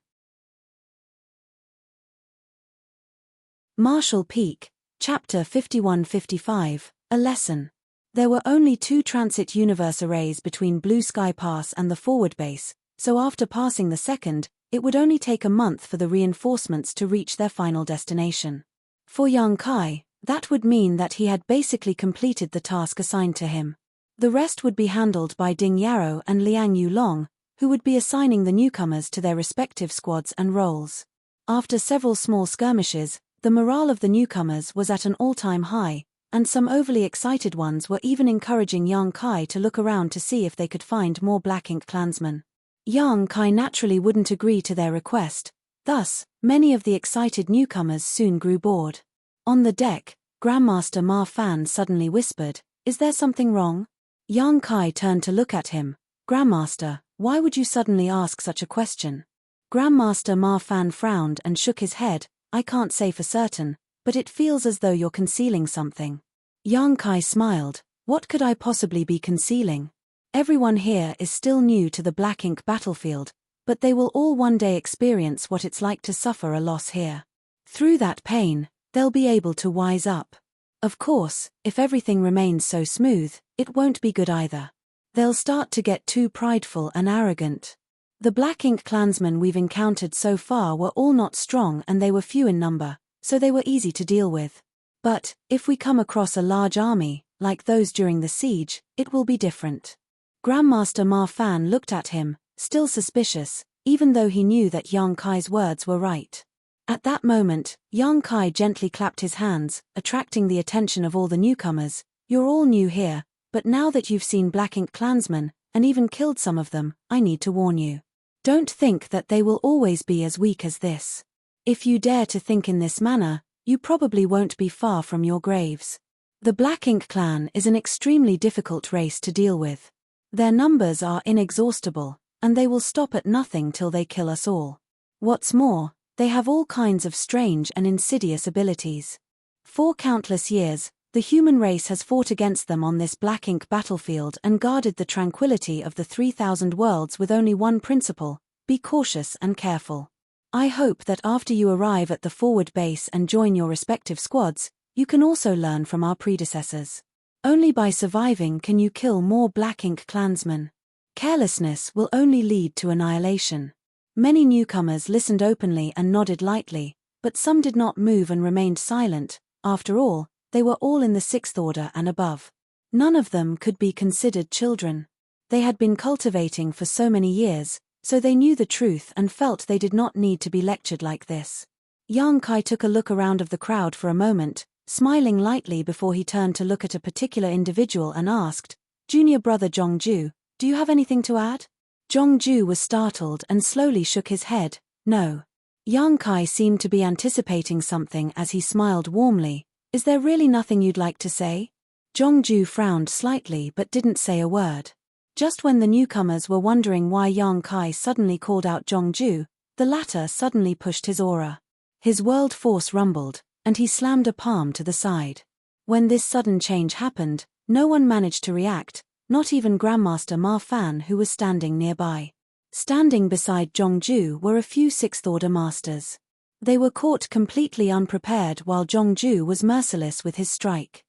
Marshall Peak, Chapter 51-55, A Lesson. There were only 2 transit universe arrays between Blue Sky Pass and the forward base, so after passing the second, it would only take a month for the reinforcements to reach their final destination. For Yang Kai, that would mean that he had basically completed the task assigned to him. The rest would be handled by Ding Yarrow and Liang Yulong, who would be assigning the newcomers to their respective squads and roles. After several small skirmishes, the morale of the newcomers was at an all-time high, and some overly excited ones were even encouraging Yang Kai to look around to see if they could find more Black Ink clansmen. Yang Kai naturally wouldn't agree to their request, thus, many of the excited newcomers soon grew bored. On the deck, Grandmaster Ma Fan suddenly whispered, "Is there something wrong?" Yang Kai turned to look at him. "Grandmaster, why would you suddenly ask such a question?" Grandmaster Ma Fan frowned and shook his head. "I can't say for certain, but it feels as though you're concealing something." Yang Kai smiled. "What could I possibly be concealing? Everyone here is still new to the Black Ink battlefield, but they will all one day experience what it's like to suffer a loss here. Through that pain, they'll be able to wise up. Of course, if everything remains so smooth, it won't be good either. They'll start to get too prideful and arrogant. The Black Ink clansmen we've encountered so far were all not strong and they were few in number, so they were easy to deal with. But, if we come across a large army, like those during the siege, it will be different." Grandmaster Ma Fan looked at him, still suspicious, even though he knew that Yang Kai's words were right. At that moment, Yang Kai gently clapped his hands, attracting the attention of all the newcomers. "You're all new here, but now that you've seen Black Ink clansmen, and even killed some of them, I need to warn you. Don't think that they will always be as weak as this. If you dare to think in this manner, you probably won't be far from your graves. The Black Ink clan is an extremely difficult race to deal with. Their numbers are inexhaustible, and they will stop at nothing till they kill us all. What's more, they have all kinds of strange and insidious abilities. For countless years, the human race has fought against them on this Black Ink battlefield and guarded the tranquility of the 3,000 worlds with only one principle: be cautious and careful. I hope that after you arrive at the forward base and join your respective squads, you can also learn from our predecessors. Only by surviving can you kill more Black Ink clansmen. Carelessness will only lead to annihilation." Many newcomers listened openly and nodded lightly, but some did not move and remained silent. After all, they were all in the 6th Order and above. None of them could be considered children. They had been cultivating for so many years, so they knew the truth and felt they did not need to be lectured like this. Yang Kai took a look around of the crowd for a moment, smiling lightly before he turned to look at a particular individual and asked, "Junior brother Zhongju, do you have anything to add?" Zhongju was startled and slowly shook his head, "No." Yang Kai seemed to be anticipating something as he smiled warmly. "Is there really nothing you'd like to say?" Zhongju frowned slightly but didn't say a word. Just when the newcomers were wondering why Yang Kai suddenly called out Zhongju, the latter suddenly pushed his aura. His world force rumbled, and he slammed a palm to the side. When this sudden change happened, no one managed to react, not even Grandmaster Ma Fan, who was standing nearby. Standing beside Zhongju were a few sixth-order masters. They were caught completely unprepared while Zhongju was merciless with his strike.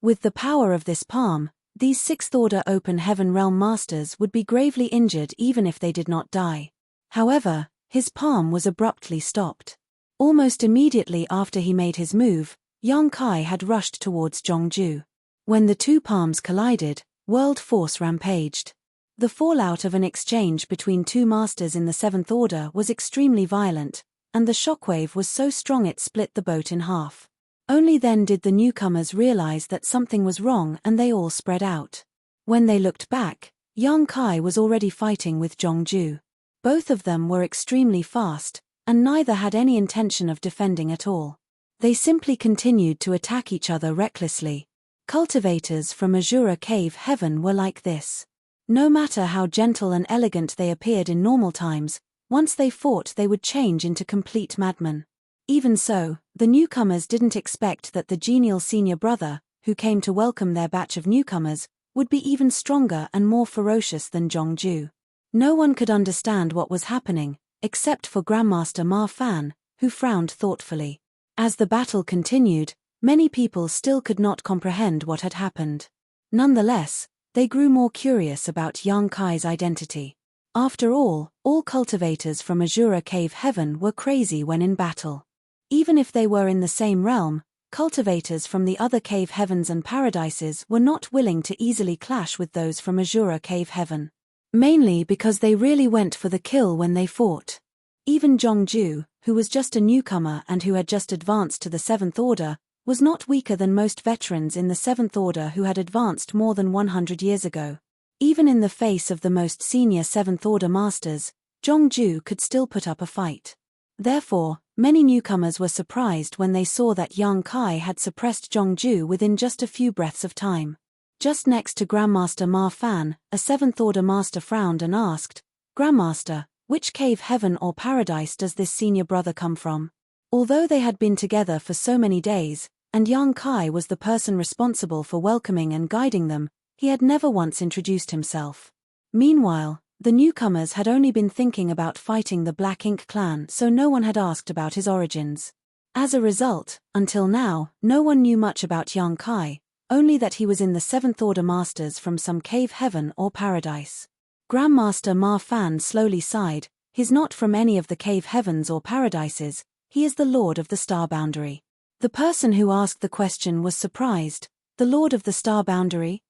With the power of this palm, these sixth-order open heaven realm masters would be gravely injured even if they did not die. However, his palm was abruptly stopped. Almost immediately after he made his move, Yang Kai had rushed towards Zhongju. When the two palms collided, world force rampaged. The fallout of an exchange between two masters in the seventh order was extremely violent, and the shockwave was so strong it split the boat in half. Only then did the newcomers realize that something was wrong and they all spread out. When they looked back, Yang Kai was already fighting with Zhongju. Both of them were extremely fast, and neither had any intention of defending at all. They simply continued to attack each other recklessly. Cultivators from Azura Cave Heaven were like this. No matter how gentle and elegant they appeared in normal times, once they fought they would change into complete madmen. Even so, the newcomers didn't expect that the genial senior brother, who came to welcome their batch of newcomers, would be even stronger and more ferocious than Zhongju. No one could understand what was happening, except for Grandmaster Ma Fan, who frowned thoughtfully. As the battle continued, many people still could not comprehend what had happened. Nonetheless, they grew more curious about Yang Kai's identity. After all cultivators from Azura Cave Heaven were crazy when in battle. Even if they were in the same realm, cultivators from the other cave heavens and paradises were not willing to easily clash with those from Azura Cave Heaven. Mainly because they really went for the kill when they fought. Even Zhongju, who was just a newcomer and who had just advanced to the seventh order, was not weaker than most veterans in the seventh order who had advanced more than 100 years ago. Even in the face of the most senior seventh order masters, Zhongju could still put up a fight. Therefore, many newcomers were surprised when they saw that Yang Kai had suppressed Zhongju within just a few breaths of time. Just next to Grandmaster Ma Fan, a seventh order master frowned and asked, "Grandmaster, which cave heaven or paradise does this senior brother come from?" Although they had been together for so many days, and Yang Kai was the person responsible for welcoming and guiding them, he had never once introduced himself. Meanwhile, the newcomers had only been thinking about fighting the Black Ink clan, so no one had asked about his origins. As a result, until now, no one knew much about Yang Kai, only that he was in the seventh order masters from some cave heaven or paradise. Grandmaster Ma Fan slowly sighed. "He's not from any of the cave heavens or paradises, he is the Lord of the Star Boundary." The person who asked the question was surprised. "The Lord of the Star Boundary?"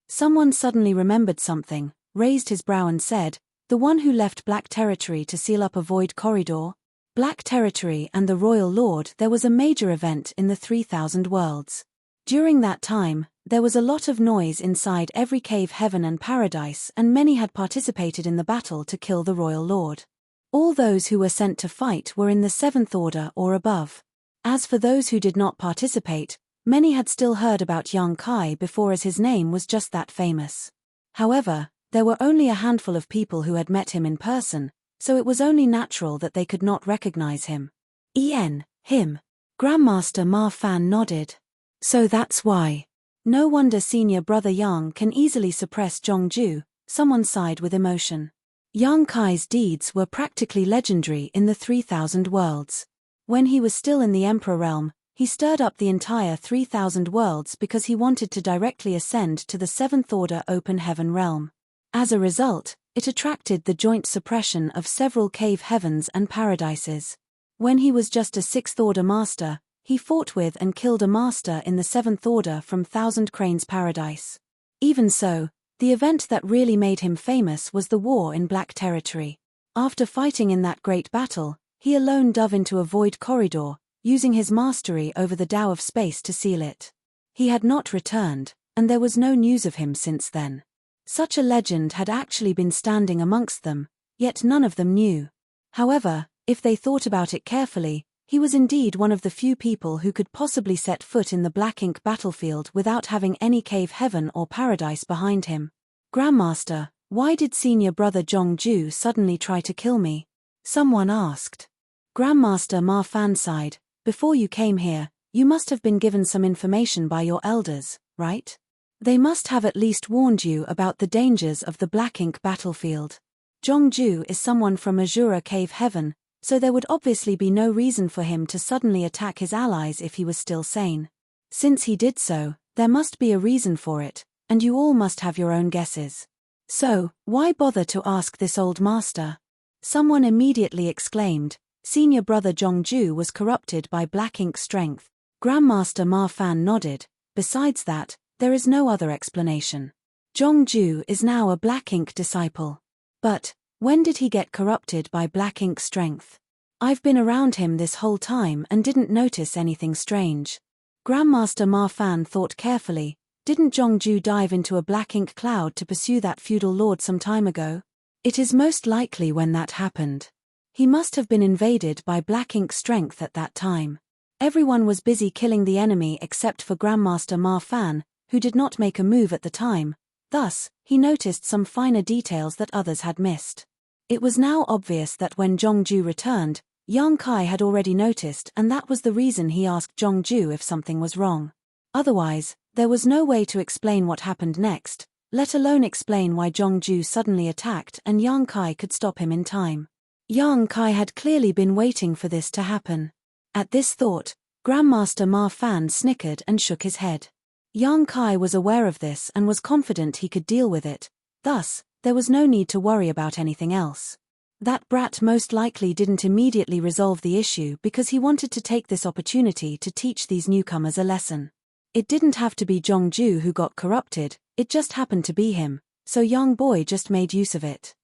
Someone suddenly remembered something, raised his brow and said, "The one who left Black Territory to seal up a void corridor?" Black Territory and the Royal Lord. There was a major event in the 3,000 worlds. During that time, there was a lot of noise inside every cave heaven and paradise, and many had participated in the battle to kill the Royal Lord. All those who were sent to fight were in the seventh order or above. As for those who did not participate, many had still heard about Yang Kai before, as his name was just that famous. However, there were only a handful of people who had met him in person, so it was only natural that they could not recognize him. Him. Grandmaster Ma Fan nodded. "So that's why. No wonder senior brother Yang can easily suppress Zhongju," someone sighed with emotion. Yang Kai's deeds were practically legendary in the 3,000 worlds. When he was still in the Emperor realm, he stirred up the entire 3,000 worlds because he wanted to directly ascend to the seventh order open heaven realm. As a result, it attracted the joint suppression of several cave heavens and paradises. When he was just a sixth order master, he fought with and killed a master in the seventh order from Thousand Cranes Paradise. Even so, The event that really made him famous was the war in Black Territory. After fighting in that great battle, he alone dove into a void corridor, using his mastery over the Tao of space to seal it. He had not returned, and there was no news of him since then. Such a legend had actually been standing amongst them, yet none of them knew. However, if they thought about it carefully, he was indeed one of the few people who could possibly set foot in the black ink battlefield without having any cave heaven or paradise behind him. Grandmaster, why did senior brother Zhongju suddenly try to kill me? Someone asked. Grandmaster Ma Fan sighed. Before you came here, you must have been given some information by your elders, right? They must have at least warned you about the dangers of the black ink battlefield. Zhongju is someone from Azura Cave Heaven, so there would obviously be no reason for him to suddenly attack his allies if he was still sane. Since he did so, there must be a reason for it, and you all must have your own guesses. So, why bother to ask this old master? Someone immediately exclaimed, senior brother Zhongju was corrupted by black ink strength. Grandmaster Ma Fan nodded. Besides that, there is no other explanation. Zhongju is now a black ink disciple. But, when did he get corrupted by black ink strength? I've been around him this whole time and didn't notice anything strange. Grandmaster Ma Fan thought carefully. Didn't Zhongju dive into a black ink cloud to pursue that feudal lord some time ago? It is most likely when that happened. He must have been invaded by black ink strength at that time. Everyone was busy killing the enemy except for Grandmaster Ma Fan, who did not make a move at the time. Thus, he noticed some finer details that others had missed. It was now obvious that when Zhongju returned, Yang Kai had already noticed, and that was the reason he asked Zhongju if something was wrong. Otherwise, there was no way to explain what happened next, let alone explain why Zhongju suddenly attacked and Yang Kai could stop him in time. Yang Kai had clearly been waiting for this to happen. At this thought, Grandmaster Ma Fan snickered and shook his head. Yang Kai was aware of this and was confident he could deal with it, thus, there was no need to worry about anything else. That brat most likely didn't immediately resolve the issue because he wanted to take this opportunity to teach these newcomers a lesson. It didn't have to be Zhongju who got corrupted, it just happened to be him, so young boy just made use of it.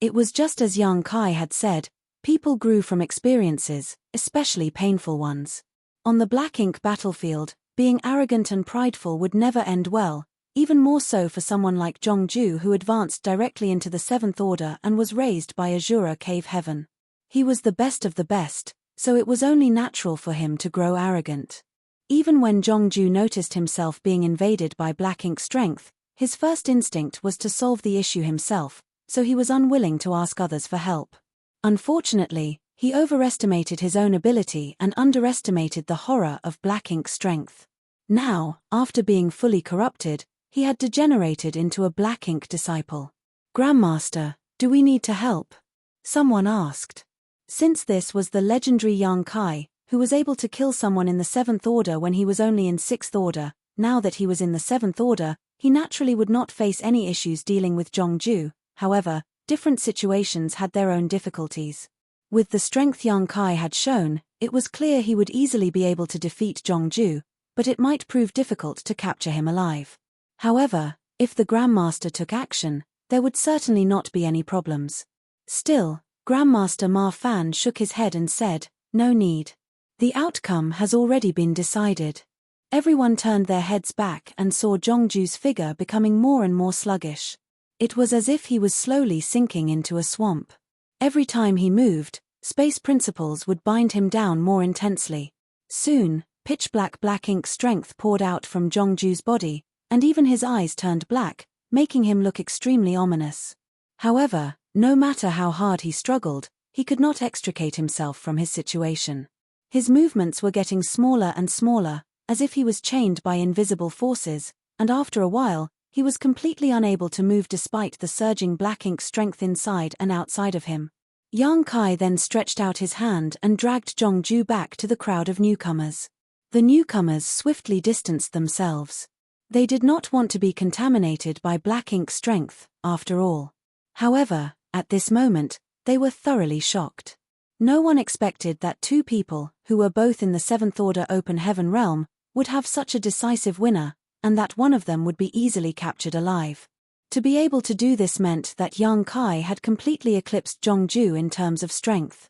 It was just as Yang Kai had said, people grew from experiences, especially painful ones. On the black ink battlefield, being arrogant and prideful would never end well, even more so for someone like Zhongju who advanced directly into the Seventh Order and was raised by Azura Cave Heaven. He was the best of the best, so it was only natural for him to grow arrogant. Even when Zhongju noticed himself being invaded by black ink strength, his first instinct was to solve the issue himself, so he was unwilling to ask others for help. Unfortunately, he overestimated his own ability and underestimated the horror of black ink strength. Now, after being fully corrupted, he had degenerated into a black ink disciple. Grandmaster, do we need to help? Someone asked. Since this was the legendary Yang Kai, who was able to kill someone in the Seventh Order when he was only in Sixth Order, now that he was in the Seventh Order, he naturally would not face any issues dealing with Zhongju. However, different situations had their own difficulties. With the strength Yang Kai had shown, it was clear he would easily be able to defeat Zhongju, but it might prove difficult to capture him alive. However, if the Grandmaster took action, there would certainly not be any problems. Still, Grandmaster Ma Fan shook his head and said, no need. The outcome has already been decided. Everyone turned their heads back and saw Zhongju's figure becoming more and more sluggish. It was as if he was slowly sinking into a swamp. Every time he moved, space principles would bind him down more intensely. Soon, pitch-black black ink strength poured out from Zhongju's body, and even his eyes turned black, making him look extremely ominous. However, no matter how hard he struggled, he could not extricate himself from his situation. His movements were getting smaller and smaller, as if he was chained by invisible forces, and after a while, he was completely unable to move despite the surging black ink strength inside and outside of him. Yang Kai then stretched out his hand and dragged Zhongju back to the crowd of newcomers. The newcomers swiftly distanced themselves. They did not want to be contaminated by black ink strength, after all. However, at this moment, they were thoroughly shocked. No one expected that two people, who were both in the Seventh Order Open Heaven realm, would have such a decisive winner, and that one of them would be easily captured alive. To be able to do this meant that Yang Kai had completely eclipsed Zhongju in terms of strength.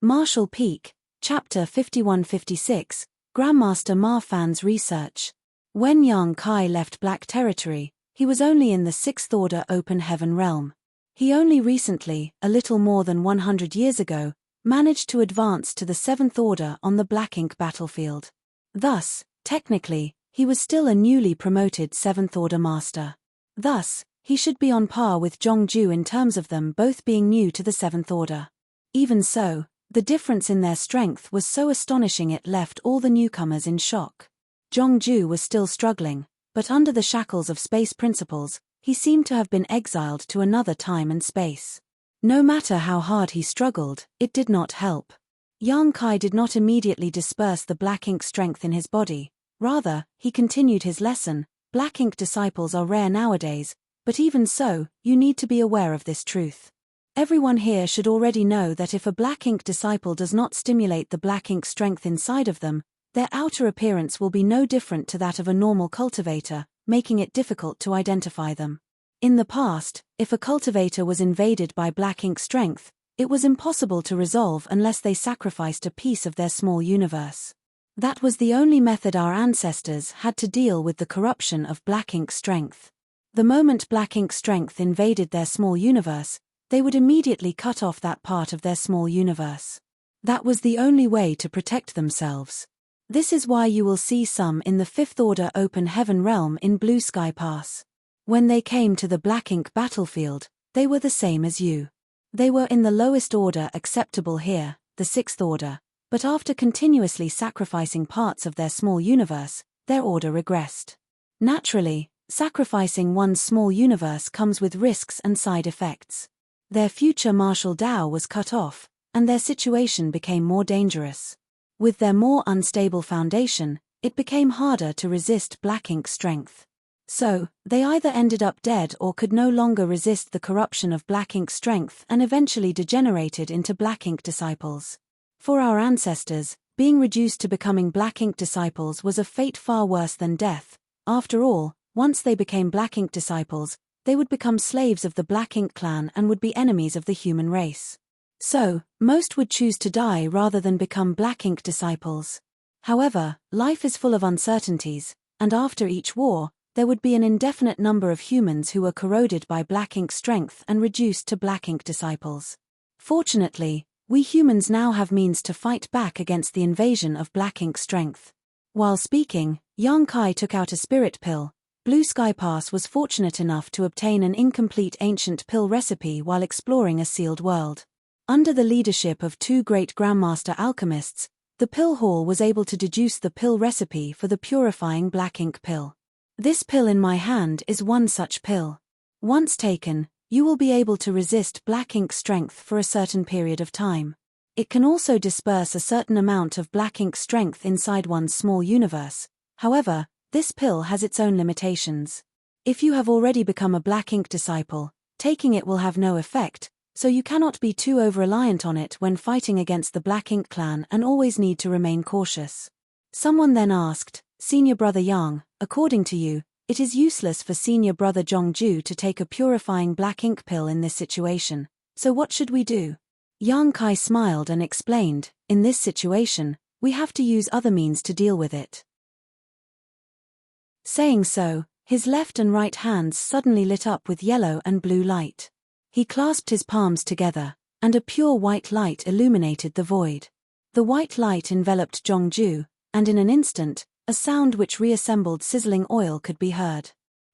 Martial Peak, Chapter 51-56, Grandmaster Ma Fan's Research. When Yang Kai left Black Territory, he was only in the 6th Order Open Heaven realm. He only recently, a little more than 100 years ago, managed to advance to the 7th Order on the Black Ink battlefield. Thus, technically, he was still a newly promoted 7th Order Master. Thus, he should be on par with Zhongju in terms of them both being new to the 7th Order. Even so, the difference in their strength was so astonishing it left all the newcomers in shock. Zhongju was still struggling, but under the shackles of space principles, he seemed to have been exiled to another time and space. No matter how hard he struggled, it did not help. Yang Kai did not immediately disperse the black ink strength in his body. Rather, he continued his lesson. Black ink disciples are rare nowadays, but even so, you need to be aware of this truth. Everyone here should already know that if a black ink disciple does not stimulate the black ink strength inside of them, their outer appearance will be no different to that of a normal cultivator, making it difficult to identify them. In the past, if a cultivator was invaded by black ink strength, it was impossible to resolve unless they sacrificed a piece of their small universe. That was the only method our ancestors had to deal with the corruption of black ink strength. The moment black ink strength invaded their small universe, they would immediately cut off that part of their small universe. That was the only way to protect themselves. This is why you will see some in the 5th Order Open Heaven realm in Blue Sky Pass. When they came to the black ink battlefield, they were the same as you. They were in the lowest order acceptable here, the 6th Order, but after continuously sacrificing parts of their small universe, their order regressed. Naturally, sacrificing one's small universe comes with risks and side effects. Their future martial Dao was cut off, and their situation became more dangerous. With their more unstable foundation, it became harder to resist black ink strength. So, they either ended up dead or could no longer resist the corruption of black ink strength and eventually degenerated into black ink disciples. For our ancestors, being reduced to becoming black ink disciples was a fate far worse than death. After all, once they became black ink disciples, they would become slaves of the Black Ink clan and would be enemies of the human race. So, most would choose to die rather than become black ink disciples. However, life is full of uncertainties, and after each war, there would be an indefinite number of humans who were corroded by black ink strength and reduced to black ink disciples. Fortunately, we humans now have means to fight back against the invasion of black ink strength. While speaking, Yang Kai took out a spirit pill. Blue Sky Pass was fortunate enough to obtain an incomplete ancient pill recipe while exploring a sealed world. Under the leadership of 2 great Grandmaster alchemists, the pill hall was able to deduce the pill recipe for the purifying black ink pill. This pill in my hand is one such pill. Once taken, you will be able to resist black ink strength for a certain period of time. It can also disperse a certain amount of black ink strength inside one's small universe. However, this pill has its own limitations. If you have already become a black ink disciple, taking it will have no effect, so you cannot be too over-reliant on it when fighting against the Black Ink clan and always need to remain cautious. Someone then asked, Senior Brother Yang, according to you, it is useless for Senior Brother Zhongju to take a purifying black ink pill in this situation, so what should we do? Yang Kai smiled and explained, in this situation, we have to use other means to deal with it. Saying so, his left and right hands suddenly lit up with yellow and blue light. He clasped his palms together, and a pure white light illuminated the void. The white light enveloped Zhongju, and in an instant, a sound which reassembled sizzling oil could be heard.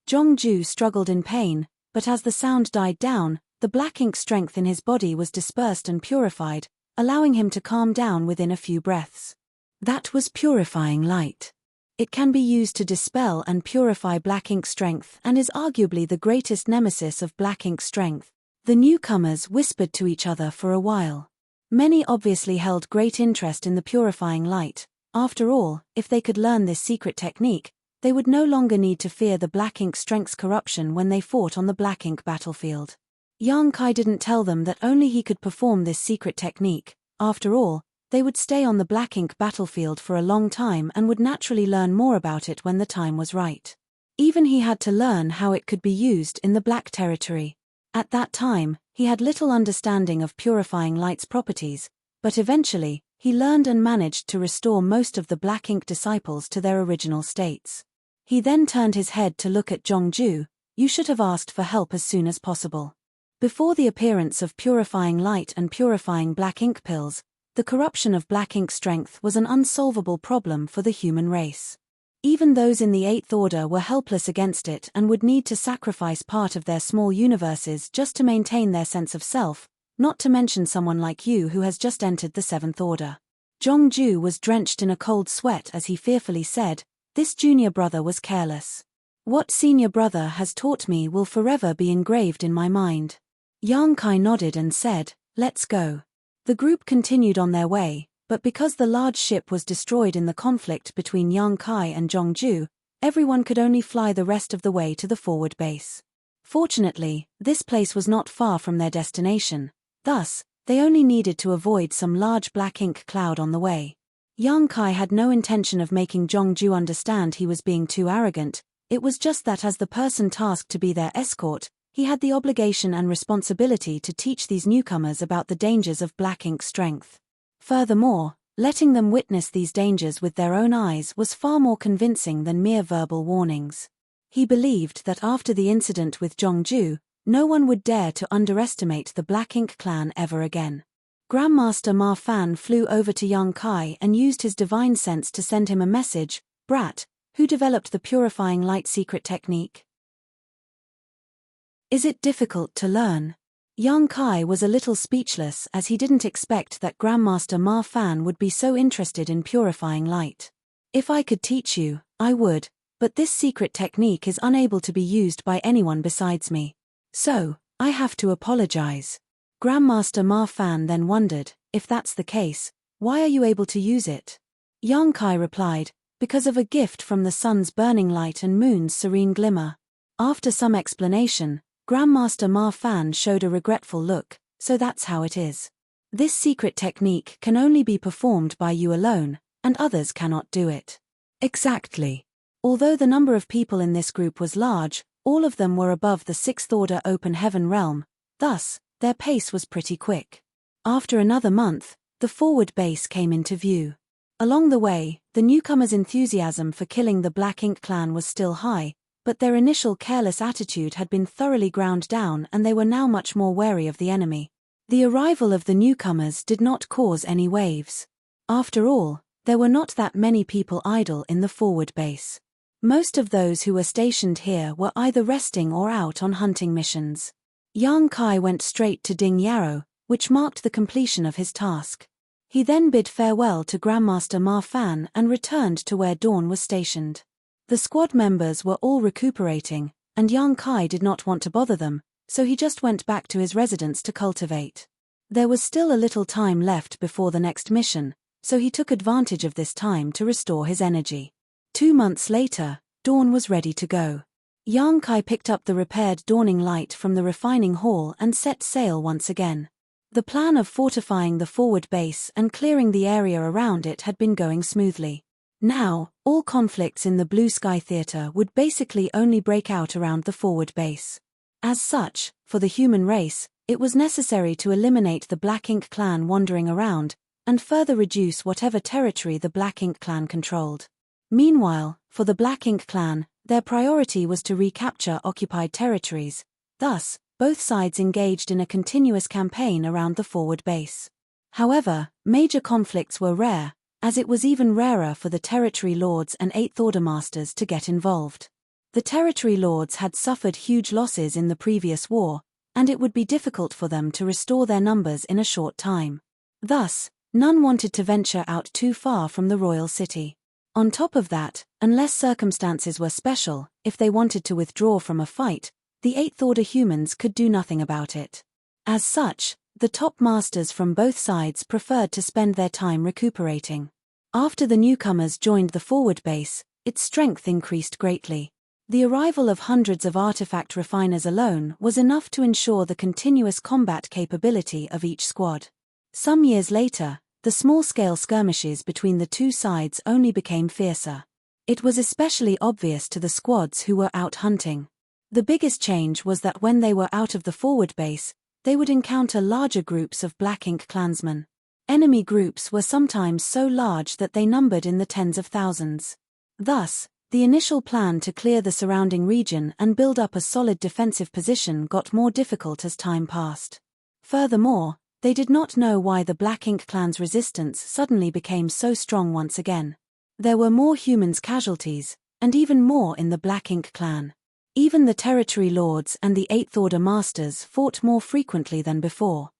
Zhongju struggled in pain, but as the sound died down, the black ink strength in his body was dispersed and purified, allowing him to calm down within a few breaths. That was purifying light. It can be used to dispel and purify black ink strength and is arguably the greatest nemesis of black ink strength. The newcomers whispered to each other for a while. Many obviously held great interest in the purifying light. After all, if they could learn this secret technique, they would no longer need to fear the black ink strength's corruption when they fought on the black ink battlefield. Yang Kai didn't tell them that only he could perform this secret technique. After all, They would stay on the black ink battlefield for a long time and would naturally learn more about it when the time was right. Even he had to learn how it could be used in the black territory. At that time, he had little understanding of purifying light's properties, but eventually, he learned and managed to restore most of the black ink disciples to their original states. He then turned his head to look at Zhongju. You should have asked for help as soon as possible. Before the appearance of purifying light and purifying black ink pills, the corruption of black ink strength was an unsolvable problem for the human race. Even those in the Eighth Order were helpless against it and would need to sacrifice part of their small universes just to maintain their sense of self, not to mention someone like you who has just entered the Seventh Order. Zhongju was drenched in a cold sweat as he fearfully said, "This junior brother was careless. What senior brother has taught me will forever be engraved in my mind." Yang Kai nodded and said, "Let's go." The group continued on their way, but because the large ship was destroyed in the conflict between Yang Kai and Zhongju, everyone could only fly the rest of the way to the forward base. Fortunately, this place was not far from their destination. Thus, they only needed to avoid some large black ink cloud on the way. Yang Kai had no intention of making Zhongju understand he was being too arrogant. It was just that as the person tasked to be their escort, he had the obligation and responsibility to teach these newcomers about the dangers of black ink strength. Furthermore, letting them witness these dangers with their own eyes was far more convincing than mere verbal warnings. He believed that after the incident with Zhongju, no one would dare to underestimate the Black Ink clan ever again. Grandmaster Ma Fan flew over to Yang Kai and used his divine sense to send him a message. "Brat, who developed the purifying light secret technique? Is it difficult to learn?" Yang Kai was a little speechless as he didn't expect that Grandmaster Ma Fan would be so interested in purifying light. "If I could teach you, I would, but this secret technique is unable to be used by anyone besides me. So, I have to apologize." Grandmaster Ma Fan then wondered, "If that's the case, why are you able to use it?" Yang Kai replied, "Because of a gift from the sun's burning light and moon's serene glimmer." After some explanation, Grandmaster Ma Fan showed a regretful look, "So that's how it is. This secret technique can only be performed by you alone, and others cannot do it." Exactly. Although the number of people in this group was large, all of them were above the Sixth Order open heaven realm, thus, their pace was pretty quick. After another month, the forward base came into view. Along the way, the newcomers' enthusiasm for killing the Black Ink clan was still high, but their initial careless attitude had been thoroughly ground down and they were now much more wary of the enemy. The arrival of the newcomers did not cause any waves. After all, there were not that many people idle in the forward base. Most of those who were stationed here were either resting or out on hunting missions. Yang Kai went straight to Ding Yarrow, which marked the completion of his task. He then bid farewell to Grandmaster Ma Fan and returned to where Dawn was stationed. The squad members were all recuperating, and Yang Kai did not want to bother them, so he just went back to his residence to cultivate. There was still a little time left before the next mission, so he took advantage of this time to restore his energy. 2 months later, Dawn was ready to go. Yang Kai picked up the repaired dawning light from the refining hall and set sail once again. The plan of fortifying the forward base and clearing the area around it had been going smoothly. Now, all conflicts in the Blue Sky Theater would basically only break out around the forward base. As such, for the human race, it was necessary to eliminate the Black Ink clan wandering around, and further reduce whatever territory the Black Ink clan controlled. Meanwhile, for the Black Ink clan, their priority was to recapture occupied territories. Thus, both sides engaged in a continuous campaign around the forward base. However, major conflicts were rare, as it was even rarer for the territory lords and Eighth Order masters to get involved. The territory lords had suffered huge losses in the previous war, and it would be difficult for them to restore their numbers in a short time. Thus, none wanted to venture out too far from the royal city. On top of that, unless circumstances were special, if they wanted to withdraw from a fight, the Eighth Order humans could do nothing about it. As such, the top masters from both sides preferred to spend their time recuperating. After the newcomers joined the forward base, its strength increased greatly. The arrival of hundreds of artifact refiners alone was enough to ensure the continuous combat capability of each squad. Some years later, the the small-scale skirmishes between the two sides only became fiercer. It was especially obvious to the squads who were out hunting. The biggest change was that when they were out of the forward base, they would encounter larger groups of Black Ink clansmen. Enemy groups were sometimes so large that they numbered in the tens of thousands. Thus, the initial plan to clear the surrounding region and build up a solid defensive position got more difficult as time passed. Furthermore, they did not know why the Black Ink clan's resistance suddenly became so strong once again. There were more humans' casualties, and even more in the Black Ink clan. Even the territory lords and the Eighth Order masters fought more frequently than before.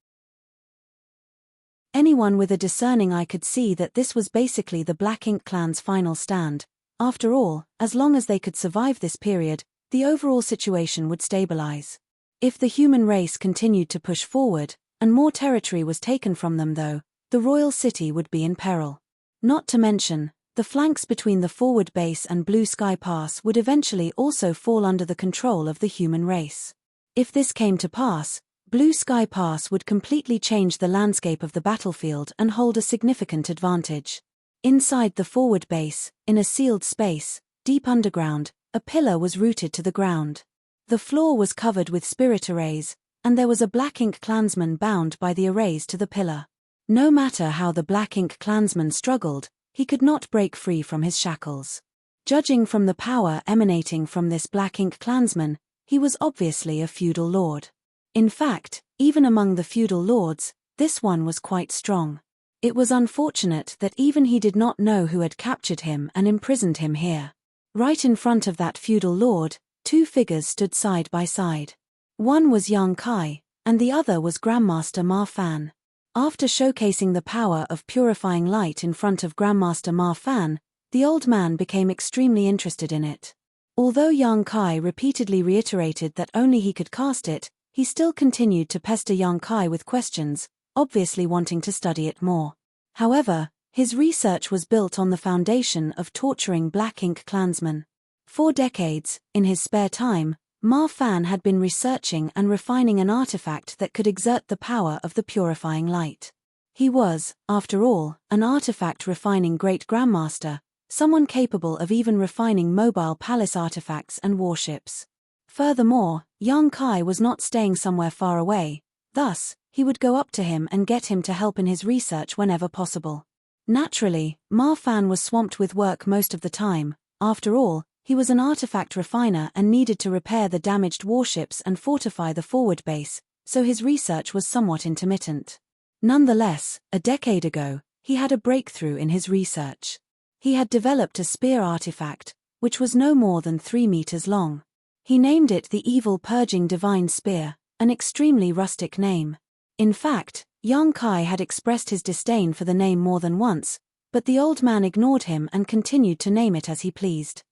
Anyone with a discerning eye could see that this was basically the Black Ink clan's final stand. After all, as long as they could survive this period, the overall situation would stabilize. If the human race continued to push forward, and more territory was taken from them though, the royal city would be in peril. Not to mention, the flanks between the forward base and Blue Sky Pass would eventually also fall under the control of the human race. If this came to pass, Blue Sky Pass would completely change the landscape of the battlefield and hold a significant advantage. Inside the forward base, in a sealed space, deep underground, a pillar was rooted to the ground. The floor was covered with spirit arrays, and there was a Black Ink clansman bound by the arrays to the pillar. No matter how the Black Ink clansman struggled, he could not break free from his shackles. Judging from the power emanating from this Black Ink clansman, he was obviously a feudal lord. In fact, even among the feudal lords, this one was quite strong. It was unfortunate that even he did not know who had captured him and imprisoned him here. Right in front of that feudal lord, two figures stood side by side. One was Yang Kai, and the other was Grandmaster Ma Fan. After showcasing the power of purifying light in front of Grandmaster Ma Fan, the old man became extremely interested in it. Although Yang Kai repeatedly reiterated that only he could cast it, he still continued to pester Yang Kai with questions, obviously wanting to study it more. However, his research was built on the foundation of torturing Black Ink clansmen. For decades, in his spare time, Ma Fan had been researching and refining an artifact that could exert the power of the purifying light. He was, after all, an artifact refining Great Grandmaster, someone capable of even refining mobile palace artifacts and warships. Furthermore, Yang Kai was not staying somewhere far away, thus, he would go up to him and get him to help in his research whenever possible. Naturally, Ma Fan was swamped with work most of the time. After all, he was an artifact refiner and needed to repair the damaged warships and fortify the forward base, so his research was somewhat intermittent. Nonetheless, a decade ago, he had a breakthrough in his research. He had developed a spear artifact, which was no more than 3 meters long. He named it the Evil Purging Divine Spear, an extremely rustic name. In fact, Yang Kai had expressed his disdain for the name more than once, but the old man ignored him and continued to name it as he pleased.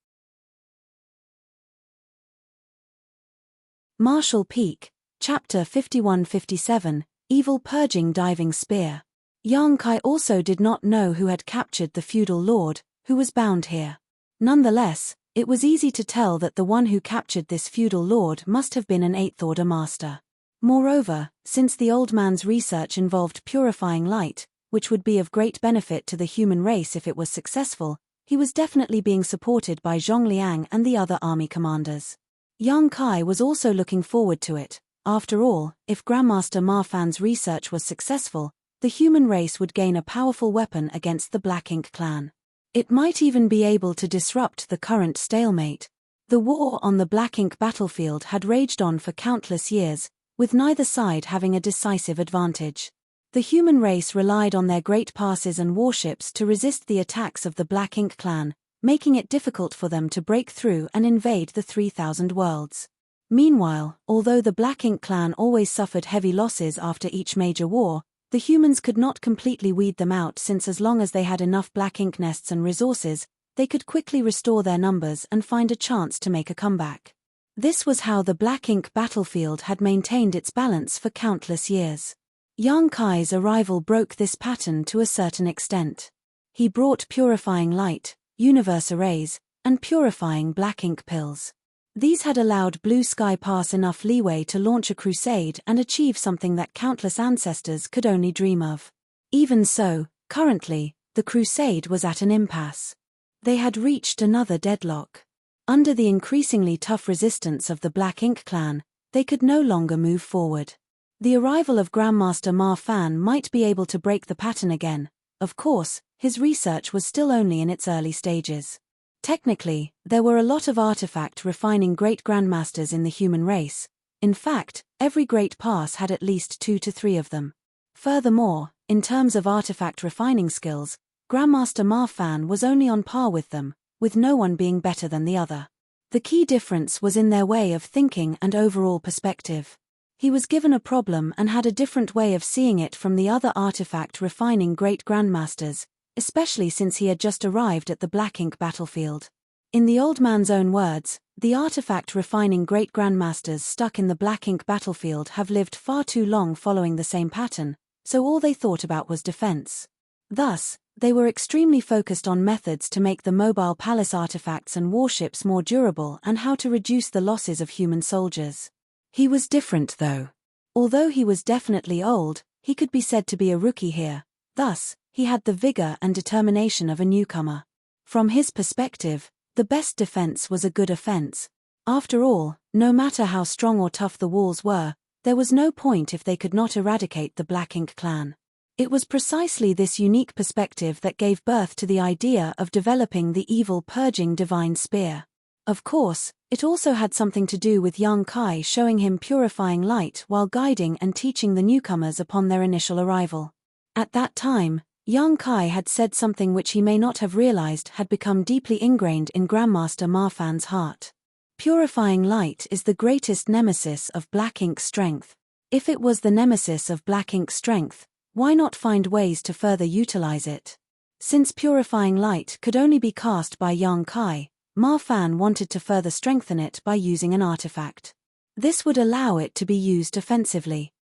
Marshall Peak, Chapter 51-57, Evil Purging Diving Spear. Yang Kai also did not know who had captured the feudal lord, who was bound here. Nonetheless, it was easy to tell that the one who captured this feudal lord must have been an Eighth Order master. Moreover, since the old man's research involved purifying light, which would be of great benefit to the human race if it was successful, he was definitely being supported by Zhongliang and the other army commanders. Yang Kai was also looking forward to it. After all, if Grandmaster Ma Fan's research was successful, the human race would gain a powerful weapon against the Black Ink clan. It might even be able to disrupt the current stalemate. The war on the Black Ink battlefield had raged on for countless years, with neither side having a decisive advantage. The human race relied on their great passes and warships to resist the attacks of the Black Ink clan, making it difficult for them to break through and invade the 3,000 worlds. Meanwhile, although the Black Ink clan always suffered heavy losses after each major war, the humans could not completely weed them out, since as long as they had enough Black Ink nests and resources, they could quickly restore their numbers and find a chance to make a comeback. This was how the Black Ink battlefield had maintained its balance for countless years. Yang Kai's arrival broke this pattern to a certain extent. He brought purifying light, universe arrays, and purifying Black Ink pills. These had allowed Blue Sky Pass enough leeway to launch a crusade and achieve something that countless ancestors could only dream of. Even so, Currently, the crusade was at an impasse. They had reached another deadlock. Under the increasingly tough resistance of the Black Ink clan, they could no longer move forward. The arrival of Grandmaster Ma Fan might be able to break the pattern again. Of course, his research was still only in its early stages. Technically, there were a lot of artifact refining great grandmasters in the human race. In fact, every great pass had at least 2 to 3 of them. Furthermore, in terms of artifact refining skills, Grandmaster Ma Fan was only on par with them, with no one being better than the other. The key difference was in their way of thinking and overall perspective. He was given a problem and had a different way of seeing it from the other artifact refining great grandmasters, especially since he had just arrived at the Black Ink battlefield. In the old man's own words, the artifact refining great grandmasters stuck in the Black Ink battlefield have lived far too long following the same pattern, so all they thought about was defense. Thus, they were extremely focused on methods to make the mobile palace artifacts and warships more durable and how to reduce the losses of human soldiers. He was different though. Although he was definitely old, he could be said to be a rookie here. Thus, he had the vigor and determination of a newcomer. From his perspective, the best defense was a good offense. After all, no matter how strong or tough the walls were, there was no point if they could not eradicate the Black Ink clan. It was precisely this unique perspective that gave birth to the idea of developing the evil purging divine spear. Of course, it also had something to do with Yang Kai showing him purifying light while guiding and teaching the newcomers upon their initial arrival. At that time, Yang Kai had said something which he may not have realized had become deeply ingrained in Grandmaster Ma Fan's heart. Purifying light is the greatest nemesis of Black Ink strength. If it was the nemesis of Black Ink strength, why not find ways to further utilize it? Since purifying light could only be cast by Yang Kai, Ma Fan wanted to further strengthen it by using an artifact. This would allow it to be used offensively.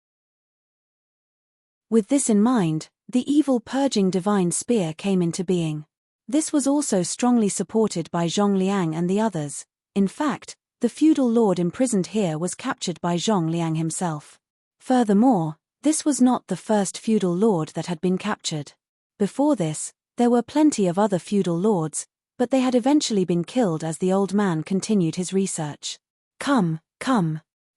With this in mind, the evil purging divine spear came into being. This was also strongly supported by Zhong Liang and the others. In fact, the feudal lord imprisoned here was captured by Zhong Liang himself. Furthermore, this was not the first feudal lord that had been captured. Before this, there were plenty of other feudal lords, but they had eventually been killed as the old man continued his research. Come.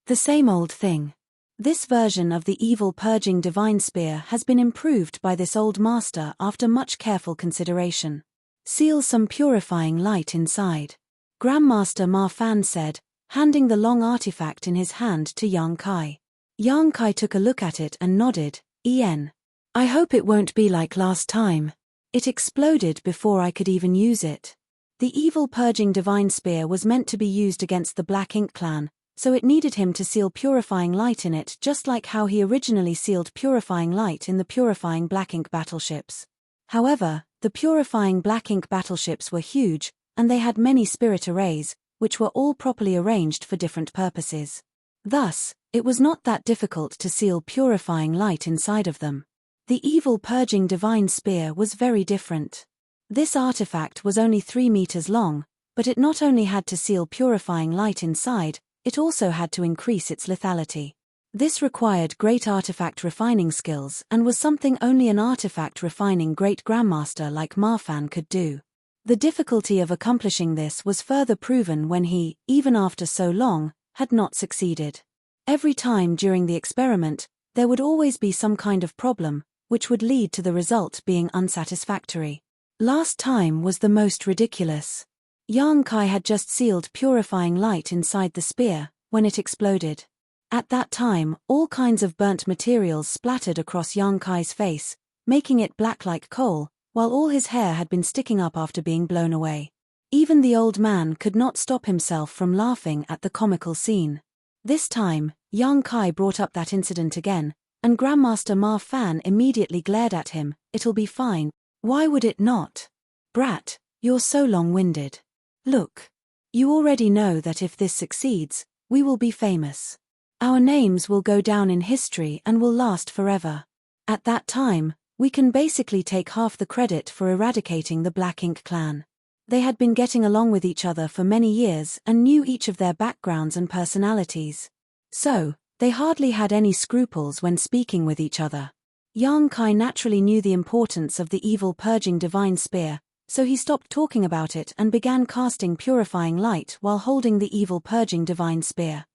The same old thing. This version of the evil purging divine spear has been improved by this old master after much careful consideration. Seal some purifying light inside. Grandmaster Ma Fan said, handing the long artifact in his hand to Yang Kai. Yang Kai took a look at it and nodded. I hope it won't be like last time. It exploded before I could even use it. The evil purging divine spear was meant to be used against the Black Ink clan, so it needed him to seal purifying light in it just like how he originally sealed purifying light in the purifying Black Ink battleships. However, the purifying Black Ink battleships were huge, and they had many spirit arrays, which were all properly arranged for different purposes. Thus, it was not that difficult to seal purifying light inside of them. The evil purging divine spear was very different. This artifact was only 3 meters long, but it not only had to seal purifying light inside, it also had to increase its lethality. This required great artifact refining skills and was something only an artifact refining great grandmaster like Ma Fan could do. The difficulty of accomplishing this was further proven when he, even after so long, had not succeeded. Every time during the experiment, there would always be some kind of problem, which would lead to the result being unsatisfactory. Last time was the most ridiculous. Yang Kai had just sealed purifying light inside the spear, when it exploded. At that time, all kinds of burnt materials splattered across Yang Kai's face, making it black like coal, while all his hair had been sticking up after being blown away. Even the old man could not stop himself from laughing at the comical scene. This time, Yang Kai brought up that incident again, and Grandmaster Ma Fan immediately glared at him. It'll be fine. Why would it not? Brat, you're so long-winded. Look. You already know that if this succeeds, we will be famous. Our names will go down in history and will last forever. At that time, we can basically take half the credit for eradicating the Black Ink clan. They had been getting along with each other for many years and knew each of their backgrounds and personalities. So, they hardly had any scruples when speaking with each other. Yang Kai naturally knew the importance of the evil purging divine spear, so he stopped talking about it and began casting purifying light while holding the evil purging divine spear.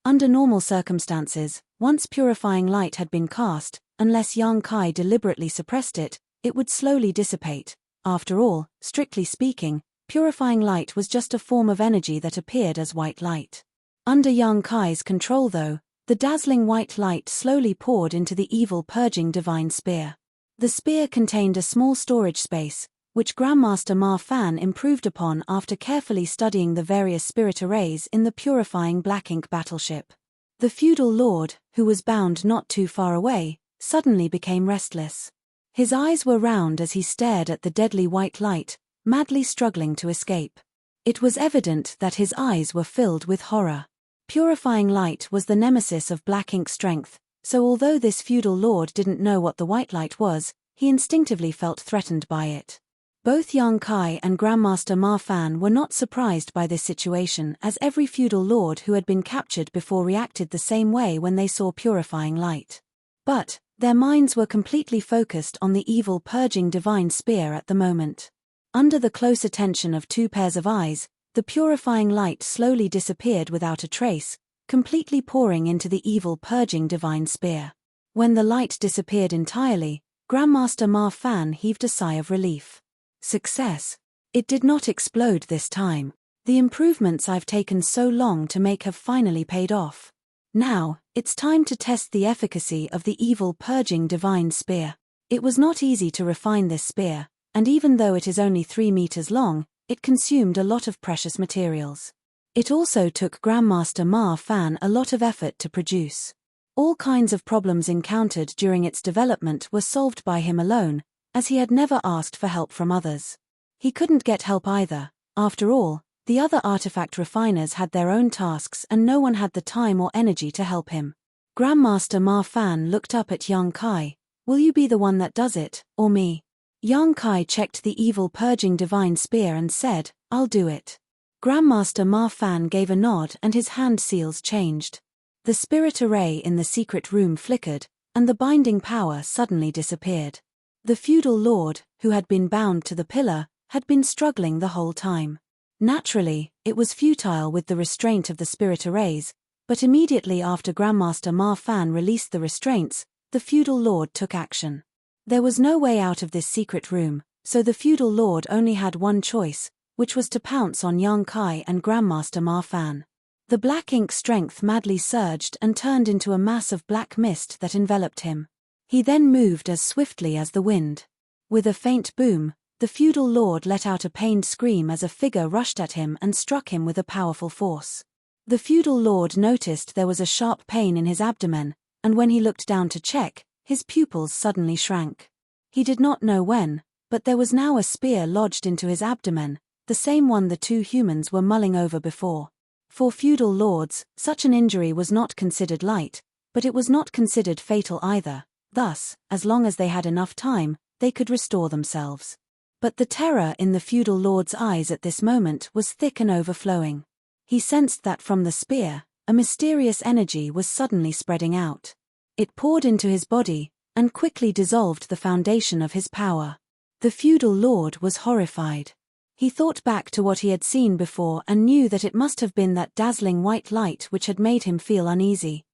Under normal circumstances, once purifying light had been cast, unless Yang Kai deliberately suppressed it, it would slowly dissipate. After all, strictly speaking, purifying light was just a form of energy that appeared as white light. Under Yang Kai's control though, the dazzling white light slowly poured into the evil purging divine spear. The spear contained a small storage space, which Grandmaster Ma Fan improved upon after carefully studying the various spirit arrays in the purifying black ink battleship. The feudal lord, who was bound not too far away, suddenly became restless. His eyes were round as he stared at the deadly white light, madly struggling to escape. It was evident that his eyes were filled with horror. Purifying light was the nemesis of black ink strength, so although this feudal lord didn't know what the white light was, he instinctively felt threatened by it. Both Yang Kai and Grandmaster Ma Fan were not surprised by this situation, as every feudal lord who had been captured before reacted the same way when they saw purifying light. But their minds were completely focused on the evil purging divine spear at the moment. Under the close attention of two pairs of eyes, the purifying light slowly disappeared without a trace, completely pouring into the evil purging divine spear. When the light disappeared entirely, Grandmaster Ma Fan heaved a sigh of relief. Success. It did not explode this time. The improvements I've taken so long to make have finally paid off. Now, it's time to test the efficacy of the evil purging divine spear. It was not easy to refine this spear, and even though it is only 3 meters long, it consumed a lot of precious materials. It also took Grandmaster Ma Fan a lot of effort to produce. All kinds of problems encountered during its development were solved by him alone, as he had never asked for help from others. He couldn't get help either. After all, the other artifact refiners had their own tasks and no one had the time or energy to help him. Grandmaster Ma Fan looked up at Yang Kai. Will you be the one that does it, or me? Yang Kai checked the evil purging divine spear and said, I'll do it. Grandmaster Ma Fan gave a nod and his hand seals changed. The spirit array in the secret room flickered, and the binding power suddenly disappeared. The feudal lord, who had been bound to the pillar, had been struggling the whole time. Naturally, it was futile with the restraint of the spirit arrays, but immediately after Grandmaster Ma Fan released the restraints, the feudal lord took action. There was no way out of this secret room, so the feudal lord only had one choice, which was to pounce on Yang Kai and Grandmaster Ma Fan. The black ink strength madly surged and turned into a mass of black mist that enveloped him. He then moved as swiftly as the wind. With a faint boom, the feudal lord let out a pained scream as a figure rushed at him and struck him with a powerful force. The feudal lord noticed there was a sharp pain in his abdomen, and when he looked down to check, his pupils suddenly shrank. He did not know when, but there was now a spear lodged into his abdomen, the same one the two humans were mulling over before. For feudal lords, such an injury was not considered light, but it was not considered fatal either. Thus, as long as they had enough time, they could restore themselves. But the terror in the feudal lord's eyes at this moment was thick and overflowing. He sensed that from the spear, a mysterious energy was suddenly spreading out. It poured into his body, and quickly dissolved the foundation of his power. The feudal lord was horrified. He thought back to what he had seen before and knew that it must have been that dazzling white light which had made him feel uneasy.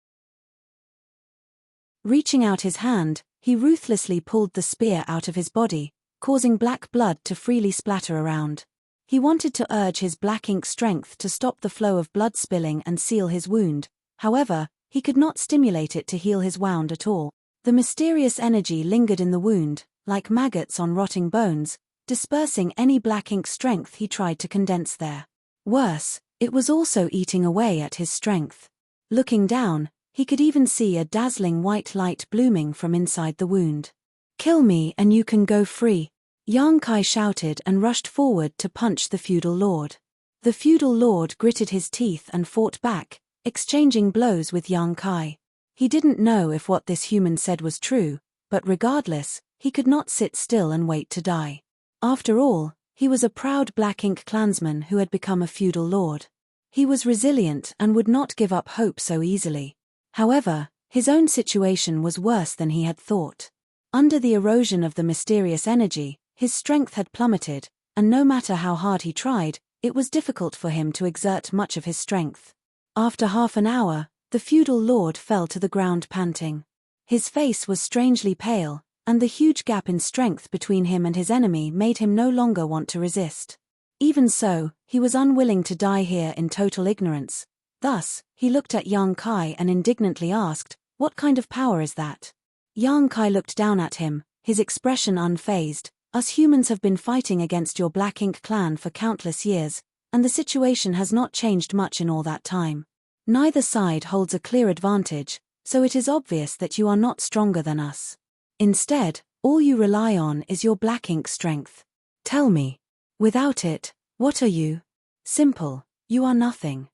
Reaching out his hand, he ruthlessly pulled the spear out of his body, causing black blood to freely splatter around. He wanted to urge his black ink strength to stop the flow of blood spilling and seal his wound. However, he could not stimulate it to heal his wound at all. The mysterious energy lingered in the wound, like maggots on rotting bones, dispersing any black ink strength he tried to condense there. Worse, it was also eating away at his strength. Looking down, he could even see a dazzling white light blooming from inside the wound. Kill me and you can go free, Yang Kai shouted and rushed forward to punch the feudal lord. The feudal lord gritted his teeth and fought back, exchanging blows with Yang Kai. He didn't know if what this human said was true, but regardless, he could not sit still and wait to die. After all, he was a proud black ink clansman who had become a feudal lord. He was resilient and would not give up hope so easily. However, His own situation was worse than he had thought. Under the erosion of the mysterious energy, his strength had plummeted, and no matter how hard he tried, it was difficult for him to exert much of his strength. After half an hour, the feudal lord fell to the ground panting. His face was strangely pale, and the huge gap in strength between him and his enemy made him no longer want to resist. Even so, he was unwilling to die here in total ignorance. Thus, he looked at Yang Kai and indignantly asked, "What kind of power is that?" Yang Kai looked down at him, his expression unfazed. "Us humans have been fighting against your Black Ink clan for countless years, and the situation has not changed much in all that time. Neither side holds a clear advantage, so it is obvious that you are not stronger than us. Instead, all you rely on is your Black Ink strength. Tell me. Without it, what are you? Simple, you are nothing."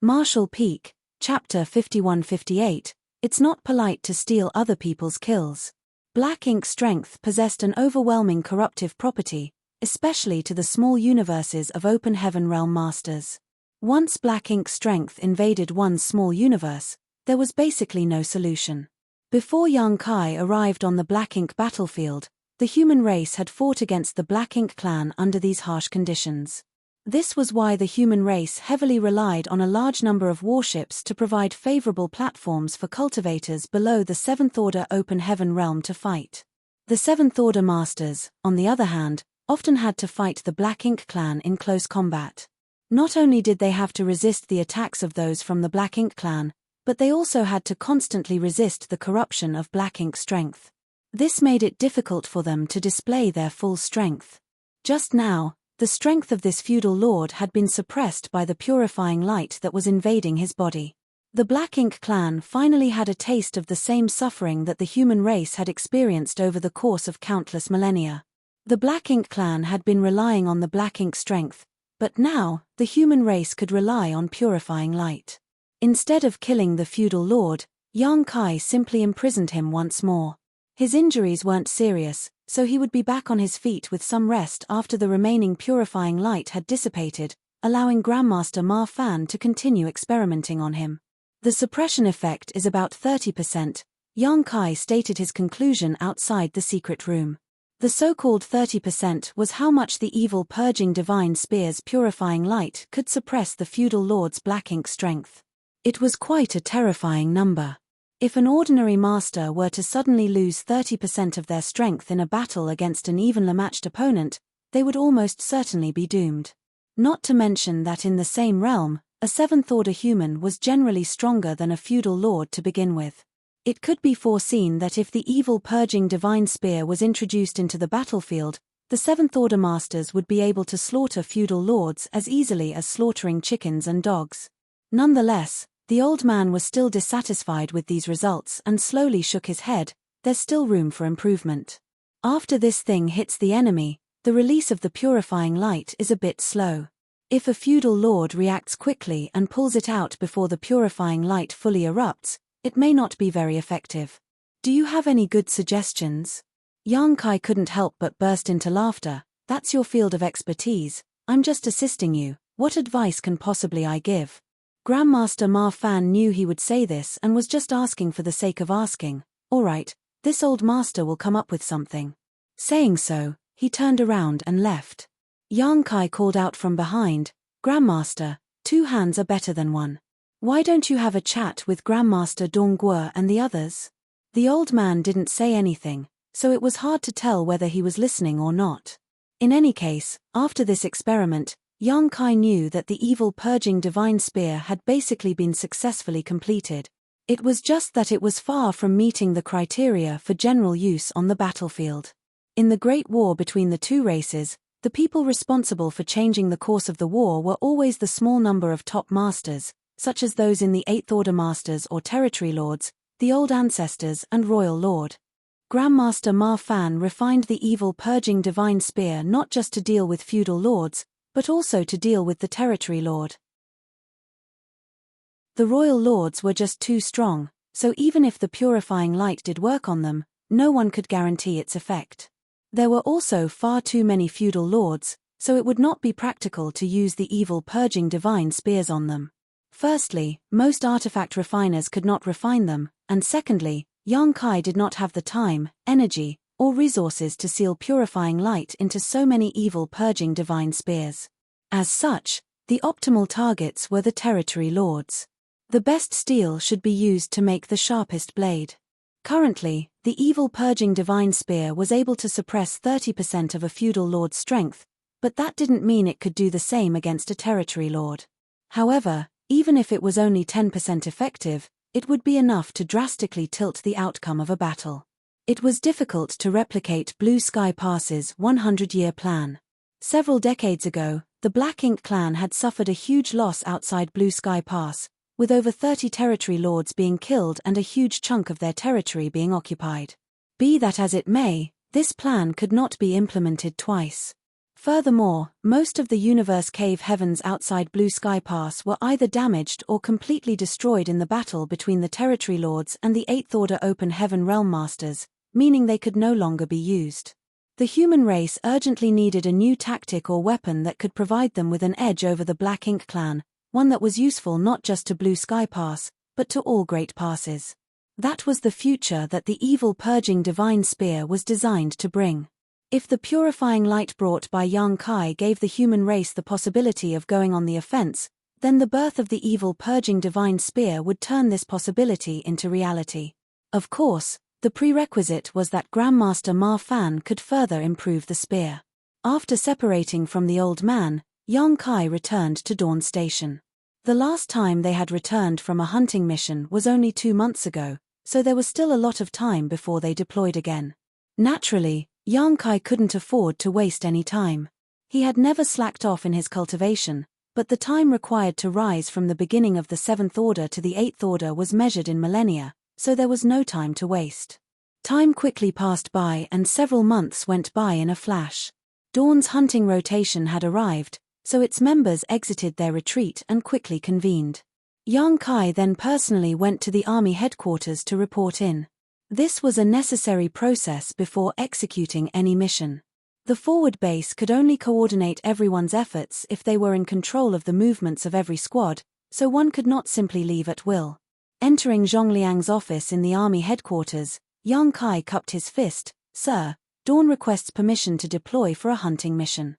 Marshall Peak, Chapter 51-58, It's not polite to steal other people's kills. Black Ink strength possessed an overwhelming corruptive property, especially to the small universes of Open Heaven Realm Masters. Once Black Ink strength invaded one's small universe, there was basically no solution. Before Yang Kai arrived on the Black Ink battlefield, the human race had fought against the Black Ink clan under these harsh conditions. This was why the human race heavily relied on a large number of warships to provide favorable platforms for cultivators below the Seventh Order Open Heaven realm to fight. The Seventh Order Masters, on the other hand, often had to fight the Black Ink clan in close combat. Not only did they have to resist the attacks of those from the Black Ink clan, but they also had to constantly resist the corruption of Black Ink strength. This made it difficult for them to display their full strength. Just now, the strength of this feudal lord had been suppressed by the purifying light that was invading his body. The Black Ink clan finally had a taste of the same suffering that the human race had experienced over the course of countless millennia. The Black Ink clan had been relying on the Black Ink strength, but now, the human race could rely on purifying light. Instead of killing the feudal lord, Yang Kai simply imprisoned him once more. His injuries weren't serious, so he would be back on his feet with some rest after the remaining purifying light had dissipated, allowing Grandmaster Ma Fan to continue experimenting on him. The suppression effect is about 30%, Yang Kai stated his conclusion outside the secret room. The so-called 30% was how much the evil purging divine spear's purifying light could suppress the feudal lord's Black Ink strength. It was quite a terrifying number. If an ordinary master were to suddenly lose 30% of their strength in a battle against an evenly matched opponent, they would almost certainly be doomed. Not to mention that in the same realm, a seventh-order human was generally stronger than a feudal lord to begin with. It could be foreseen that if the evil purging divine spear was introduced into the battlefield, the seventh-order masters would be able to slaughter feudal lords as easily as slaughtering chickens and dogs. Nonetheless, the old man was still dissatisfied with these results and slowly shook his head. There's still room for improvement. After this thing hits the enemy, the release of the purifying light is a bit slow. If a feudal lord reacts quickly and pulls it out before the purifying light fully erupts, it may not be very effective. Do you have any good suggestions? Yang Kai couldn't help but burst into laughter. That's your field of expertise. I'm just assisting you. What advice can possibly I give? Grandmaster Ma Fan knew he would say this and was just asking for the sake of asking. All right, this old master will come up with something. Saying so, he turned around and left. Yang Kai called out from behind, Grandmaster, 2 hands are better than 1. Why don't you have a chat with Grandmaster Dongguo and the others? The old man didn't say anything, so it was hard to tell whether he was listening or not. In any case, after this experiment, Yang Kai knew that the evil purging divine spear had basically been successfully completed. It was just that it was far from meeting the criteria for general use on the battlefield. In the Great War between the two races, the people responsible for changing the course of the war were always the small number of top masters, such as those in the Eighth Order Masters or Territory Lords, the Old Ancestors and Royal Lord. Grandmaster Ma Fan refined the evil purging divine spear not just to deal with feudal lords, but also to deal with the Territory Lord. The Royal Lords were just too strong, so even if the purifying light did work on them, no one could guarantee its effect. There were also far too many feudal lords, so it would not be practical to use the evil purging divine spears on them. Firstly, most artifact refiners could not refine them, and secondly, Yang Kai did not have the time, energy, or resources to seal purifying light into so many evil purging divine spears. As such, the optimal targets were the territory lords. The best steel should be used to make the sharpest blade. Currently, the evil purging divine spear was able to suppress 30% of a feudal lord's strength, but that didn't mean it could do the same against a territory lord. However, even if it was only 10% effective, it would be enough to drastically tilt the outcome of a battle. It was difficult to replicate Blue Sky Pass's 100-year plan. Several decades ago, the Black Ink clan had suffered a huge loss outside Blue Sky Pass, with over 30 territory lords being killed and a huge chunk of their territory being occupied. Be that as it may, this plan could not be implemented twice. Furthermore, most of the universe cave heavens outside Blue Sky Pass were either damaged or completely destroyed in the battle between the territory lords and the 8th Order Open Heaven Realm Masters, meaning they could no longer be used. The human race urgently needed a new tactic or weapon that could provide them with an edge over the Black Ink clan, one that was useful not just to Blue Sky Pass, but to all Great Passes. That was the future that the evil purging divine spear was designed to bring. If the purifying light brought by Yang Kai gave the human race the possibility of going on the offense, then the birth of the evil purging divine spear would turn this possibility into reality. Of course, the prerequisite was that Grandmaster Ma Fan could further improve the spear. After separating from the old man, Yang Kai returned to Dawn Station. The last time they had returned from a hunting mission was only 2 months ago, so there was still a lot of time before they deployed again. Naturally, Yang Kai couldn't afford to waste any time. He had never slacked off in his cultivation, but the time required to rise from the beginning of the 7th Order to the 8th Order was measured in millennia, so there was no time to waste. Time quickly passed by and several months went by in a flash. Dawn's hunting rotation had arrived, so its members exited their retreat and quickly convened. Yang Kai then personally went to the army headquarters to report in. This was a necessary process before executing any mission. The forward base could only coordinate everyone's efforts if they were in control of the movements of every squad, so one could not simply leave at will. Entering Zhongliang's office in the army headquarters, Yang Kai cupped his fist. "Sir, Dawn requests permission to deploy for a hunting mission."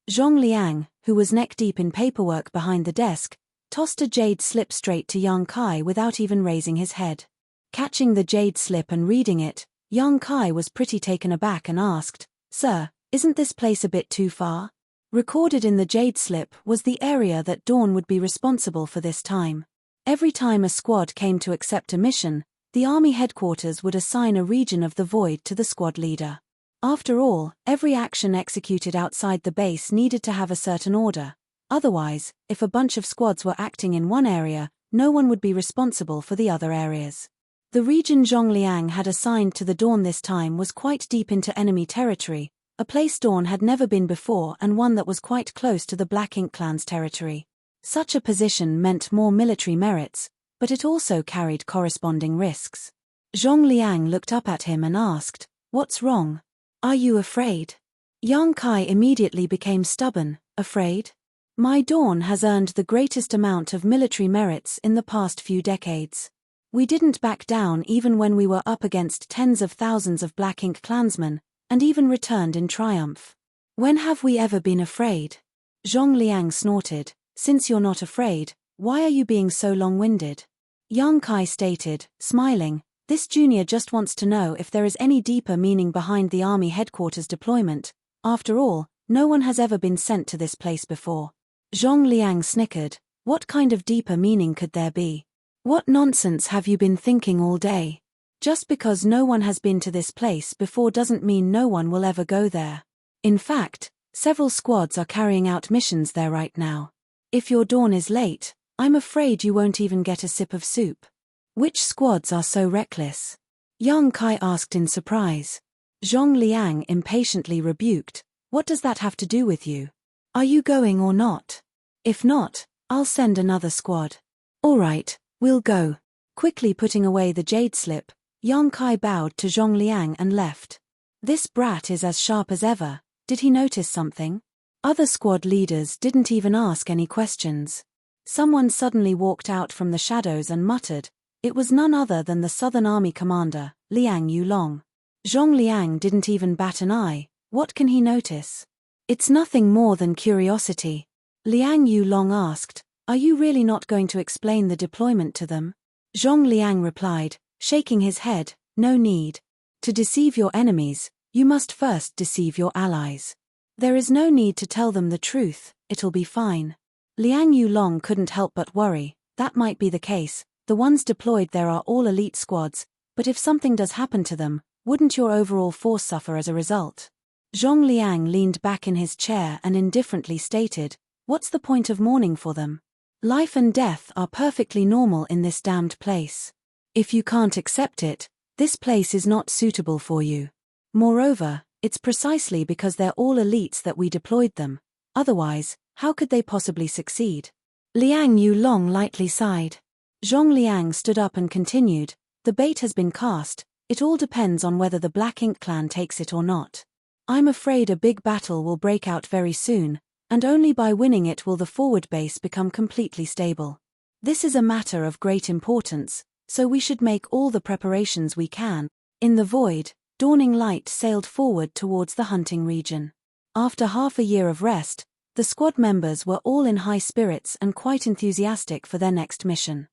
Zhongliang, who was neck-deep in paperwork behind the desk, tossed a jade slip straight to Yang Kai without even raising his head. Catching the jade slip and reading it, Yang Kai was pretty taken aback and asked, "Sir, isn't this place a bit too far?" Recorded in the jade slip was the area that Dawn would be responsible for this time. Every time a squad came to accept a mission, the army headquarters would assign a region of the void to the squad leader. After all, every action executed outside the base needed to have a certain order. Otherwise, if a bunch of squads were acting in one area, no one would be responsible for the other areas. The region Zhongliang had assigned to the Dawn this time was quite deep into enemy territory, a place Dawn had never been before and one that was quite close to the Black Ink clan's territory. Such a position meant more military merits, but it also carried corresponding risks. Zhongliang looked up at him and asked, "What's wrong? Are you afraid?" Yang Kai immediately became stubborn. "Afraid? My Dawn has earned the greatest amount of military merits in the past few decades. We didn't back down even when we were up against tens of thousands of Black Ink clansmen, and even returned in triumph. When have we ever been afraid?" Zhongliang snorted. "Since you're not afraid, why are you being so long-winded?" Yang Kai stated, smiling, "This junior just wants to know if there is any deeper meaning behind the army headquarters deployment. After all, no one has ever been sent to this place before." Zhongliang snickered. "What kind of deeper meaning could there be? What nonsense have you been thinking all day? Just because no one has been to this place before doesn't mean no one will ever go there. In fact, several squads are carrying out missions there right now. If your Dawn is late, I'm afraid you won't even get a sip of soup." "Which squads are so reckless?" Yang Kai asked in surprise. Zhongliang impatiently rebuked, "What does that have to do with you? Are you going or not? If not, I'll send another squad." "All right, we'll go." Quickly putting away the jade slip, Yang Kai bowed to Zhongliang and left. "This brat is as sharp as ever. Did he notice something? Other squad leaders didn't even ask any questions. Someone suddenly walked out from the shadows and muttered. It was none other than the Southern Army commander, Liang Yulong. Zhong Liang didn't even bat an eye. What can he notice? It's nothing more than curiosity. Liang Yulong asked, "Are you really not going to explain the deployment to them?" Zhong Liang replied, shaking his head, "No need. To deceive your enemies, you must first deceive your allies. There is no need to tell them the truth, it'll be fine." Liang Yulong couldn't help but worry. That might be the case. The ones deployed there are all elite squads, but if something does happen to them, wouldn't your overall force suffer as a result? Zhong Liang leaned back in his chair and indifferently stated, "What's the point of mourning for them? Life and death are perfectly normal in this damned place. If you can't accept it, this place is not suitable for you. Moreover, it's precisely because they're all elites that we deployed them. Otherwise, how could they possibly succeed?" Liang Yulong lightly sighed. Zhong Liang stood up and continued, "The bait has been cast. It all depends on whether the Black Ink clan takes it or not. I'm afraid a big battle will break out very soon, and only by winning it will the forward base become completely stable. This is a matter of great importance, so we should make all the preparations we can." In the void, Dawning Light sailed forward towards the hunting region. After half a year of rest, the squad members were all in high spirits and quite enthusiastic for their next mission.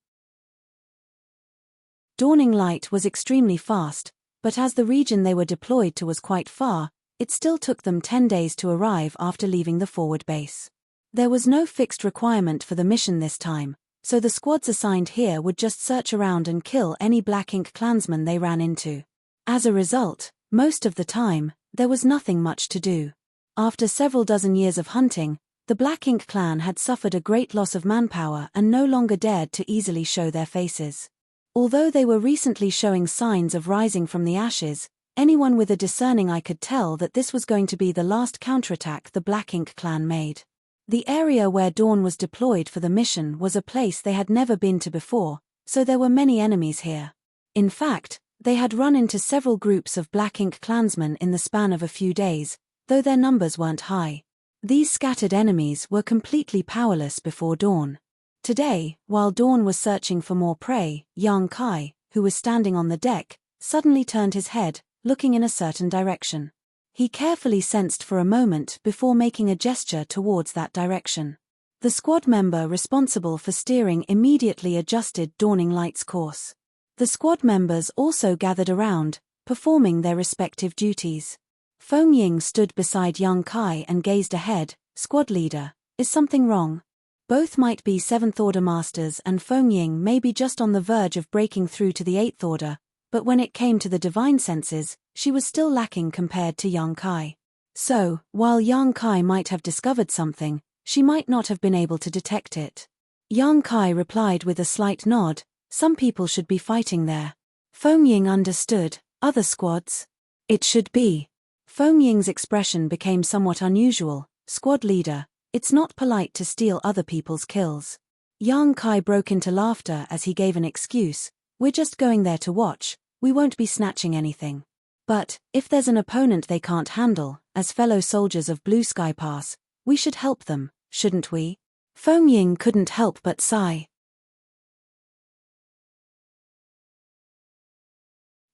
Dawning Light was extremely fast, but as the region they were deployed to was quite far, it still took them 10 days to arrive after leaving the forward base. There was no fixed requirement for the mission this time, so the squads assigned here would just search around and kill any Black Ink clansmen they ran into. As a result, most of the time, there was nothing much to do. After several dozen years of hunting, the Black Ink clan had suffered a great loss of manpower and no longer dared to easily show their faces. Although they were recently showing signs of rising from the ashes, anyone with a discerning eye could tell that this was going to be the last counterattack the Black Ink clan made. The area where Dawn was deployed for the mission was a place they had never been to before, so there were many enemies here. In fact, they had run into several groups of Black Ink clansmen in the span of a few days, though their numbers weren't high. These scattered enemies were completely powerless before Dawn. Today, while Dawn was searching for more prey, Yang Kai, who was standing on the deck, suddenly turned his head, looking in a certain direction. He carefully sensed for a moment before making a gesture towards that direction. The squad member responsible for steering immediately adjusted Dawning Light's course. The squad members also gathered around, performing their respective duties. Feng Ying stood beside Yang Kai and gazed ahead. "Squad leader, is something wrong?" Both might be 7th Order Masters and Feng Ying may be just on the verge of breaking through to the 8th Order, but when it came to the divine senses, she was still lacking compared to Yang Kai. So, while Yang Kai might have discovered something, she might not have been able to detect it. Yang Kai replied with a slight nod, "Some people should be fighting there." Feng Ying understood. "Other squads?" "It should be." Feng Ying's expression became somewhat unusual. "Squad leader, it's not polite to steal other people's kills." Yang Kai broke into laughter as he gave an excuse. "We're just going there to watch, we won't be snatching anything. But, if there's an opponent they can't handle, as fellow soldiers of Blue Sky Pass, we should help them, shouldn't we?" Feng Ying couldn't help but sigh.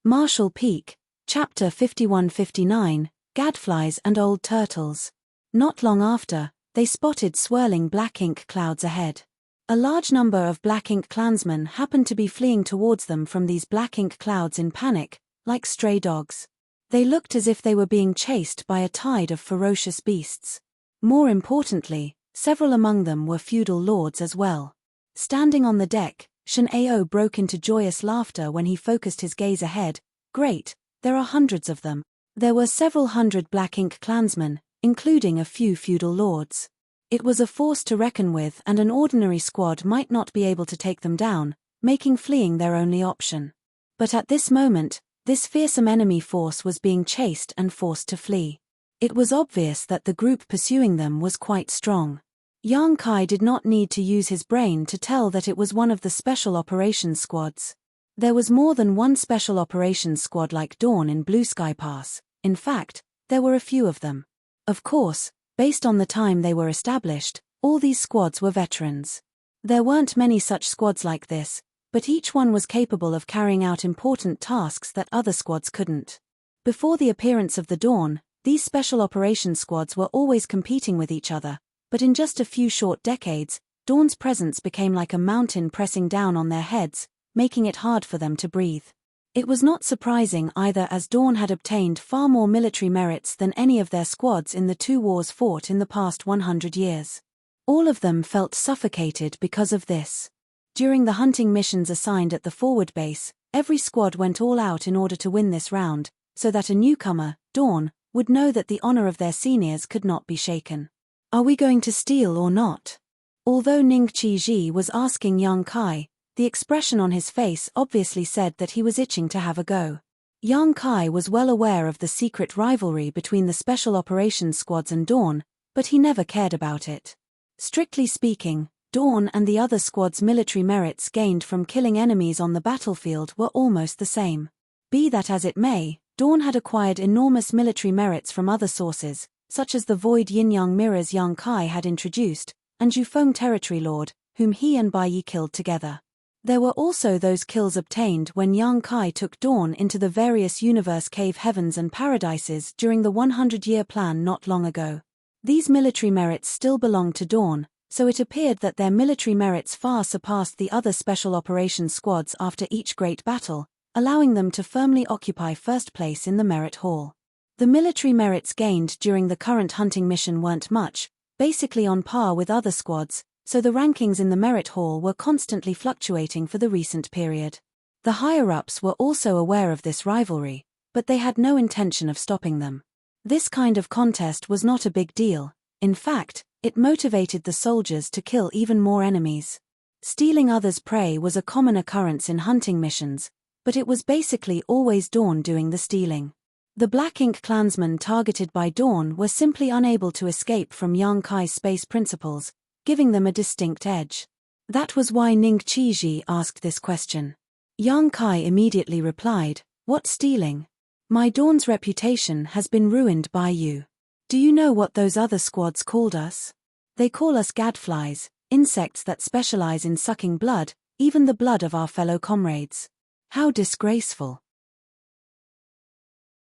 Marshall Peak, Chapter 51-59, Gadflies and Old Turtles. Not long after, they spotted swirling black ink clouds ahead. A large number of Black Ink clansmen happened to be fleeing towards them from these black ink clouds in panic, like stray dogs. They looked as if they were being chased by a tide of ferocious beasts. More importantly, several among them were feudal lords as well. Standing on the deck, Shen Ao broke into joyous laughter when he focused his gaze ahead. "Great, there are hundreds of them." There were several hundred Black Ink clansmen, including a few feudal lords. It was a force to reckon with, and an ordinary squad might not be able to take them down, making fleeing their only option. But at this moment, this fearsome enemy force was being chased and forced to flee. It was obvious that the group pursuing them was quite strong. Yang Kai did not need to use his brain to tell that it was one of the Special Operations Squads. There was more than one Special Operations Squad like Dawn in Blue Sky Pass. In fact, there were a few of them. Of course, based on the time they were established, all these squads were veterans. There weren't many such squads like this, but each one was capable of carrying out important tasks that other squads couldn't. Before the appearance of the Dawn, these special operations squads were always competing with each other, but in just a few short decades, Dawn's presence became like a mountain pressing down on their heads, making it hard for them to breathe. It was not surprising either, as Dawn had obtained far more military merits than any of their squads in the 2 wars fought in the past 100 years. All of them felt suffocated because of this. During the hunting missions assigned at the forward base, every squad went all out in order to win this round, so that a newcomer, Dawn, would know that the honor of their seniors could not be shaken. Are we going to steal or not? Although Ning Qiji was asking Yang Kai, the expression on his face obviously said that he was itching to have a go. Yang Kai was well aware of the secret rivalry between the Special Operations Squads and Dawn, but he never cared about it. Strictly speaking, Dawn and the other squads' military merits gained from killing enemies on the battlefield were almost the same. Be that as it may, Dawn had acquired enormous military merits from other sources, such as the Void Yin-Yang mirrors Yang Kai had introduced, and Jufeng Territory Lord, whom he and Bai Yi killed together. There were also those kills obtained when Yang Kai took Dawn into the various universe cave heavens and paradises during the 100-year plan not long ago. These military merits still belonged to Dawn, so it appeared that their military merits far surpassed the other special operations squads after each great battle, allowing them to firmly occupy first place in the merit hall. The military merits gained during the current hunting mission weren't much, basically on par with other squads, so the rankings in the merit hall were constantly fluctuating for the recent period. The higher-ups were also aware of this rivalry, but they had no intention of stopping them. This kind of contest was not a big deal. In fact, it motivated the soldiers to kill even more enemies. Stealing others' prey was a common occurrence in hunting missions, but it was basically always Dawn doing the stealing. The Black Ink clansmen targeted by Dawn were simply unable to escape from Yang Kai's space principles, giving them a distinct edge. That was why Ning Qiji asked this question. Yang Kai immediately replied, "What stealing? My Dawn's reputation has been ruined by you. Do you know what those other squads called us? They call us gadflies, insects that specialize in sucking blood, even the blood of our fellow comrades. How disgraceful."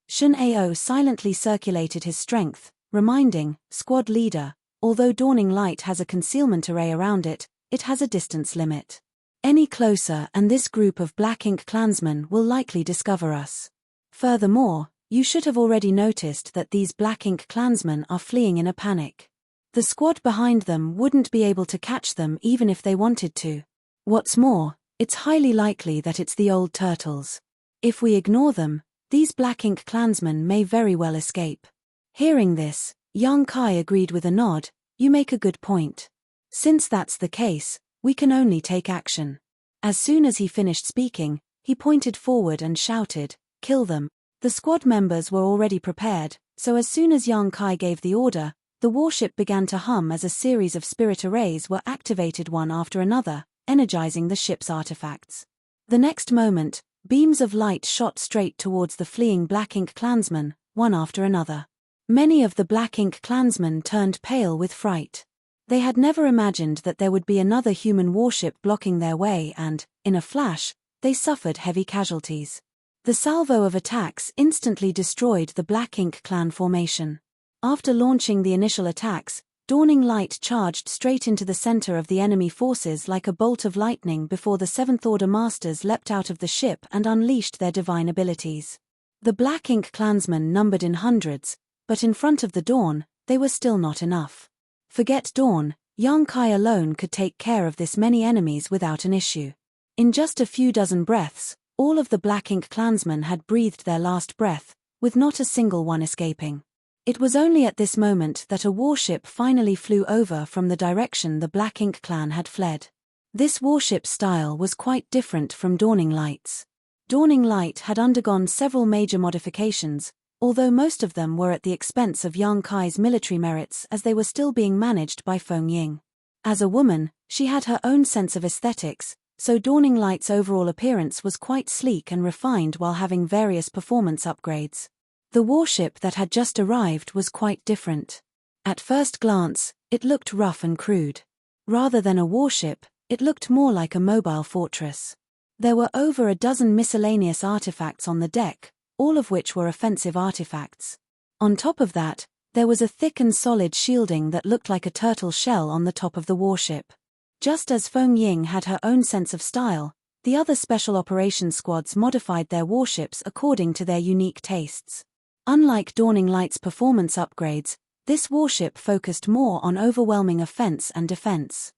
Shun Ao silently circulated his strength, reminding, "Squad leader, although Dawning Light has a concealment array around it, it has a distance limit. Any closer and this group of Black Ink clansmen will likely discover us. Furthermore, you should have already noticed that these Black Ink clansmen are fleeing in a panic. The squad behind them wouldn't be able to catch them even if they wanted to. What's more, it's highly likely that it's the old turtles. If we ignore them, these Black Ink clansmen may very well escape." Hearing this, Yang Kai agreed with a nod. "You make a good point. Since that's the case, we can only take action." As soon as he finished speaking, he pointed forward and shouted, "Kill them." The squad members were already prepared, so as soon as Yang Kai gave the order, the warship began to hum as a series of spirit arrays were activated one after another, energizing the ship's artifacts. The next moment, beams of light shot straight towards the fleeing Black Ink clansmen, one after another. Many of the Black Ink clansmen turned pale with fright. They had never imagined that there would be another human warship blocking their way and, in a flash, they suffered heavy casualties. The salvo of attacks instantly destroyed the Black Ink clan formation. After launching the initial attacks, Dawning Light charged straight into the center of the enemy forces like a bolt of lightning before the Seventh Order Masters leapt out of the ship and unleashed their divine abilities. The Black Ink clansmen numbered in hundreds, but in front of the Dawn, they were still not enough. Forget Dawn, Yang Kai alone could take care of this many enemies without an issue. In just a few dozen breaths, all of the Black Ink clansmen had breathed their last breath, with not a single one escaping. It was only at this moment that a warship finally flew over from the direction the Black Ink clan had fled. This warship's style was quite different from Dawning Light's. Dawning Light had undergone several major modifications, although most of them were at the expense of Yang Kai's military merits as they were still being managed by Feng Ying. As a woman, she had her own sense of aesthetics, so Dawning Light's overall appearance was quite sleek and refined while having various performance upgrades. The warship that had just arrived was quite different. At first glance, it looked rough and crude. Rather than a warship, it looked more like a mobile fortress. There were over a dozen miscellaneous artifacts on the deck, all of which were offensive artifacts. On top of that, there was a thick and solid shielding that looked like a turtle shell on the top of the warship. Just as Feng Ying had her own sense of style, the other special operations squads modified their warships according to their unique tastes. Unlike Dawning Light's performance upgrades, this warship focused more on overwhelming offense and defense.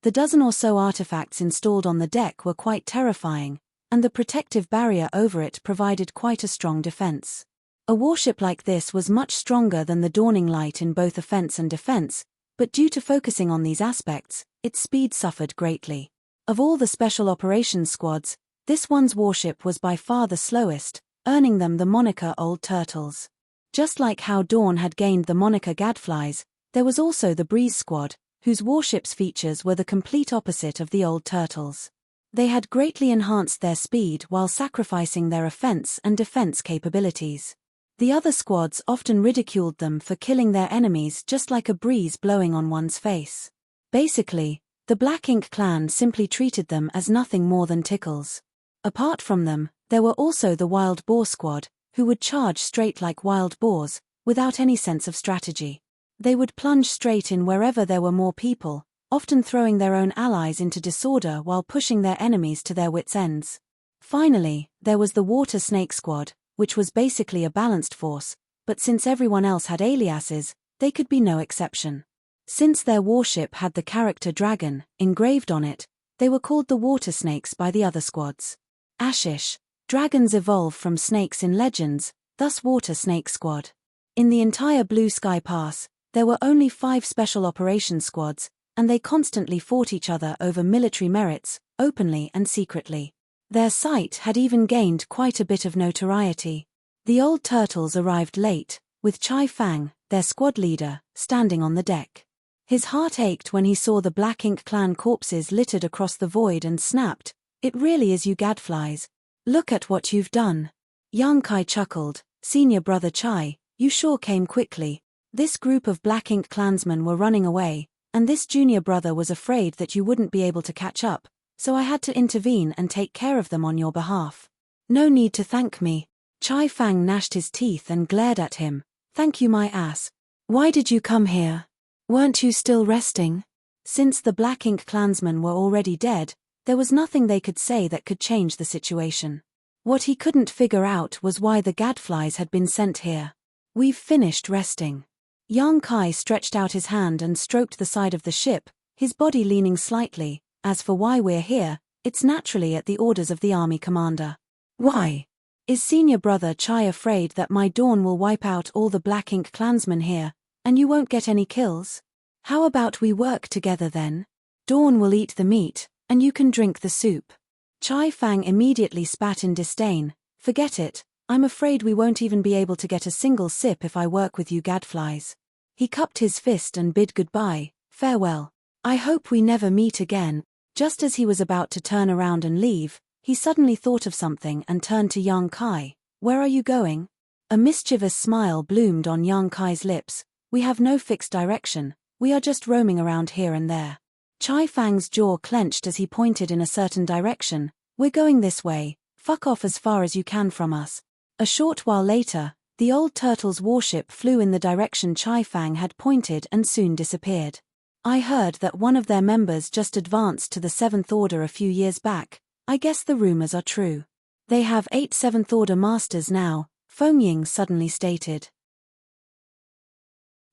The dozen or so artifacts installed on the deck were quite terrifying, and the protective barrier over it provided quite a strong defense. A warship like this was much stronger than the Dawning Light in both offense and defense, but due to focusing on these aspects, its speed suffered greatly. Of all the special operations squads, this one's warship was by far the slowest, earning them the moniker Old Turtles. Just like how Dawn had gained the moniker Gadflies, there was also the Breeze Squad, whose warship's features were the complete opposite of the Old Turtles. They had greatly enhanced their speed while sacrificing their offense and defense capabilities. The other squads often ridiculed them for killing their enemies just like a breeze blowing on one's face. Basically, the Black Ink clan simply treated them as nothing more than tickles. Apart from them, there were also the Wild Boar Squad, who would charge straight like wild boars, without any sense of strategy. They would plunge straight in wherever there were more people, often throwing their own allies into disorder while pushing their enemies to their wits' ends. Finally, there was the Water Snake Squad, which was basically a balanced force, but since everyone else had aliases, they could be no exception. Since their warship had the character dragon engraved on it, they were called the Water Snakes by the other squads. Ashish, dragons evolve from snakes in legends, thus Water Snake Squad. In the entire Blue Sky Pass, there were only 5 special operations squads, and they constantly fought each other over military merits, openly and secretly. Their sight had even gained quite a bit of notoriety. The Old Turtles arrived late, with Chai Fang, their squad leader, standing on the deck. His heart ached when he saw the Black Ink clan corpses littered across the void and snapped, "It really is you gadflies. Look at what you've done." Young Kai chuckled, "Senior brother Chai, you sure came quickly. This group of Black Ink clansmen were running away, and this junior brother was afraid that you wouldn't be able to catch up, so I had to intervene and take care of them on your behalf." "No need to thank me." Chai Fang gnashed his teeth and glared at him. "Thank you my ass. Why did you come here? Weren't you still resting?" Since the Black Ink clansmen were already dead, there was nothing they could say that could change the situation. What he couldn't figure out was why the gadflies had been sent here. "We've finished resting." Yang Kai stretched out his hand and stroked the side of the ship, his body leaning slightly. "As for why we're here, it's naturally at the orders of the army commander." "Why? Is senior brother Chai afraid that my Dawn will wipe out all the Black Ink clansmen here, and you won't get any kills? How about we work together then? Dawn will eat the meat, and you can drink the soup." Chai Fang immediately spat in disdain. "Forget it, I'm afraid we won't even be able to get a single sip if I work with you gadflies." He cupped his fist and bid goodbye. "Farewell. I hope we never meet again." Just as he was about to turn around and leave, he suddenly thought of something and turned to Yang Kai. "Where are you going?" A mischievous smile bloomed on Yang Kai's lips. "We have no fixed direction, we are just roaming around here and there." Chai Fang's jaw clenched as he pointed in a certain direction. "We're going this way, fuck off as far as you can from us." A short while later, the Old Turtle's warship flew in the direction Chai Fang had pointed and soon disappeared. "I heard that one of their members just advanced to the 7th Order a few years back. I guess the rumors are true. They have 8 7th Order masters now," Feng Ying suddenly stated.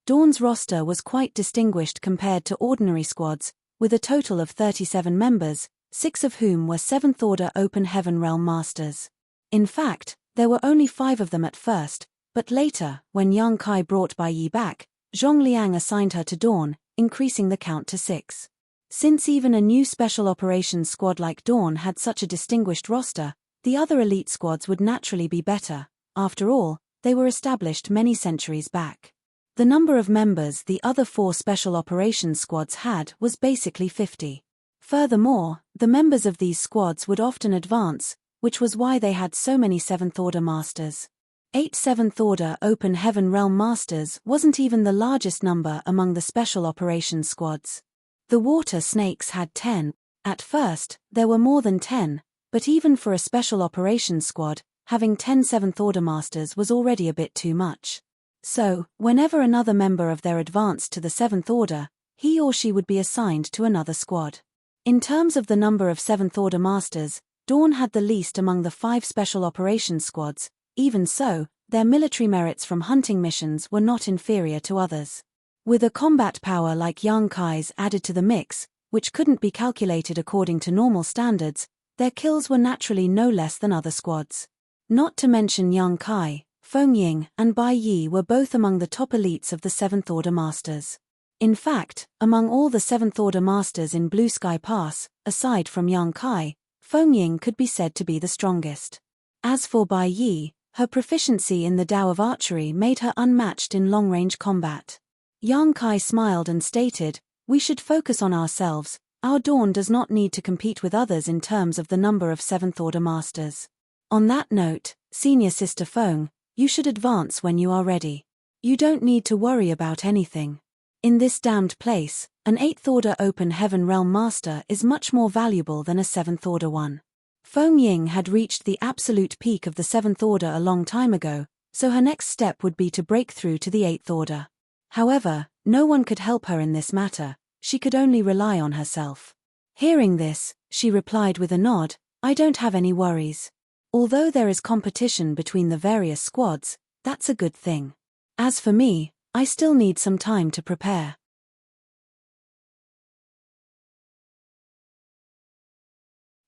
Dawn's roster was quite distinguished compared to ordinary squads, with a total of 37 members, 6 of whom were 7th Order Open Heaven Realm masters. In fact, there were only 5 of them at first, but later, when Yang Kai brought Bai Yi back, Zhong Liang assigned her to Dawn, increasing the count to 6. Since even a new special operations squad like Dawn had such a distinguished roster, the other elite squads would naturally be better. After all, they were established many centuries back. The number of members the other 4 special operations squads had was basically 50. Furthermore, the members of these squads would often advance, which was why they had so many 7th Order Masters. 8 7th Order Open Heaven Realm Masters wasn't even the largest number among the Special Operations Squads. The Water Snakes had 10. At first, there were more than 10, but even for a Special Operations Squad, having 10 7th Order Masters was already a bit too much. So, whenever another member of their advanced to the 7th Order, he or she would be assigned to another squad. In terms of the number of 7th Order Masters, Dawn had the least among the 5 Special Operations Squads. Even so, their military merits from hunting missions were not inferior to others. With a combat power like Yang Kai's added to the mix, which couldn't be calculated according to normal standards, their kills were naturally no less than other squads. Not to mention Yang Kai, Feng Ying, and Bai Yi were both among the top elites of the 7th Order Masters. In fact, among all the 7th Order Masters in Blue Sky Pass, aside from Yang Kai, Feng Ying could be said to be the strongest. As for Bai Yi, her proficiency in the Tao of archery made her unmatched in long-range combat. Yang Kai smiled and stated, "We should focus on ourselves. Our Dawn does not need to compete with others in terms of the number of 7th Order Masters. On that note, Senior Sister Feng, you should advance when you are ready. You don't need to worry about anything. In this damned place, an 8th Order Open Heaven Realm Master is much more valuable than a 7th Order one." Feng Ying had reached the absolute peak of the 7th Order a long time ago, so her next step would be to break through to the 8th Order. However, no one could help her in this matter, she could only rely on herself. Hearing this, she replied with a nod, "I don't have any worries. Although there is competition between the various squads, that's a good thing. As for me, I still need some time to prepare."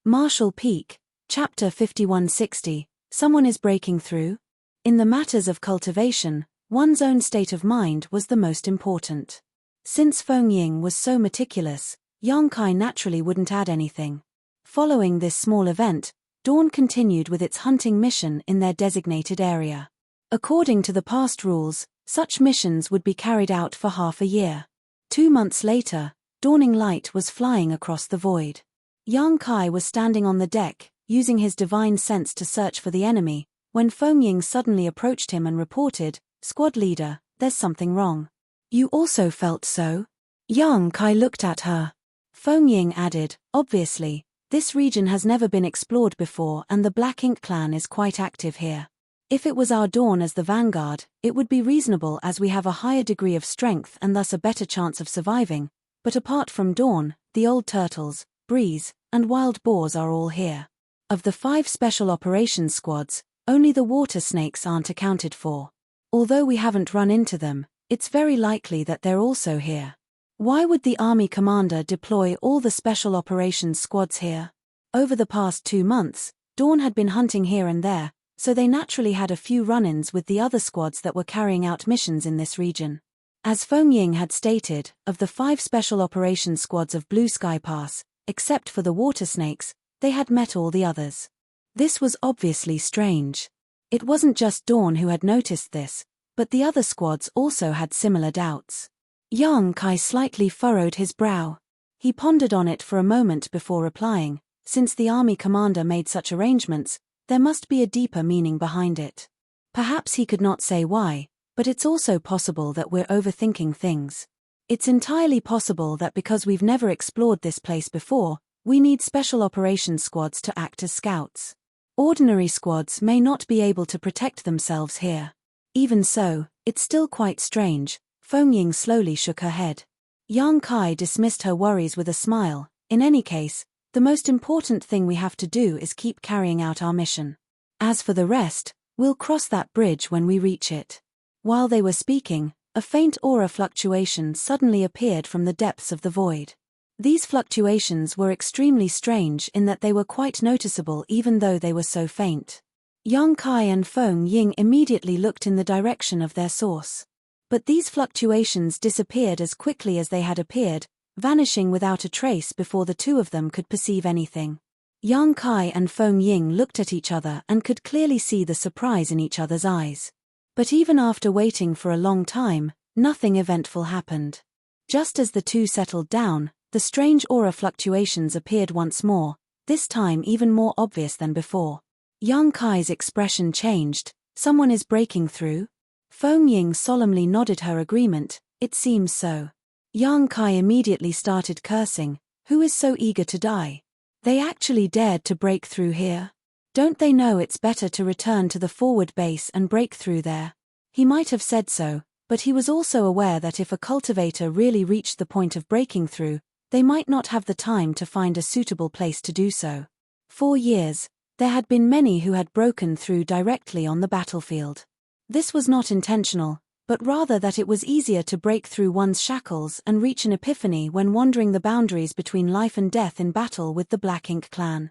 Marshall Peak, Chapter 5160, Someone is Breaking Through? In the matters of cultivation, one's own state of mind was the most important. Since Feng Ying was so meticulous, Yang Kai naturally wouldn't add anything. Following this small event, Dawn continued with its hunting mission in their designated area. According to the past rules, such missions would be carried out for half a year. 2 months later, dawning light was flying across the void. Yang Kai was standing on the deck, using his divine sense to search for the enemy, when Feng Ying suddenly approached him and reported, "Squad leader, there's something wrong." "You also felt so?" Yang Kai looked at her. Feng Ying added, "Obviously, this region has never been explored before and the Black Ink clan is quite active here. If it was our Dawn as the vanguard, it would be reasonable as we have a higher degree of strength and thus a better chance of surviving, but apart from Dawn, the old turtles, Breeze, and wild boars are all here. Of the 5 special operations squads, only the water snakes aren't accounted for. Although we haven't run into them, it's very likely that they're also here. Why would the army commander deploy all the special operations squads here? Over the past 2 months, Dawn had been hunting here and there, so they naturally had a few run-ins with the other squads that were carrying out missions in this region. As Feng Ying had stated, of the 5 special operations squads of Blue Sky Pass, except for the water snakes, they had met all the others. This was obviously strange. It wasn't just Dawn who had noticed this, but the other squads also had similar doubts. Yang Kai slightly furrowed his brow. He pondered on it for a moment before replying, since the army commander made such arrangements, there must be a deeper meaning behind it. Perhaps he could not say why, but it's also possible that we're overthinking things. It's entirely possible that because we've never explored this place before, we need special operations squads to act as scouts. Ordinary squads may not be able to protect themselves here. Even so, it's still quite strange. Feng Ying slowly shook her head. Yang Kai dismissed her worries with a smile. In any case, the most important thing we have to do is keep carrying out our mission. As for the rest, we'll cross that bridge when we reach it. While they were speaking, a faint aura fluctuation suddenly appeared from the depths of the void. These fluctuations were extremely strange in that they were quite noticeable even though they were so faint. Yang Kai and Feng Ying immediately looked in the direction of their source. But these fluctuations disappeared as quickly as they had appeared, vanishing without a trace before the two of them could perceive anything. Yang Kai and Feng Ying looked at each other and could clearly see the surprise in each other's eyes. But even after waiting for a long time, nothing eventful happened. Just as the two settled down, the strange aura fluctuations appeared once more, this time even more obvious than before. Yang Kai's expression changed. Someone is breaking through? Feng Ying solemnly nodded her agreement. It seems so. Yang Kai immediately started cursing. Who is so eager to die? They actually dared to break through here? Don't they know it's better to return to the forward base and break through there? He might have said so, but he was also aware that if a cultivator really reached the point of breaking through, they might not have the time to find a suitable place to do so. For years, there had been many who had broken through directly on the battlefield. This was not intentional, but rather that it was easier to break through one's shackles and reach an epiphany when wandering the boundaries between life and death in battle with the Black Ink clan.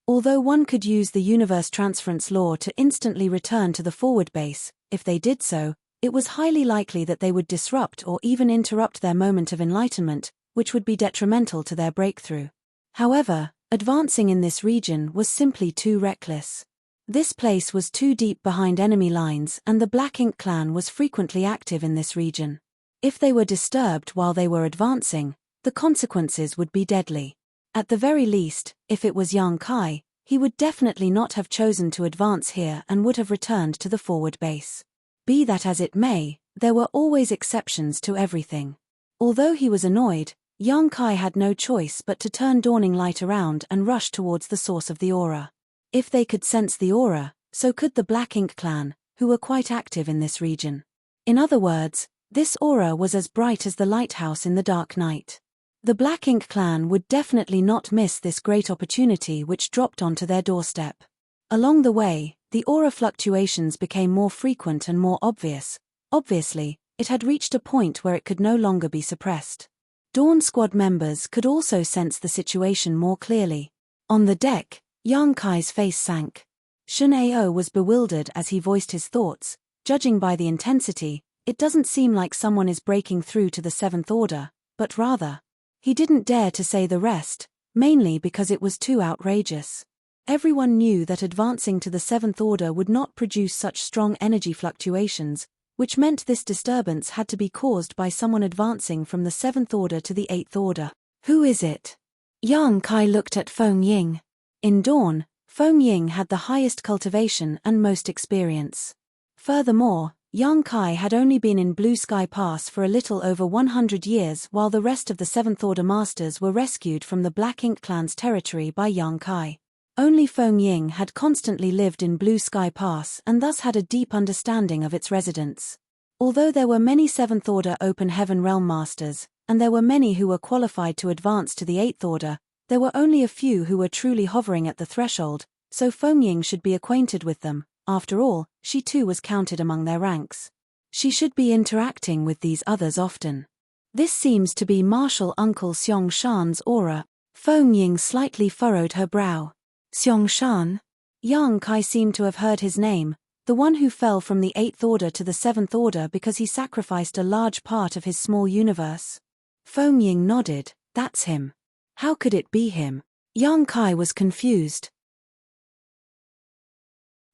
Although one could use the universe transference law to instantly return to the forward base, if they did so, it was highly likely that they would disrupt or even interrupt their moment of enlightenment, which would be detrimental to their breakthrough. However, advancing in this region was simply too reckless. This place was too deep behind enemy lines and the Black Ink clan was frequently active in this region. If they were disturbed while they were advancing, the consequences would be deadly. At the very least, if it was Yang Kai, he would definitely not have chosen to advance here and would have returned to the forward base. Be that as it may, there were always exceptions to everything. Although he was annoyed, Yang Kai had no choice but to turn dawning light around and rush towards the source of the aura. If they could sense the aura, so could the Black Ink clan, who were quite active in this region. In other words, this aura was as bright as the lighthouse in the dark night. The Black Ink clan would definitely not miss this great opportunity which dropped onto their doorstep. Along the way, the aura fluctuations became more frequent and more obvious. Obviously, it had reached a point where it could no longer be suppressed. Dawn Squad members could also sense the situation more clearly. On the deck, Yang Kai's face sank. Shun Ao was bewildered as he voiced his thoughts. Judging by the intensity, it doesn't seem like someone is breaking through to the Seventh Order, but rather. He didn't dare to say the rest, mainly because it was too outrageous. Everyone knew that advancing to the Seventh Order would not produce such strong energy fluctuations, which meant this disturbance had to be caused by someone advancing from the Seventh Order to the Eighth Order. Who is it? Yang Kai looked at Feng Ying. In Dawn, Feng Ying had the highest cultivation and most experience. Furthermore, Yang Kai had only been in Blue Sky Pass for a little over 100 years while the rest of the Seventh Order Masters were rescued from the Black Ink clan's territory by Yang Kai. Only Feng Ying had constantly lived in Blue Sky Pass and thus had a deep understanding of its residents. Although there were many Seventh Order Open Heaven Realm Masters, and there were many who were qualified to advance to the Eighth Order, there were only a few who were truly hovering at the threshold, so Feng Ying should be acquainted with them. After all, she too was counted among their ranks. She should be interacting with these others often. This seems to be Martial Uncle Xiong Shan's aura. Feng Ying slightly furrowed her brow. Xiong Shan? Yang Kai seemed to have heard his name, the one who fell from the Eighth Order to the Seventh Order because he sacrificed a large part of his small universe. Feng Ying nodded. That's him. How could it be him? Yang Kai was confused.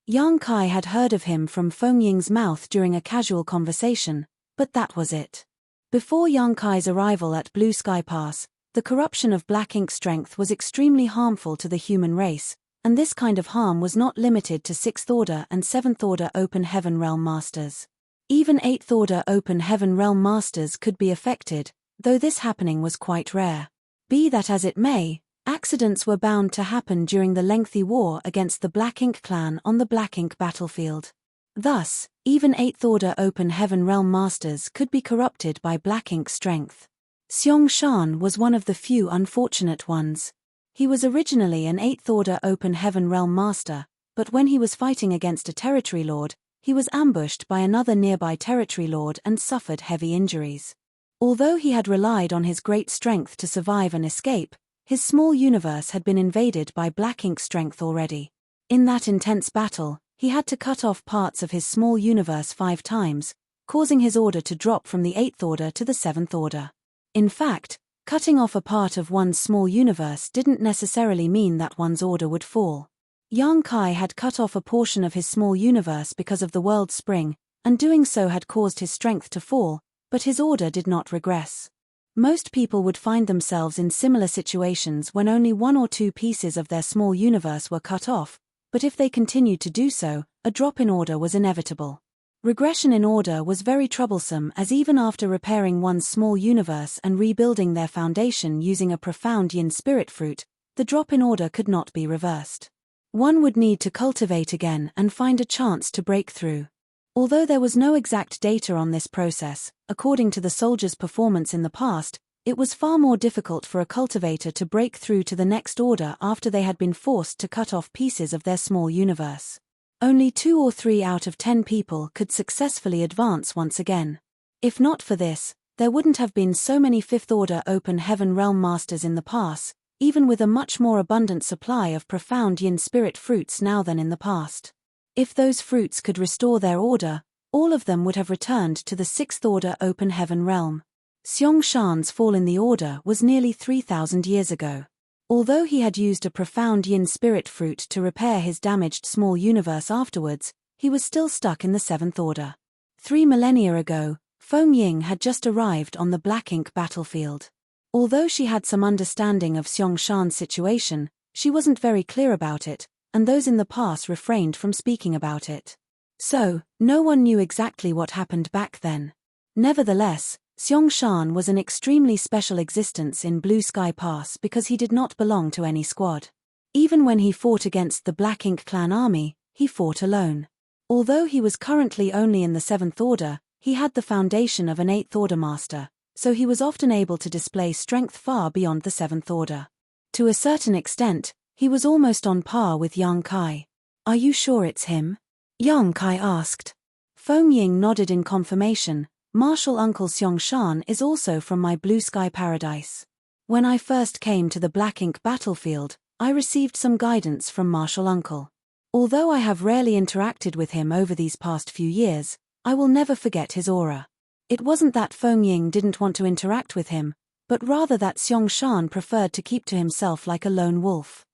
Yang Kai had heard of him from Feng Ying's mouth during a casual conversation, but that was it. Before Yang Kai's arrival at Blue Sky Pass, the corruption of Black Ink strength was extremely harmful to the human race, and this kind of harm was not limited to Sixth Order and Seventh Order Open Heaven Realm Masters. Even Eighth Order Open Heaven Realm Masters could be affected, though this happening was quite rare. Be that as it may, accidents were bound to happen during the lengthy war against the Black Ink clan on the Black Ink battlefield. Thus, even Eighth Order Open Heaven Realm Masters could be corrupted by Black Ink strength. Xiong Shan was one of the few unfortunate ones. He was originally an Eighth Order Open Heaven Realm Master, but when he was fighting against a Territory Lord, he was ambushed by another nearby Territory Lord and suffered heavy injuries. Although he had relied on his great strength to survive and escape, his small universe had been invaded by Black Ink strength already. In that intense battle, he had to cut off parts of his small universe 5 times, causing his order to drop from the Eighth Order to the Seventh Order. In fact, cutting off a part of one's small universe didn't necessarily mean that one's order would fall. Yang Kai had cut off a portion of his small universe because of the world spring, and doing so had caused his strength to fall, but his order did not regress. Most people would find themselves in similar situations when only one or two pieces of their small universe were cut off, but if they continued to do so, a drop in order was inevitable. Regression in order was very troublesome, as even after repairing one's small universe and rebuilding their foundation using a profound yin spirit fruit, the drop in order could not be reversed. One would need to cultivate again and find a chance to break through. Although there was no exact data on this process, according to the soldiers' performance in the past, it was far more difficult for a cultivator to break through to the next order after they had been forced to cut off pieces of their small universe. Only 2 or 3 out of 10 people could successfully advance once again. If not for this, there wouldn't have been so many 5th Order Open Heaven Realm Masters in the past, even with a much more abundant supply of profound yin spirit fruits now than in the past. If those fruits could restore their order, all of them would have returned to the 6th Order Open Heaven Realm. Xiong Shan's fall in the order was nearly 3,000 years ago. Although he had used a profound yin spirit fruit to repair his damaged small universe afterwards, he was still stuck in the 7th Order. 3 millennia ago, Feng Ying had just arrived on the Black Ink battlefield. Although she had some understanding of Xiong Shan's situation, she wasn't very clear about it, and those in the past refrained from speaking about it. So, no one knew exactly what happened back then. Nevertheless, Xiong Shan was an extremely special existence in Blue Sky Pass because he did not belong to any squad. Even when he fought against the Black Ink clan army, he fought alone. Although he was currently only in the 7th Order, he had the foundation of an 8th Order master, so he was often able to display strength far beyond the 7th Order. To a certain extent, he was almost on par with Yang Kai. "Are you sure it's him?" Yang Kai asked. Feng Ying nodded in confirmation. "Martial Uncle Xiong Shan is also from my Blue Sky Paradise. When I first came to the Black Ink battlefield, I received some guidance from Martial Uncle. Although I have rarely interacted with him over these past few years, I will never forget his aura." It wasn't that Feng Ying didn't want to interact with him, but rather that Xiong Shan preferred to keep to himself like a lone wolf.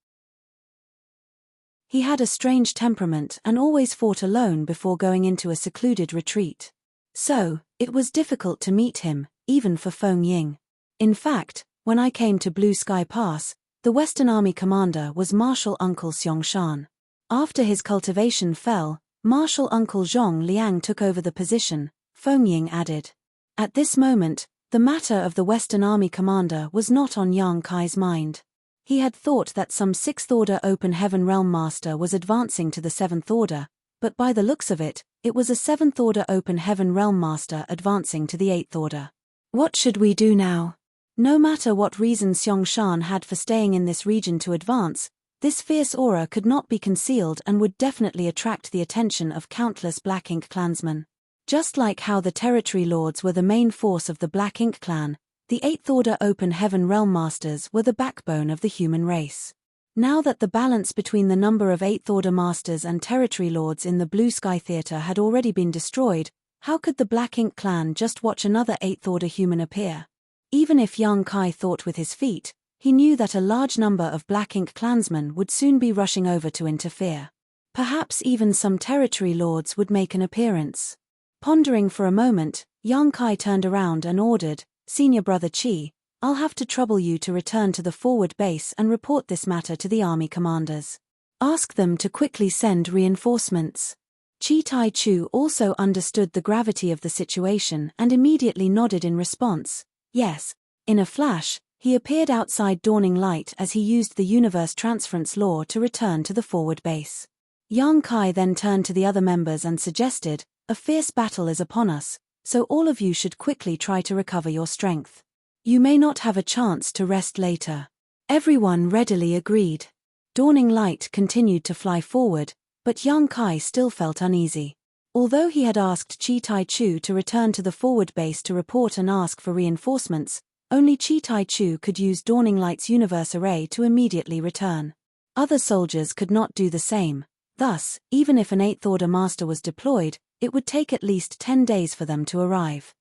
He had a strange temperament and always fought alone before going into a secluded retreat. So, it was difficult to meet him, even for Feng Ying. In fact, when I came to Blue Sky Pass, the Western Army commander was Martial Uncle Xiong Shan. After his cultivation fell, Martial Uncle Zhong Liang took over the position, Feng Ying added. At this moment, the matter of the Western Army commander was not on Yang Kai's mind. He had thought that some 6th Order Open Heaven Realm Master was advancing to the 7th Order, but by the looks of it, it was a 7th Order Open Heaven Realm Master advancing to the 8th Order. What should we do now? No matter what reason Xiong Shan had for staying in this region to advance, this fierce aura could not be concealed and would definitely attract the attention of countless Black Ink clansmen. Just like how the Territory Lords were the main force of the Black Ink clan, the 8th Order Open Heaven Realm Masters were the backbone of the human race. Now that the balance between the number of 8th Order Masters and Territory Lords in the Blue Sky Theatre had already been destroyed, how could the Black Ink clan just watch another 8th Order human appear? Even if Yang Kai thought with his feet, he knew that a large number of Black Ink clansmen would soon be rushing over to interfere. Perhaps even some Territory Lords would make an appearance. Pondering for a moment, Yang Kai turned around and ordered, "Senior Brother Qi, I'll have to trouble you to return to the forward base and report this matter to the army commanders. Ask them to quickly send reinforcements." Qi Tai Chu also understood the gravity of the situation and immediately nodded in response. Yes. In a flash, he appeared outside Dawning Light as he used the universe transference law to return to the forward base. Yang Kai then turned to the other members and suggested, "A fierce battle is upon us, so all of you should quickly try to recover your strength. You may not have a chance to rest later." Everyone readily agreed. Dawning Light continued to fly forward, but Yang Kai still felt uneasy. Although he had asked Qi Tai Chu to return to the forward base to report and ask for reinforcements, only Qi Tai Chu could use Dawning Light's universe array to immediately return. Other soldiers could not do the same. Thus, even if an 8th Order Master was deployed, it would take at least 10 days for them to arrive.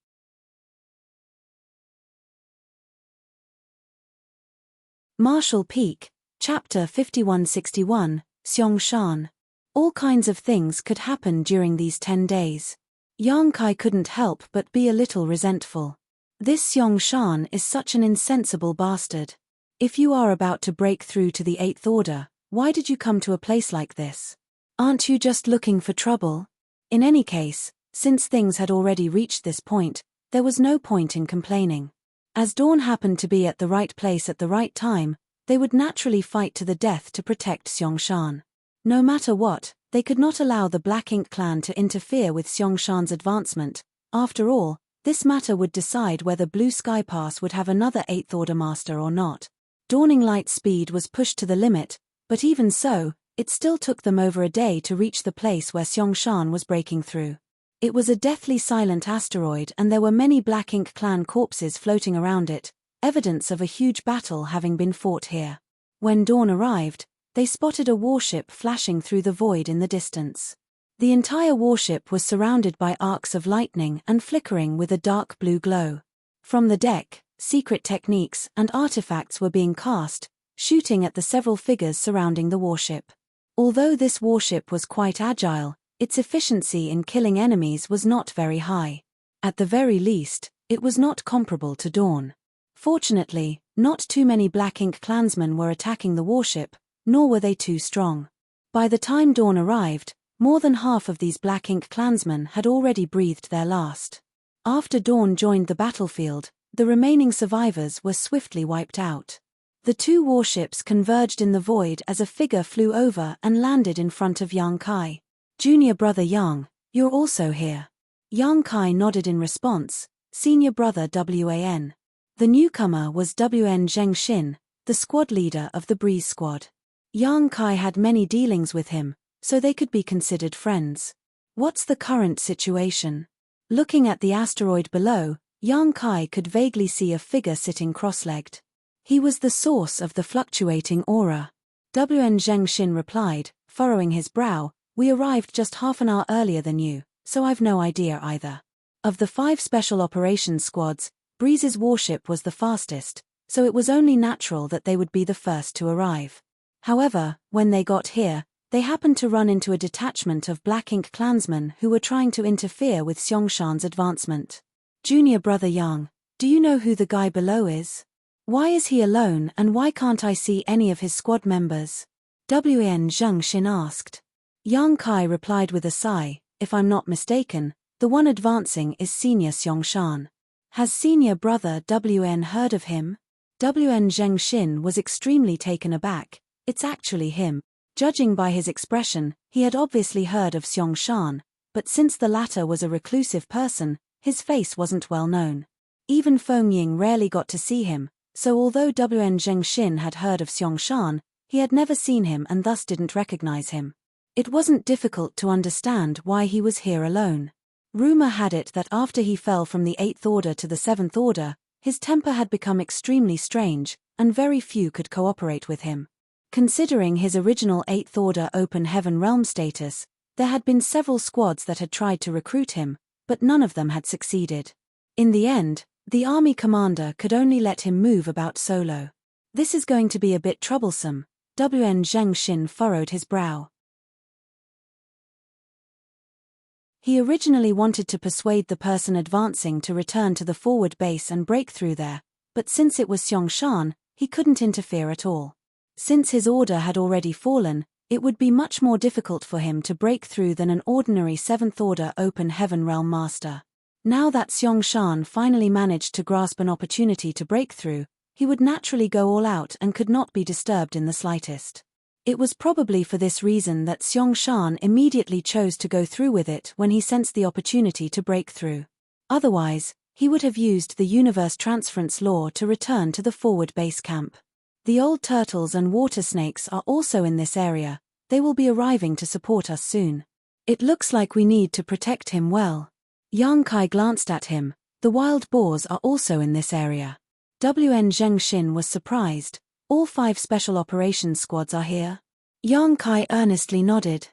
Martial Peak, Chapter 5161, Xiong Shan. All kinds of things could happen during these 10 days. Yang Kai couldn't help but be a little resentful. This Xiong Shan is such an insensible bastard. If you are about to break through to the Eighth Order, why did you come to a place like this? Aren't you just looking for trouble? In any case, since things had already reached this point, there was no point in complaining. As Dawn happened to be at the right place at the right time, they would naturally fight to the death to protect Xiong Shan. No matter what, they could not allow the Black Ink clan to interfere with Xiong Shan's advancement. After all, this matter would decide whether Blue Sky Pass would have another Eighth Order master or not. Dawning Light speed was pushed to the limit, but even so, it still took them over a day to reach the place where Xiong Shan was breaking through. It was a deathly silent asteroid and there were many Black Ink clan corpses floating around it, evidence of a huge battle having been fought here. When dawn arrived, they spotted a warship flashing through the void in the distance. The entire warship was surrounded by arcs of lightning and flickering with a dark blue glow. From the deck, secret techniques and artifacts were being cast, shooting at the several figures surrounding the warship. Although this warship was quite agile, its efficiency in killing enemies was not very high. At the very least, it was not comparable to Dawn. Fortunately, not too many Black Ink clansmen were attacking the warship, nor were they too strong. By the time Dawn arrived, more than half of these Black Ink clansmen had already breathed their last. After Dawn joined the battlefield, the remaining survivors were swiftly wiped out. The two warships converged in the void as a figure flew over and landed in front of Yang Kai. "Junior brother Yang, you're also here." Yang Kai nodded in response. "Senior brother WAN." The newcomer was WN Zhengshin, the squad leader of the Breeze Squad. Yang Kai had many dealings with him, so they could be considered friends. "What's the current situation?" Looking at the asteroid below, Yang Kai could vaguely see a figure sitting cross-legged. He was the source of the fluctuating aura. WN Zhengshin replied, furrowing his brow, "We arrived just half an hour earlier than you, so I've no idea either." Of the 5 special operations squads, Breeze's warship was the fastest, so it was only natural that they would be the first to arrive. However, when they got here, they happened to run into a detachment of Black Ink clansmen who were trying to interfere with Xiong Shan's advancement. "Junior brother Yang, do you know who the guy below is? Why is he alone and why can't I see any of his squad members?" WN Zhengshin asked. Yang Kai replied with a sigh, "If I'm not mistaken, the one advancing is Senior Xiong Shan. Has senior brother WN heard of him?" WN Zhengshin was extremely taken aback. "It's actually him." Judging by his expression, he had obviously heard of Xiong Shan, but since the latter was a reclusive person, his face wasn't well known. Even Feng Ying rarely got to see him, so although WN Zhengshin had heard of Xiong Shan, he had never seen him and thus didn't recognize him. It wasn't difficult to understand why he was here alone. Rumor had it that after he fell from the 8th Order to the 7th Order, his temper had become extremely strange, and very few could cooperate with him. Considering his original 8th Order Open Heaven Realm status, there had been several squads that had tried to recruit him, but none of them had succeeded. In the end, the army commander could only let him move about solo. "This is going to be a bit troublesome." WN Zhengshin furrowed his brow. He originally wanted to persuade the person advancing to return to the forward base and break through there, but since it was Xiong Shan, he couldn't interfere at all. Since his order had already fallen, it would be much more difficult for him to break through than an ordinary 7th Order Open Heaven Realm master. Now that Xiong Shan finally managed to grasp an opportunity to break through, he would naturally go all out and could not be disturbed in the slightest. It was probably for this reason that Xiong Shan immediately chose to go through with it when he sensed the opportunity to break through. Otherwise, he would have used the universe transference law to return to the forward base camp. The old turtles and water snakes are also in this area. They will be arriving to support us soon. It looks like we need to protect him well. Yang Kai glanced at him. The wild boars are also in this area. WN Zhengshin was surprised. "All 5 special operations squads are here?" Yang Kai earnestly nodded.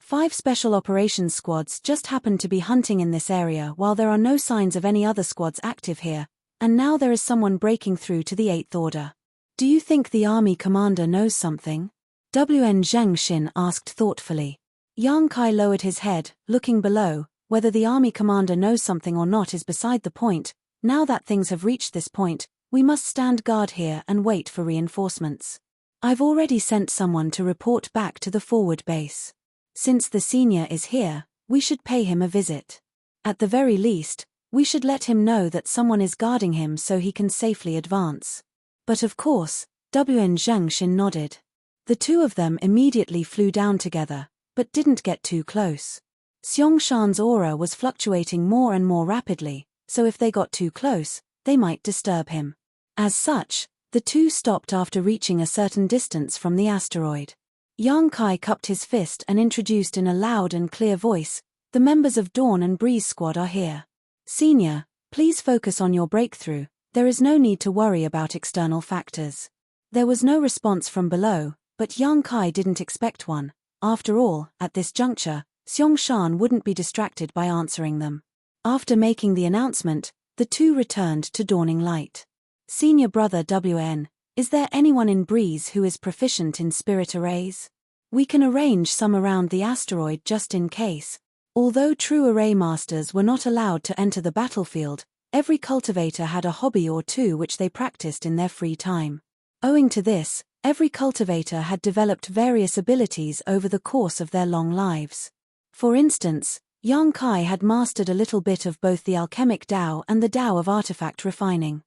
5 special operations squads just happen to be hunting in this area while there are no signs of any other squads active here, and now there is someone breaking through to the 8th Order. "Do you think the army commander knows something?" WN Zhengshin asked thoughtfully. Yang Kai lowered his head, looking below. "Whether the army commander knows something or not is beside the point. Now that things have reached this point, we must stand guard here and wait for reinforcements. I've already sent someone to report back to the forward base. Since the senior is here, we should pay him a visit. At the very least, we should let him know that someone is guarding him so he can safely advance. But of course, Wn Zhengshin nodded. The two of them immediately flew down together, but didn't get too close. Xiangshan's aura was fluctuating more and more rapidly, so if they got too close, they might disturb him. As such, the two stopped after reaching a certain distance from the asteroid. Yang Kai cupped his fist and introduced in a loud and clear voice, "The members of Dawn and Breeze Squad are here. Senior, please focus on your breakthrough, there is no need to worry about external factors." There was no response from below, but Yang Kai didn't expect one. After all, at this juncture, Xiangshan wouldn't be distracted by answering them. After making the announcement, the two returned to Dawning Light. "Senior brother WN, is there anyone in Breeze who is proficient in spirit arrays? We can arrange some around the asteroid just in case." Although true array masters were not allowed to enter the battlefield, every cultivator had a hobby or two which they practiced in their free time. Owing to this, every cultivator had developed various abilities over the course of their long lives. For instance, Yang Kai had mastered a little bit of both the alchemic Tao and the Tao of artifact refining.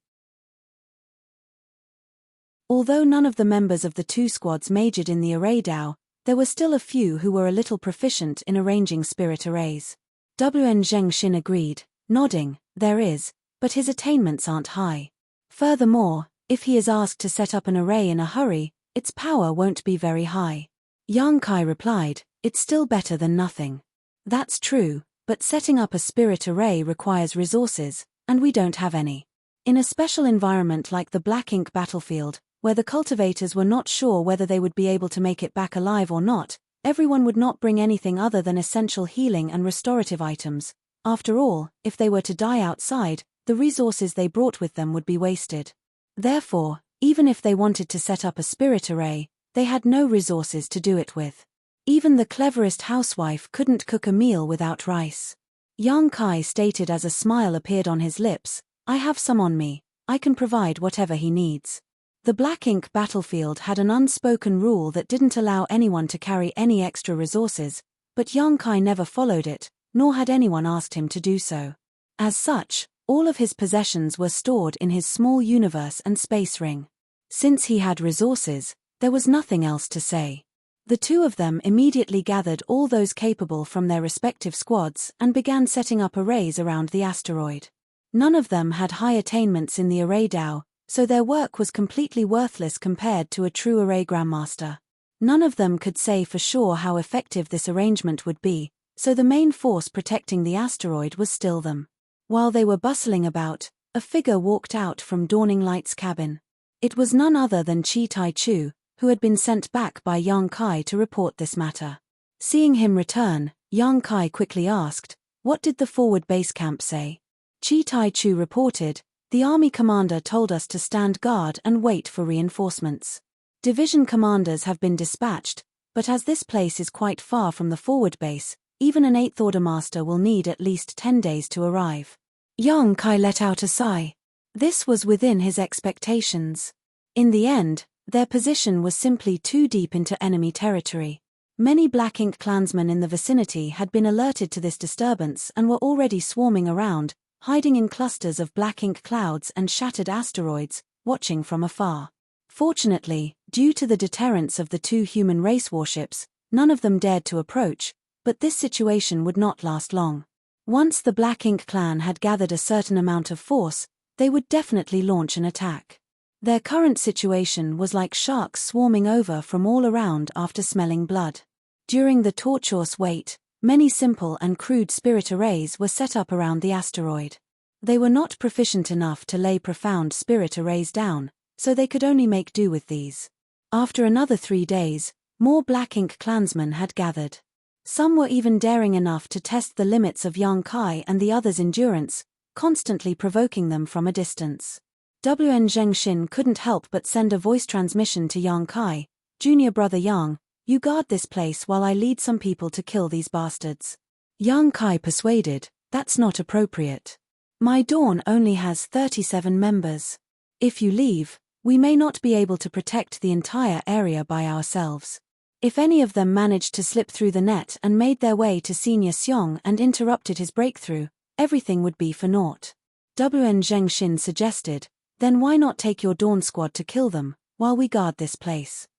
Although none of the members of the two squads majored in the array Tao, there were still a few who were a little proficient in arranging spirit arrays. Wn Zhengshin agreed, nodding, "There is, but his attainments aren't high. Furthermore, if he is asked to set up an array in a hurry, its power won't be very high." Yang Kai replied, "It's still better than nothing." "That's true, but setting up a spirit array requires resources, and we don't have any. In a special environment like the Black Ink battlefield, where the cultivators were not sure whether they would be able to make it back alive or not, everyone would not bring anything other than essential healing and restorative items. After all, if they were to die outside, the resources they brought with them would be wasted. Therefore, even if they wanted to set up a spirit array, they had no resources to do it with. Even the cleverest housewife couldn't cook a meal without rice." Yang Kai stated as a smile appeared on his lips, "I have some on me, I can provide whatever he needs." The Black Ink battlefield had an unspoken rule that didn't allow anyone to carry any extra resources, but Yang Kai never followed it, nor had anyone asked him to do so. As such, all of his possessions were stored in his small universe and space ring. Since he had resources, there was nothing else to say. The two of them immediately gathered all those capable from their respective squads and began setting up arrays around the asteroid. None of them had high attainments in the array Tao, so their work was completely worthless compared to a true array grandmaster. None of them could say for sure how effective this arrangement would be, so the main force protecting the asteroid was still them. While they were bustling about, a figure walked out from Dawning Light's cabin. It was none other than Chi Tai Chu, who had been sent back by Yang Kai to report this matter. Seeing him return, Yang Kai quickly asked, "What did the forward base camp say?" Chi Tai Chu reported, "The army commander told us to stand guard and wait for reinforcements. Division commanders have been dispatched, but as this place is quite far from the forward base, even an 8th order master will need at least 10 days to arrive." Yang Kai let out a sigh. This was within his expectations. In the end, their position was simply too deep into enemy territory. Many Black Ink clansmen in the vicinity had been alerted to this disturbance and were already swarming around, hiding in clusters of black ink clouds and shattered asteroids, watching from afar. Fortunately, due to the deterrence of the two human race warships, none of them dared to approach, but this situation would not last long. Once the Black Ink clan had gathered a certain amount of force, they would definitely launch an attack. Their current situation was like sharks swarming over from all around after smelling blood. During the tortuous wait, many simple and crude spirit arrays were set up around the asteroid. They were not proficient enough to lay profound spirit arrays down, so they could only make do with these. After another 3 days, more Black Ink clansmen had gathered. Some were even daring enough to test the limits of Yang Kai and the others' endurance, constantly provoking them from a distance. Wn Zhengshin couldn't help but send a voice transmission to Yang Kai, "Junior brother Yang, you guard this place while I lead some people to kill these bastards." Yang Kai persuaded, "That's not appropriate. My Dawn only has 37 members. If you leave, we may not be able to protect the entire area by ourselves. If any of them managed to slip through the net and made their way to Senior Xiong and interrupted his breakthrough, everything would be for naught. Wn Zhengshin suggested, then why not take your Dawn squad to kill them, while we guard this place?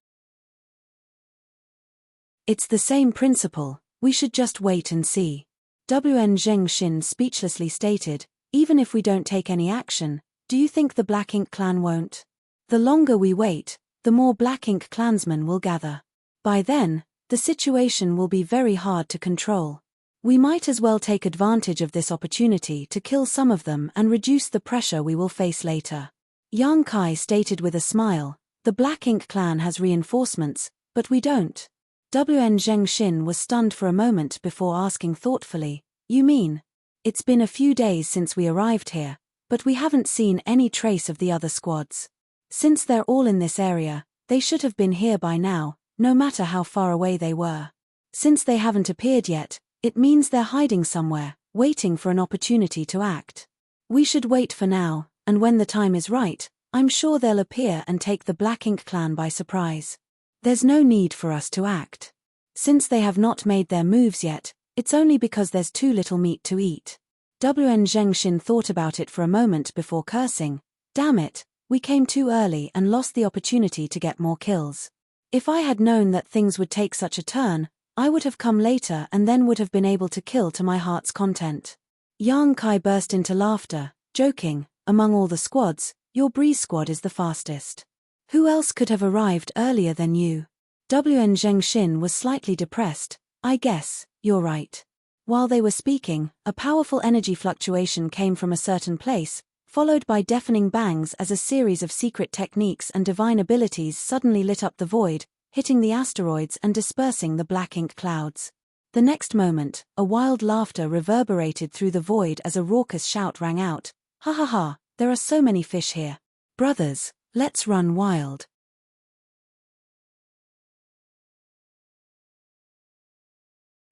It's the same principle, we should just wait and see. Wn Zhengshin speechlessly stated, even if we don't take any action, do you think the Black Ink clan won't? The longer we wait, the more Black Ink clansmen will gather. By then, the situation will be very hard to control. We might as well take advantage of this opportunity to kill some of them and reduce the pressure we will face later. Yang Kai stated with a smile, the Black Ink clan has reinforcements, but we don't. Wn Zhengshin was stunned for a moment before asking thoughtfully, you mean? It's been a few days since we arrived here, but we haven't seen any trace of the other squads. Since they're all in this area, they should have been here by now, no matter how far away they were. Since they haven't appeared yet, it means they're hiding somewhere, waiting for an opportunity to act. We should wait for now, and when the time is right, I'm sure they'll appear and take the Black Ink clan by surprise. There's no need for us to act. Since they have not made their moves yet, it's only because there's too little meat to eat. Wn Zhengshin thought about it for a moment before cursing, damn it, we came too early and lost the opportunity to get more kills. If I had known that things would take such a turn, I would have come later and then would have been able to kill to my heart's content. Yang Kai burst into laughter, joking, among all the squads, your breeze squad is the fastest. Who else could have arrived earlier than you? Wn Zhengshin was slightly depressed, I guess, you're right. While they were speaking, a powerful energy fluctuation came from a certain place, followed by deafening bangs as a series of secret techniques and divine abilities suddenly lit up the void, hitting the asteroids and dispersing the Black Ink clouds. The next moment, a wild laughter reverberated through the void as a raucous shout rang out, ha ha ha, there are so many fish here. Brothers, let's run wild.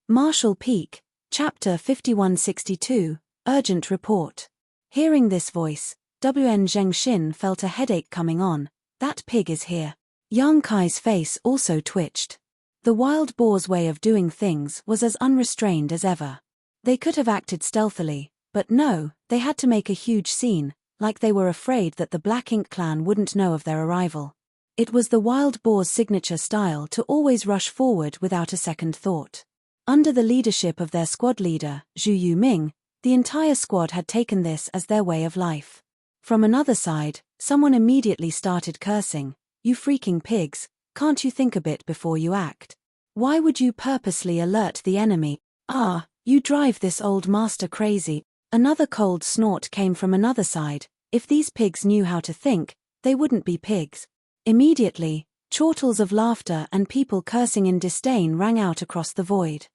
Marshall Peak, Chapter 5162, Urgent Report. Hearing this voice, Wn Zhengshin felt a headache coming on, that pig is here. Yang Kai's face also twitched. The wild boar's way of doing things was as unrestrained as ever. They could have acted stealthily, but no, they had to make a huge scene, like they were afraid that the Black Ink clan wouldn't know of their arrival. It was the wild boar's signature style to always rush forward without a second thought. Under the leadership of their squad leader, Zhu Yuming, the entire squad had taken this as their way of life. From another side, someone immediately started cursing, you freaking pigs, can't you think a bit before you act? Why would you purposely alert the enemy? Ah, you drive this old master crazy. Another cold snort came from another side, if these pigs knew how to think, they wouldn't be pigs. Immediately, chortles of laughter and people cursing in disdain rang out across the void.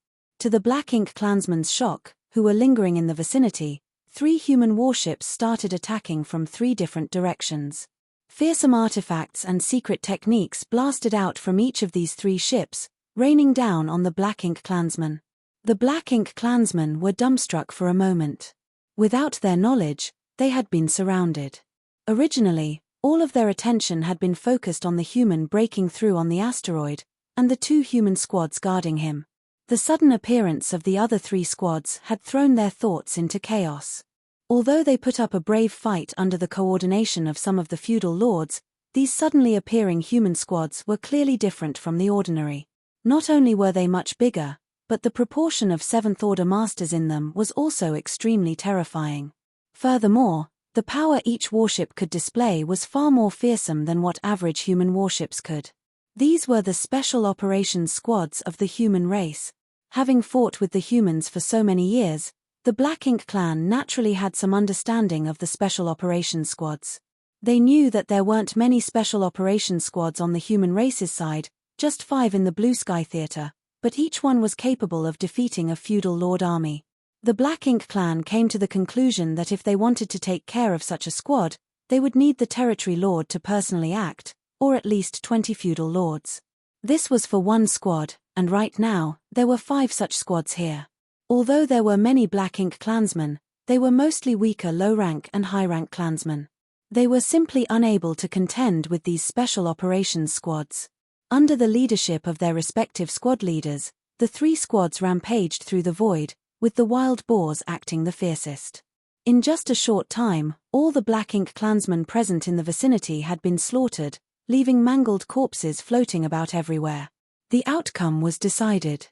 To the Black Ink clansmen's shock, who were lingering in the vicinity, 3 human warships started attacking from 3 different directions. Fearsome artifacts and secret techniques blasted out from each of these 3 ships, raining down on the Black Ink clansmen. The Black Ink clansmen were dumbstruck for a moment. Without their knowledge, they had been surrounded. Originally, all of their attention had been focused on the human breaking through on the asteroid, and the 2 human squads guarding him. The sudden appearance of the other 3 squads had thrown their thoughts into chaos. Although they put up a brave fight under the coordination of some of the feudal lords, these suddenly appearing human squads were clearly different from the ordinary. Not only were they much bigger, but the proportion of 7th Order masters in them was also extremely terrifying. Furthermore, the power each warship could display was far more fearsome than what average human warships could. These were the Special Operations Squads of the human race. Having fought with the humans for so many years, the Black Ink clan naturally had some understanding of the Special Operations Squads. They knew that there weren't many Special Operations Squads on the human race's side, just 5 in the Blue Sky Theater, but each one was capable of defeating a feudal lord army. The Black Ink clan came to the conclusion that if they wanted to take care of such a squad, they would need the territory lord to personally act, or at least 20 feudal lords. This was for one squad, and right now, there were 5 such squads here. Although there were many Black Ink clansmen, They were mostly weaker low-rank and high-rank clansmen. They were simply unable to contend with these special operations squads. Under the leadership of their respective squad leaders, the 3 squads rampaged through the void, with the wild boars acting the fiercest. In just a short time, all the Black Ink clansmen present in the vicinity had been slaughtered, leaving mangled corpses floating about everywhere. The outcome was decided.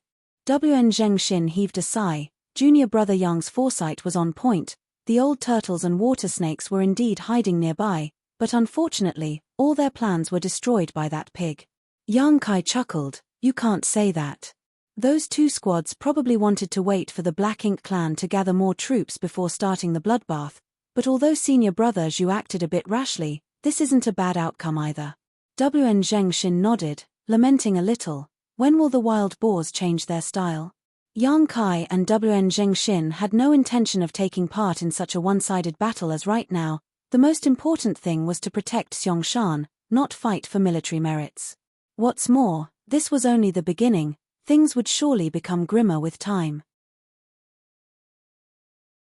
Wn Zhengxin heaved a sigh. Junior brother Yang's foresight was on point. The old turtles and water snakes were indeed hiding nearby, but unfortunately, all their plans were destroyed by that pig. Yang Kai chuckled, "You can't say that. Those 2 squads probably wanted to wait for the Black Ink clan to gather more troops before starting the bloodbath, but although senior brother Zhu acted a bit rashly, this isn't a bad outcome either." Wn Zhengxin nodded, lamenting a little. When will the wild boars change their style? Yang Kai and Wn Zhengxin had no intention of taking part in such a one-sided battle as right now. The most important thing was to protect Xiangshan, not fight for military merits. What's more, this was only the beginning. Things would surely become grimmer with time.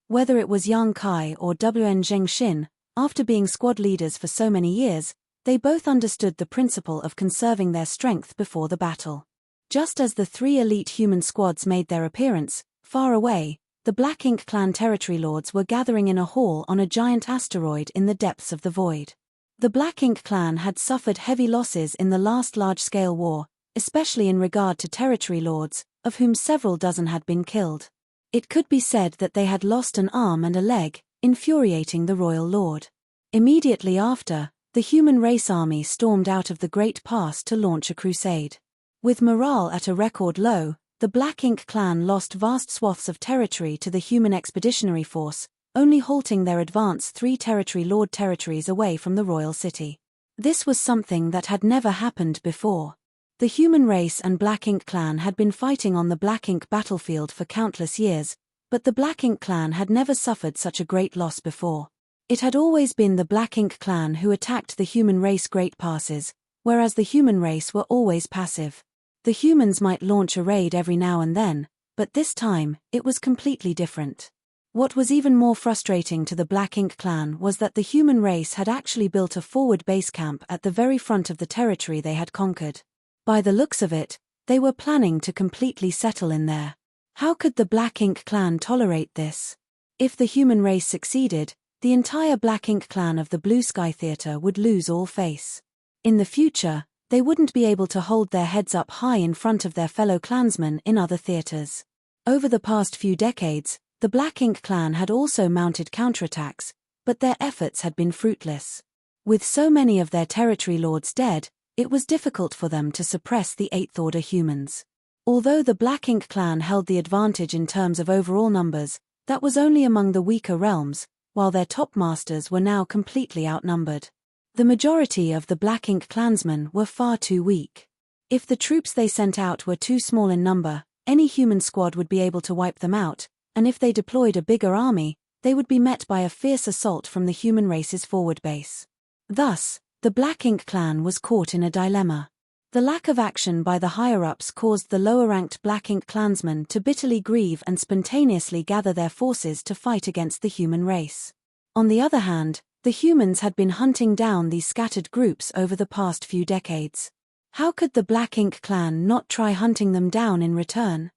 Whether it was Yang Kai or Wn Zhengxin, after being squad leaders for so many years, they both understood the principle of conserving their strength before the battle. Just as the 3 elite human squads made their appearance, far away, the Black Ink clan territory lords were gathering in a hall on a giant asteroid in the depths of the void. The Black Ink clan had suffered heavy losses in the last large-scale war, especially in regard to territory lords, of whom several dozen had been killed. It could be said that they had lost an arm and a leg, infuriating the royal lord. Immediately after, the human race army stormed out of the Great Pass to launch a crusade. With morale at a record low, the Black Ink clan lost vast swaths of territory to the human expeditionary force, only halting their advance 3 territory lord territories away from the royal city. This was something that had never happened before. The human race and Black Ink clan had been fighting on the Black Ink battlefield for countless years, but the Black Ink clan had never suffered such a great loss before. It had always been the Black Ink clan who attacked the human race Great Passes, whereas the human race were always passive. The humans might launch a raid every now and then, but this time, it was completely different. What was even more frustrating to the Black Ink clan was that the human race had actually built a forward base camp at the very front of the territory they had conquered. By the looks of it, they were planning to completely settle in there. How could the Black Ink clan tolerate this? If the human race succeeded, the entire Black Ink clan of the Blue Sky Theatre would lose all face. In the future, they wouldn't be able to hold their heads up high in front of their fellow clansmen in other theatres. Over the past few decades, the Black Ink clan had also mounted counterattacks, but their efforts had been fruitless. With so many of their territory lords dead, it was difficult for them to suppress the 8th Order humans. Although the Black Ink clan held the advantage in terms of overall numbers, that was only among the weaker realms, while their top masters were now completely outnumbered. The majority of the Black Ink clansmen were far too weak. If the troops they sent out were too small in number, any human squad would be able to wipe them out, and if they deployed a bigger army, they would be met by a fierce assault from the human race's forward base. Thus, the Black Ink clan was caught in a dilemma. The lack of action by the higher-ups caused the lower-ranked Black Ink clansmen to bitterly grieve and spontaneously gather their forces to fight against the human race. On the other hand, the humans had been hunting down these scattered groups over the past few decades. How could the Black Ink clan not try hunting them down in return?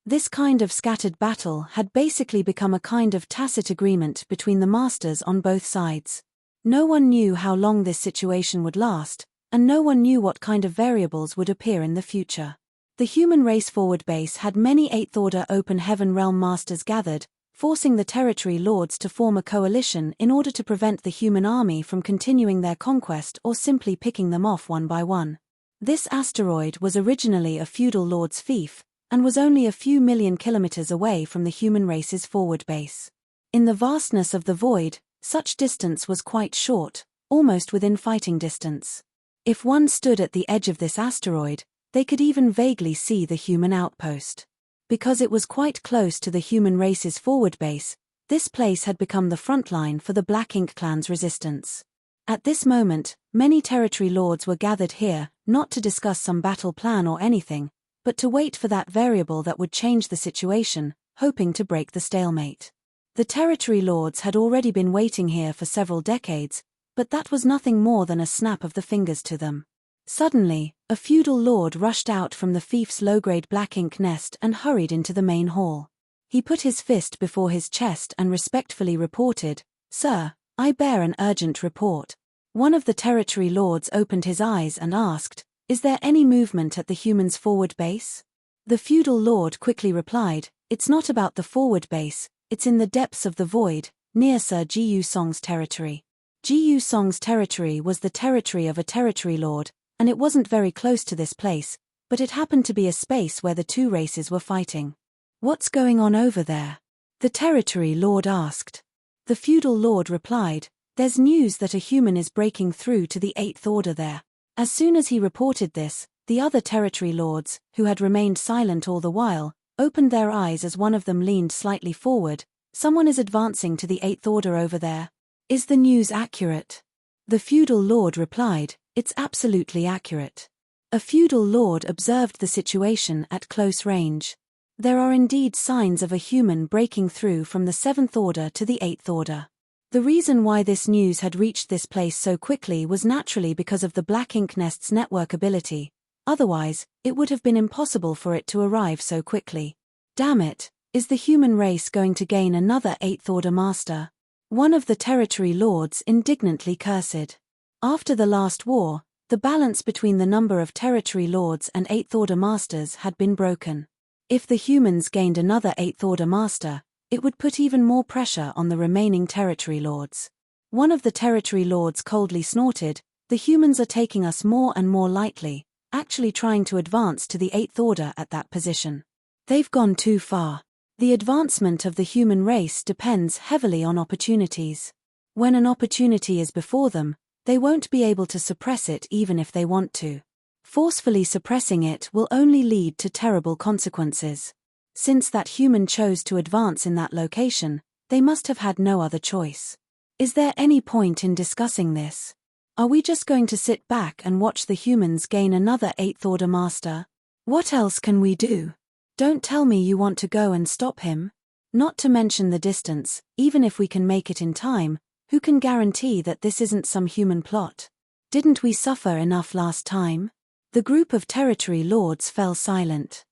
This kind of scattered battle had basically become a kind of tacit agreement between the masters on both sides. No one knew how long this situation would last, and no one knew what kind of variables would appear in the future. The human race forward base had many 8th Order Open Heaven Realm masters gathered, forcing the territory lords to form a coalition in order to prevent the human army from continuing their conquest or simply picking them off one by one. This asteroid was originally a feudal lord's fief, and was only a few million kilometers away from the human race's forward base. In the vastness of the void, such distance was quite short, almost within fighting distance. If one stood at the edge of this asteroid, they could even vaguely see the human outpost. Because it was quite close to the human race's forward base, this place had become the front line for the Black Ink clan's resistance. At this moment, many territory lords were gathered here, not to discuss some battle plan or anything, but to wait for that variable that would change the situation, hoping to break the stalemate. The territory lords had already been waiting here for several decades, but that was nothing more than a snap of the fingers to them. Suddenly, a feudal lord rushed out from the fief's low-grade black ink nest and hurried into the main hall. He put his fist before his chest and respectfully reported, "Sir, I bear an urgent report." One of the territory lords opened his eyes and asked, "Is there any movement at the humans' forward base?" The feudal lord quickly replied, "It's not about the forward base, it's in the depths of the void, near Sir Jiu Song's territory." Jiu Song's territory was the territory of a territory lord, and it wasn't very close to this place, but it happened to be a space where the two races were fighting. "What's going on over there?" the territory lord asked. The feudal lord replied, "There's news that a human is breaking through to the Eighth Order there." As soon as he reported this, the other territory lords, who had remained silent all the while, opened their eyes as one of them leaned slightly forward. "Someone is advancing to the Eighth Order over there. Is the news accurate?" The feudal lord replied, "It's absolutely accurate." A feudal lord observed the situation at close range. There are indeed signs of a human breaking through from the Seventh Order to the Eighth Order. The reason why this news had reached this place so quickly was naturally because of the Black Ink Nest's network ability. Otherwise, it would have been impossible for it to arrive so quickly. Damn it, is the human race going to gain another Eighth Order master? One of the territory lords indignantly cursed. After the last war, the balance between the number of territory lords and Eighth Order masters had been broken. If the humans gained another Eighth Order master, it would put even more pressure on the remaining territory lords. One of the territory lords coldly snorted, "The humans are taking us more and more lightly, actually trying to advance to the Eighth Order at that position. They've gone too far. The advancement of the human race depends heavily on opportunities. When an opportunity is before them, they won't be able to suppress it even if they want to. Forcefully suppressing it will only lead to terrible consequences. Since that human chose to advance in that location, they must have had no other choice. Is there any point in discussing this? Are we just going to sit back and watch the humans gain another Eighth Order master? What else can we do? Don't tell me you want to go and stop him. Not to mention the distance, even if we can make it in time, who can guarantee that this isn't some human plot? Didn't we suffer enough last time?" The group of territory lords fell silent.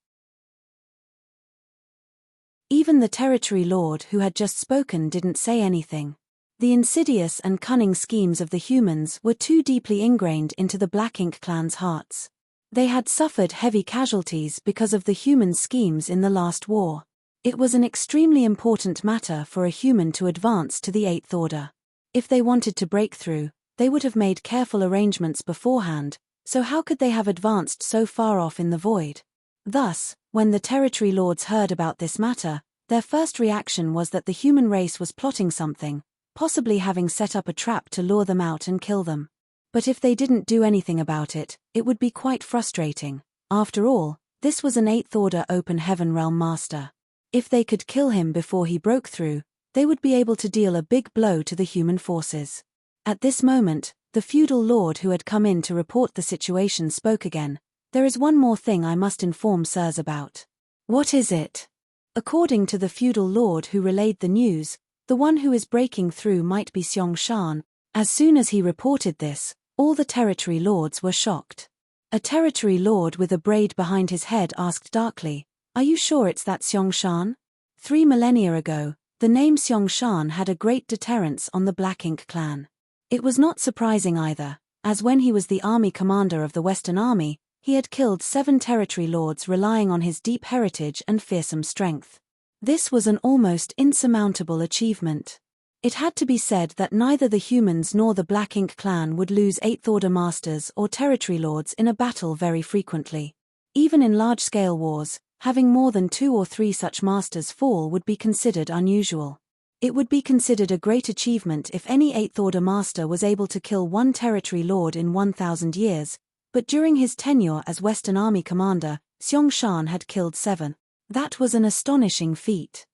Even the territory lord who had just spoken didn't say anything. The insidious and cunning schemes of the humans were too deeply ingrained into the Black Ink clan's hearts. They had suffered heavy casualties because of the human schemes in the last war. It was an extremely important matter for a human to advance to the Eighth Order. If they wanted to break through, they would have made careful arrangements beforehand, so how could they have advanced so far off in the void? Thus, when the territory lords heard about this matter, their first reaction was that the human race was plotting something, possibly having set up a trap to lure them out and kill them. But if they didn't do anything about it, it would be quite frustrating. After all, this was an Eighth Order Open Heaven Realm master. If they could kill him before he broke through, they would be able to deal a big blow to the human forces. At this moment, the feudal lord who had come in to report the situation spoke again. "There is one more thing I must inform sirs about." "What is it?" According to the feudal lord who relayed the news, the one who is breaking through might be Xiong Shan. As soon as he reported this, all the territory lords were shocked. A territory lord with a braid behind his head asked darkly, "Are you sure it's that Xiong Shan?" 3 millennia ago, the name Xiong Shan had a great deterrence on the Black Ink clan. It was not surprising either, as when he was the army commander of the Western Army, he had killed 7 territory lords relying on his deep heritage and fearsome strength. This was an almost insurmountable achievement. It had to be said that neither the humans nor the Black Ink clan would lose Eighth Order masters or territory lords in a battle very frequently. Even in large-scale wars, having more than 2 or 3 such masters fall would be considered unusual. It would be considered a great achievement if any Eighth Order master was able to kill 1 territory lord in 1,000 years, but during his tenure as Western Army commander, Xiong Shan had killed 7. That was an astonishing feat.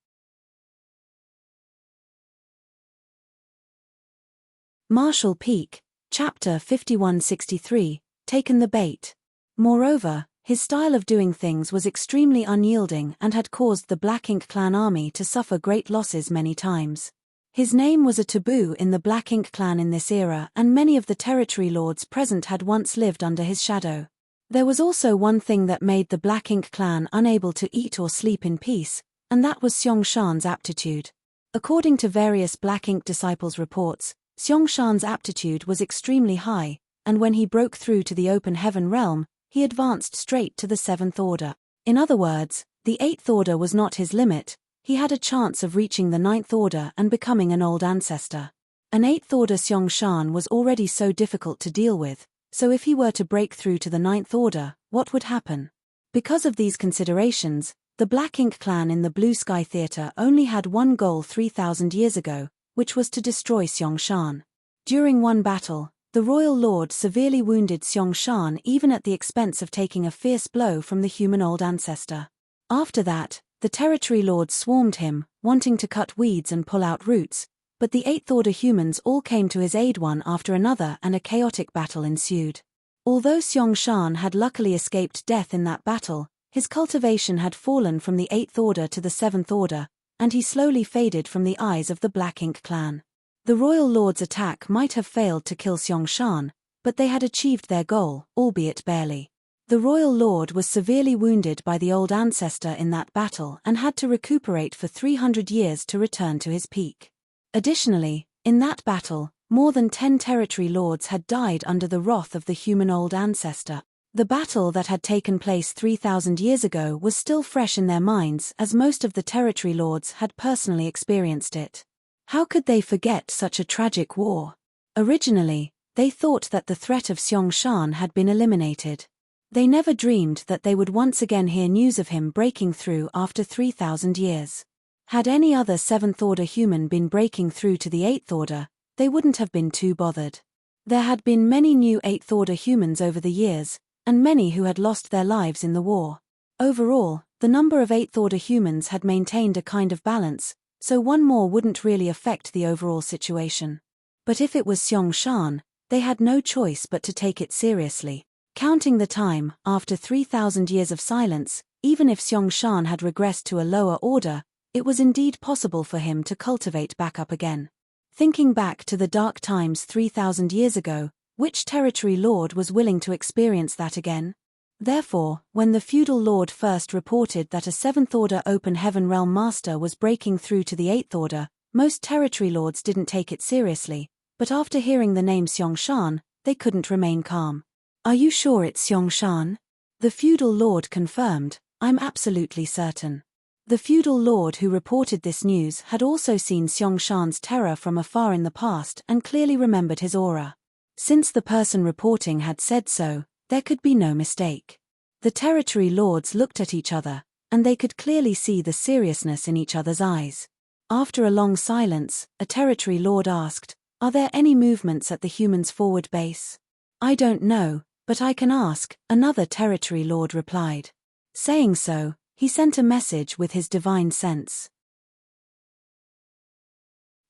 Marshall Peak, Chapter 5163, Taken the Bait. Moreover, His style of doing things was extremely unyielding and had caused the Black Ink Clan army to suffer great losses many times. His name was a taboo in the Black Ink Clan in this era, and many of the territory lords present had once lived under his shadow. There was also one thing that made the Black Ink Clan unable to eat or sleep in peace, and that was Xiong-Shan's aptitude. According to various Black Ink disciples' reports, Xiong-Shan's aptitude was extremely high, and when he broke through to the open heaven realm, he advanced straight to the 7th Order. In other words, the 8th Order was not his limit. He had a chance of reaching the 9th Order and becoming an old ancestor. An 8th Order Xiong-Shan was already so difficult to deal with, so if he were to break through to the 9th Order, what would happen? Because of these considerations, the Black Ink Clan in the Blue Sky Theater only had one goal 3,000 years ago, which was to destroy Xiong-Shan. During one battle, the Royal Lord severely wounded Xiong-Shan even at the expense of taking a fierce blow from the human old ancestor. After that, the territory lords swarmed him, wanting to cut weeds and pull out roots, but the 8th Order humans all came to his aid one after another and a chaotic battle ensued. Although Xiong-Shan had luckily escaped death in that battle, his cultivation had fallen from the 8th Order to the 7th Order, and he slowly faded from the eyes of the Black Ink Clan. The Royal Lord's attack might have failed to kill Xiong-Shan, but they had achieved their goal, albeit barely. The Royal Lord was severely wounded by the old ancestor in that battle and had to recuperate for 300 years to return to his peak. Additionally, in that battle, more than 10 territory lords had died under the wrath of the human old ancestor. The battle that had taken place 3,000 years ago was still fresh in their minds as most of the territory lords had personally experienced it. How could they forget such a tragic war? Originally, they thought that the threat of Xiong-Shan had been eliminated. They never dreamed that they would once again hear news of him breaking through after 3,000 years. Had any other 7th Order human been breaking through to the 8th Order, they wouldn't have been too bothered. There had been many new 8th Order humans over the years, and many who had lost their lives in the war. Overall, the number of 8th Order humans had maintained a kind of balance, so one more wouldn't really affect the overall situation. But if it was Xiong-Shan, they had no choice but to take it seriously. Counting the time, after 3,000 years of silence, even if Xiong-Shan had regressed to a lower order, it was indeed possible for him to cultivate back up again. Thinking back to the dark times 3,000 years ago, which territory lord was willing to experience that again? Therefore, when the feudal lord first reported that a 7th Order Open Heaven Realm Master was breaking through to the 8th Order, most territory lords didn't take it seriously, but after hearing the name Xiong-Shan, they couldn't remain calm. "Are you sure it's Xiong-Shan?" The feudal lord confirmed, "I'm absolutely certain." The feudal lord who reported this news had also seen Xiong-Shan's terror from afar in the past and clearly remembered his aura. Since the person reporting had said so, there could be no mistake. The territory lords looked at each other, and they could clearly see the seriousness in each other's eyes. After a long silence, a territory lord asked, "Are there any movements at the humans' forward base?" "I don't know, but I can ask," another territory lord replied. Saying so, he sent a message with his divine sense.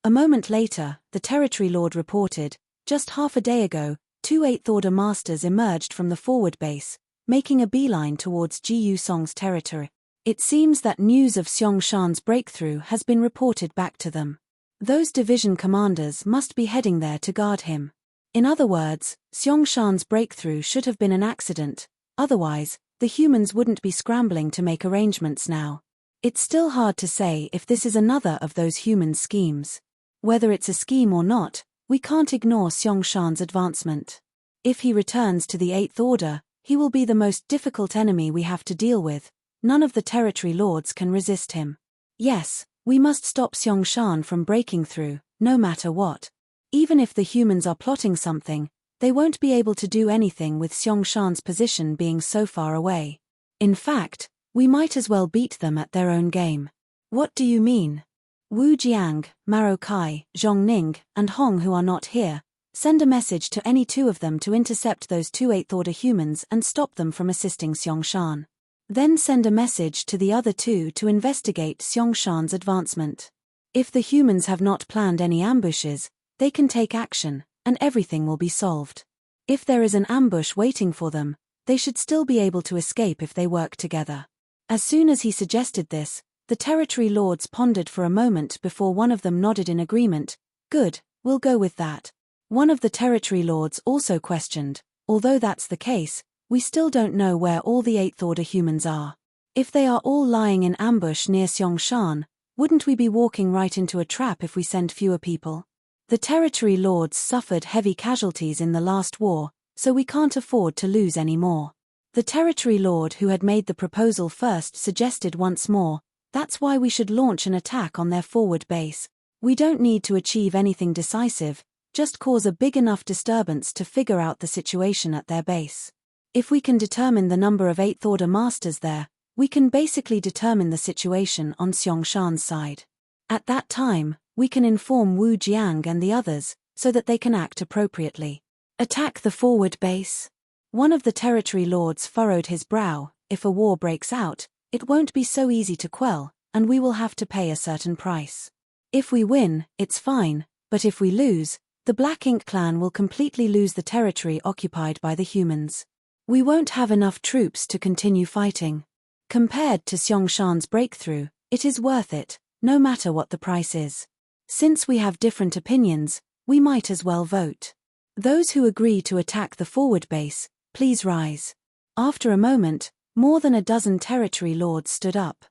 A moment later, the territory lord reported, "Just half a day ago, 2 8th Order masters emerged from the forward base, making a beeline towards Jiu Song's territory. It seems that news of Xiong-Shan's breakthrough has been reported back to them. Those division commanders must be heading there to guard him." In other words, Xiong-Shan's breakthrough should have been an accident, otherwise, the humans wouldn't be scrambling to make arrangements now. It's still hard to say if this is another of those human schemes. Whether it's a scheme or not, we can't ignore Xiong-Shan's advancement. If he returns to the 8th Order, he will be the most difficult enemy we have to deal with. None of the territory lords can resist him. Yes, we must stop Xiong-Shan from breaking through, no matter what. Even if the humans are plotting something, they won't be able to do anything with Xiong-Shan's position being so far away. In fact, we might as well beat them at their own game. What do you mean? Wu Jiang, Maro Kai, Zhong Ning, and Hong, who are not here, send a message to any two of them to intercept those 2 8th Order humans and stop them from assisting Xiong-Shan. Then send a message to the other two to investigate Xiong-Shan's advancement. If the humans have not planned any ambushes, they can take action, and everything will be solved. If there is an ambush waiting for them, They should still be able to escape if they work together. As soon as he suggested this, the territory lords pondered for a moment before one of them nodded in agreement. Good, we'll go with that. One of the territory lords also questioned, although that's the case, we still don't know where all the 8th Order humans are. If they are all lying in ambush near Xiangshan, wouldn't we be walking right into a trap if we send fewer people? The territory lords suffered heavy casualties in the last war, so we can't afford to lose any more. The territory lord who had made the proposal first suggested once more, that's why we should launch an attack on their forward base. We don't need to achieve anything decisive, just cause a big enough disturbance to figure out the situation at their base. If we can determine the number of 8th Order masters there, we can basically determine the situation on Xiangshan's side. At that time, we can inform Wu Jiang and the others, so that they can act appropriately. Attack the forward base. One of the territory lords furrowed his brow. If a war breaks out, it won't be so easy to quell, and we will have to pay a certain price. If we win, it's fine, but if we lose, the Black Ink clan will completely lose the territory occupied by the humans. We won't have enough troops to continue fighting. Compared to Xiangshan's breakthrough, it is worth it, no matter what the price is. Since we have different opinions, we might as well vote. Those who agree to attack the forward base, please rise. After a moment, more than a dozen territory lords stood up.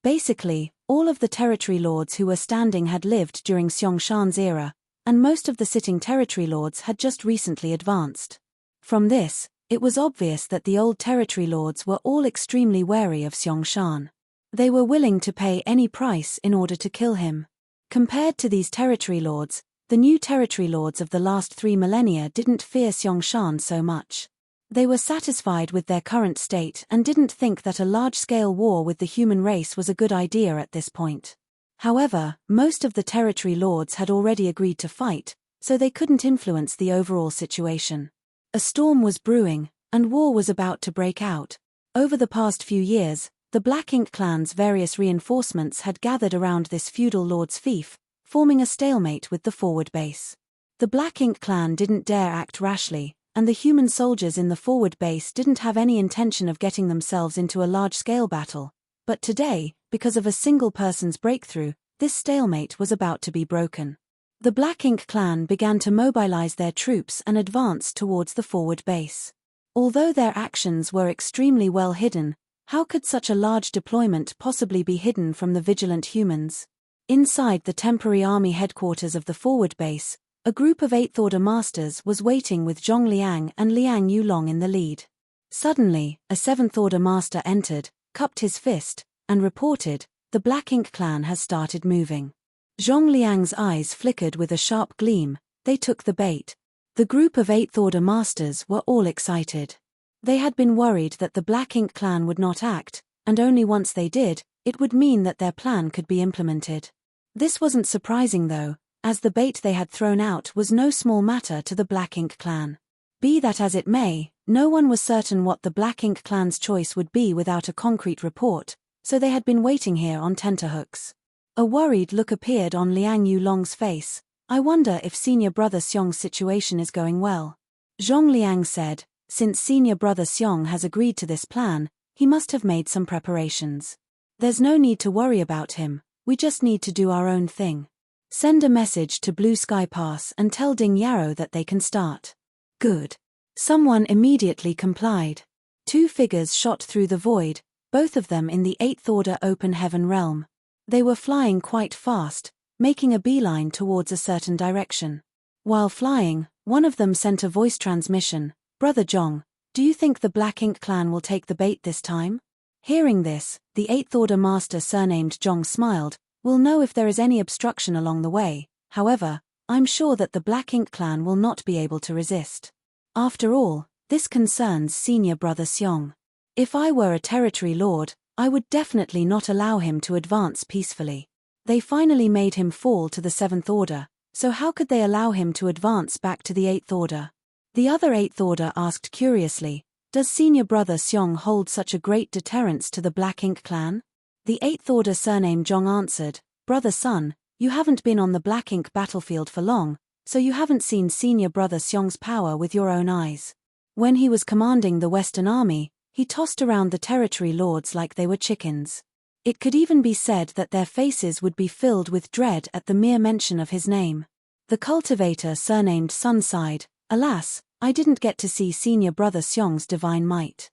Basically, all of the territory lords who were standing had lived during Xiangshan's era, and most of the sitting territory lords had just recently advanced. From this, it was obvious that the old territory lords were all extremely wary of Xiangshan. They were willing to pay any price in order to kill him. Compared to these territory lords, the new territory lords of the last 3 millennia didn't fear Xiangshan so much. They were satisfied with their current state and didn't think that a large-scale war with the human race was a good idea at this point. However, most of the territory lords had already agreed to fight, so they couldn't influence the overall situation. A storm was brewing, and war was about to break out. Over the past few years, the Black Ink clan's various reinforcements had gathered around this feudal lord's fief, forming a stalemate with the forward base. The Black Ink clan didn't dare act rashly, and the human soldiers in the forward base didn't have any intention of getting themselves into a large-scale battle. But today, because of a single person's breakthrough, this stalemate was about to be broken. The Black Ink clan began to mobilize their troops and advance towards the forward base. Although their actions were extremely well hidden, how could such a large deployment possibly be hidden from the vigilant humans? Inside the temporary army headquarters of the forward base, a group of 8th Order masters was waiting with Zhong Liang and Liang Yulong in the lead. Suddenly, a 7th Order master entered, cupped his fist, and reported, "The Black Ink clan has started moving." Zhong Liang's eyes flickered with a sharp gleam. They took the bait. The group of 8th Order masters were all excited. They had been worried that the Black Ink clan would not act, and only once they did, it would mean that their plan could be implemented. This wasn't surprising though, as the bait they had thrown out was no small matter to the Black Ink clan. Be that as it may, no one was certain what the Black Ink clan's choice would be without a concrete report, so they had been waiting here on tenterhooks. A worried look appeared on Liang Yulong's face. "I wonder if senior brother Xiong's situation is going well." Zhong Liang said, "Since senior brother Xiong has agreed to this plan, he must have made some preparations. There's no need to worry about him, we just need to do our own thing. Send a message to Blue Sky Pass and tell Ding Yarrow that they can start." Good. Someone immediately complied. 2 figures shot through the void, both of them in the 8th Order open heaven realm. They were flying quite fast, making a beeline towards a certain direction. While flying, one of them sent a voice transmission, "Brother Zhong, do you think the Black Ink clan will take the bait this time?" Hearing this, the 8th Order master surnamed Zhong smiled. "We'll know if there is any obstruction along the way, however, I'm sure that the Black Ink clan will not be able to resist. After all, this concerns senior brother Xiong. If I were a territory lord, I would definitely not allow him to advance peacefully. They finally made him fall to the 7th Order, so how could they allow him to advance back to the 8th Order?" The other 8th Order asked curiously, "Does senior brother Xiong hold such a great deterrence to the Black Ink clan?" The 8th Order surname Zhong answered, "Brother Sun, you haven't been on the Black Ink battlefield for long, so you haven't seen senior brother Xiong's power with your own eyes. When he was commanding the Western Army, he tossed around the territory lords like they were chickens. It could even be said that their faces would be filled with dread at the mere mention of his name. The cultivator surnamed Sun sighed, "Alas, I didn't get to see senior brother Xiong's divine might.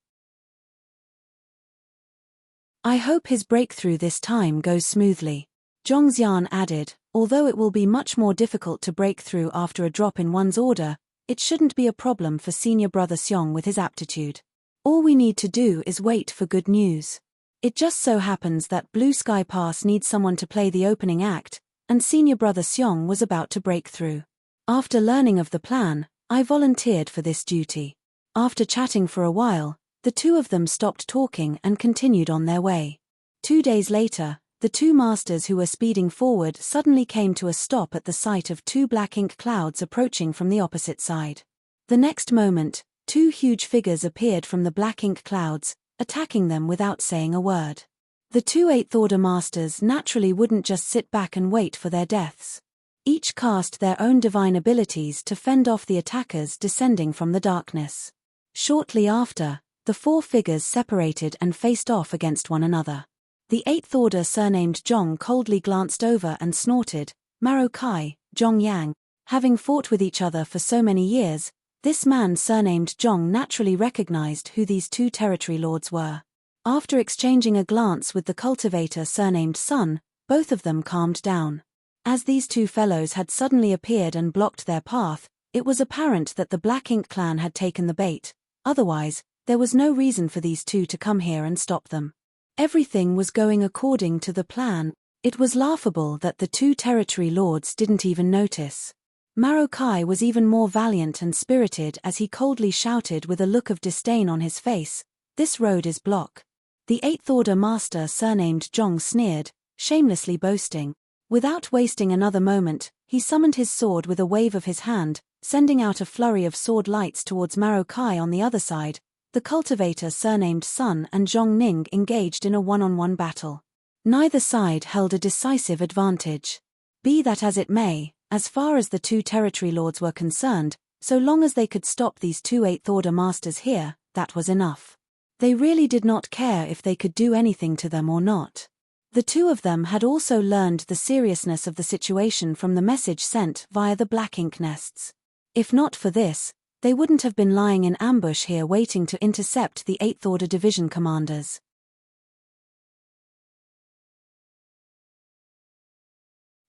I hope his breakthrough this time goes smoothly." Zhongxian added, "Although it will be much more difficult to break through after a drop in one's order, it shouldn't be a problem for senior brother Xiong with his aptitude. All we need to do is wait for good news. It just so happens that Blue Sky Pass needs someone to play the opening act, and senior brother Xiong was about to break through. After learning of the plan, I volunteered for this duty." After chatting for a while, the two of them stopped talking and continued on their way. 2 days later, the two masters who were speeding forward suddenly came to a stop at the sight of 2 black ink clouds approaching from the opposite side. The next moment, 2 huge figures appeared from the black ink clouds, attacking them without saying a word. The 2 Eighth Order masters naturally wouldn't just sit back and wait for their deaths. Each cast their own divine abilities to fend off the attackers descending from the darkness. Shortly after, the 4 figures separated and faced off against one another. The Eighth Order surnamed Zhong coldly glanced over and snorted, "Maro Kai, Zhong Yang." Having fought with each other for so many years, this man surnamed Zhong naturally recognized who these 2 territory lords were. After exchanging a glance with the cultivator surnamed Sun, both of them calmed down. As these 2 fellows had suddenly appeared and blocked their path, it was apparent that the Black Ink clan had taken the bait. Otherwise, there was no reason for these 2 to come here and stop them. Everything was going according to the plan. It was laughable that the 2 territory lords didn't even notice. Maro Kai was even more valiant and spirited as he coldly shouted with a look of disdain on his face, "This road is blocked." The Eighth Order master surnamed Zhong sneered, shamelessly boasting. Without wasting another moment, he summoned his sword with a wave of his hand, sending out a flurry of sword lights towards Maro Kai on the other side. The cultivator surnamed Sun and Zhong Ning engaged in a one-on-one battle. Neither side held a decisive advantage. Be that as it may, as far as the 2 territory lords were concerned, so long as they could stop these 2 Eighth Order masters here, that was enough. They really did not care if they could do anything to them or not. The 2 of them had also learned the seriousness of the situation from the message sent via the black ink nests. If not for this, they wouldn't have been lying in ambush here waiting to intercept the Eighth Order division commanders.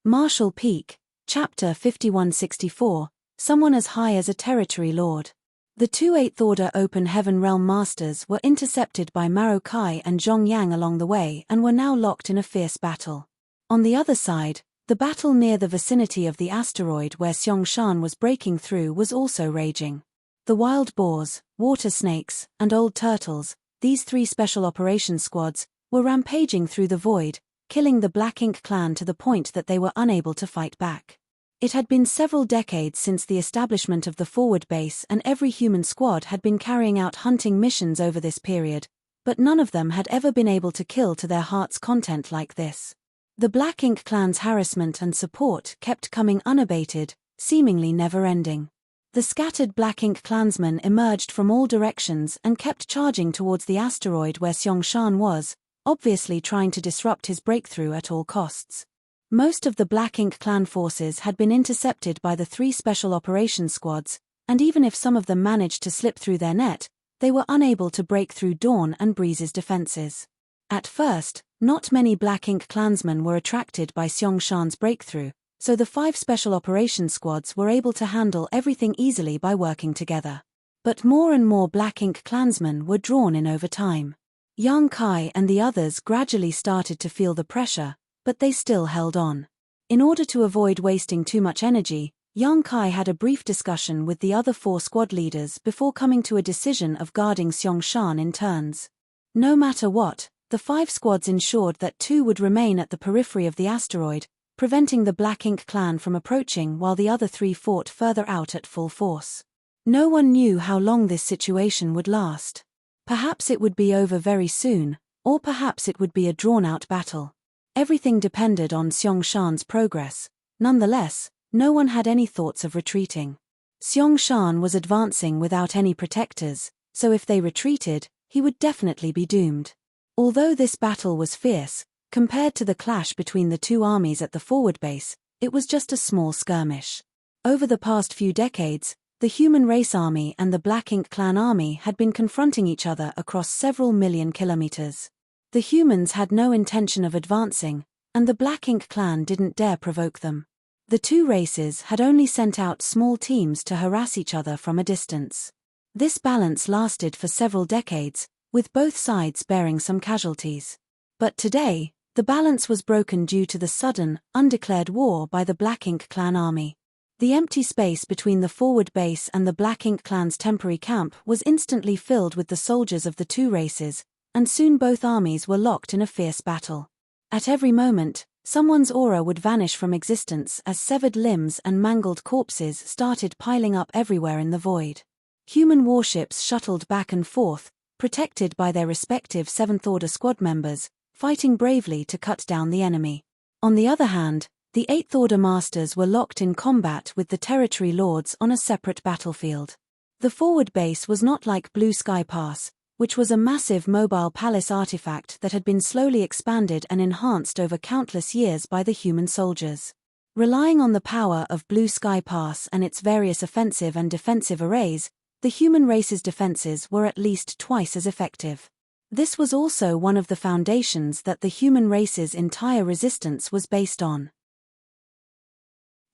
Marshall Peak, Chapter 5164, Someone as High as a Territory Lord. The 2 Eighth Order Open Heaven Realm Masters were intercepted by Maro Kai and Zhong Yang along the way and were now locked in a fierce battle. On the other side, the battle near the vicinity of the asteroid where Xiong Shan was breaking through was also raging. The wild boars, water snakes, and old turtles, these 3 special operations squads, were rampaging through the void, killing the Black Ink clan to the point that they were unable to fight back. It had been several decades since the establishment of the forward base and every human squad had been carrying out hunting missions over this period, but none of them had ever been able to kill to their heart's content like this. The Black Ink clan's harassment and support kept coming unabated, seemingly never-ending. The scattered Black Ink clansmen emerged from all directions and kept charging towards the asteroid where Xiong Shan was, obviously trying to disrupt his breakthrough at all costs. Most of the Black Ink clan forces had been intercepted by the 3 special operations squads, and even if some of them managed to slip through their net, they were unable to break through Dawn and Breeze's defenses. At first, not many Black Ink clansmen were attracted by Xiong Shan's breakthrough, so the 5 special operations squads were able to handle everything easily by working together. But more and more Black Ink clansmen were drawn in over time. Yang Kai and the others gradually started to feel the pressure, but they still held on. In order to avoid wasting too much energy, Yang Kai had a brief discussion with the other 4 squad leaders before coming to a decision of guarding Xiong Shan in turns. No matter what, the 5 squads ensured that 2 would remain at the periphery of the asteroid, preventing the Black Ink clan from approaching while the other 3 fought further out at full force. No one knew how long this situation would last. Perhaps it would be over very soon, or perhaps it would be a drawn-out battle. Everything depended on Xiong Shan's progress. Nonetheless, no one had any thoughts of retreating. Xiong was advancing without any protectors, so if they retreated, he would definitely be doomed. Although this battle was fierce, compared to the clash between the two armies at the forward base, it was just a small skirmish. Over the past few decades, the human race army and the Black Ink clan army had been confronting each other across several million kilometers. The humans had no intention of advancing, and the Black Ink clan didn't dare provoke them. The two races had only sent out small teams to harass each other from a distance. This balance lasted for several decades, with both sides bearing some casualties. But today, the balance was broken due to the sudden, undeclared war by the Black Ink clan army. The empty space between the forward base and the Black Ink clan's temporary camp was instantly filled with the soldiers of the two races, and soon both armies were locked in a fierce battle. At every moment, someone's aura would vanish from existence as severed limbs and mangled corpses started piling up everywhere in the void. Human warships shuttled back and forth, protected by their respective 7th Order squad members, fighting bravely to cut down the enemy. On the other hand, the 8th Order masters were locked in combat with the territory lords on a separate battlefield. The forward base was not like Blue Sky Pass, which was a massive mobile palace artifact that had been slowly expanded and enhanced over countless years by the human soldiers. Relying on the power of Blue Sky Pass and its various offensive and defensive arrays, the human race's defenses were at least twice as effective. This was also one of the foundations that the human race's entire resistance was based on.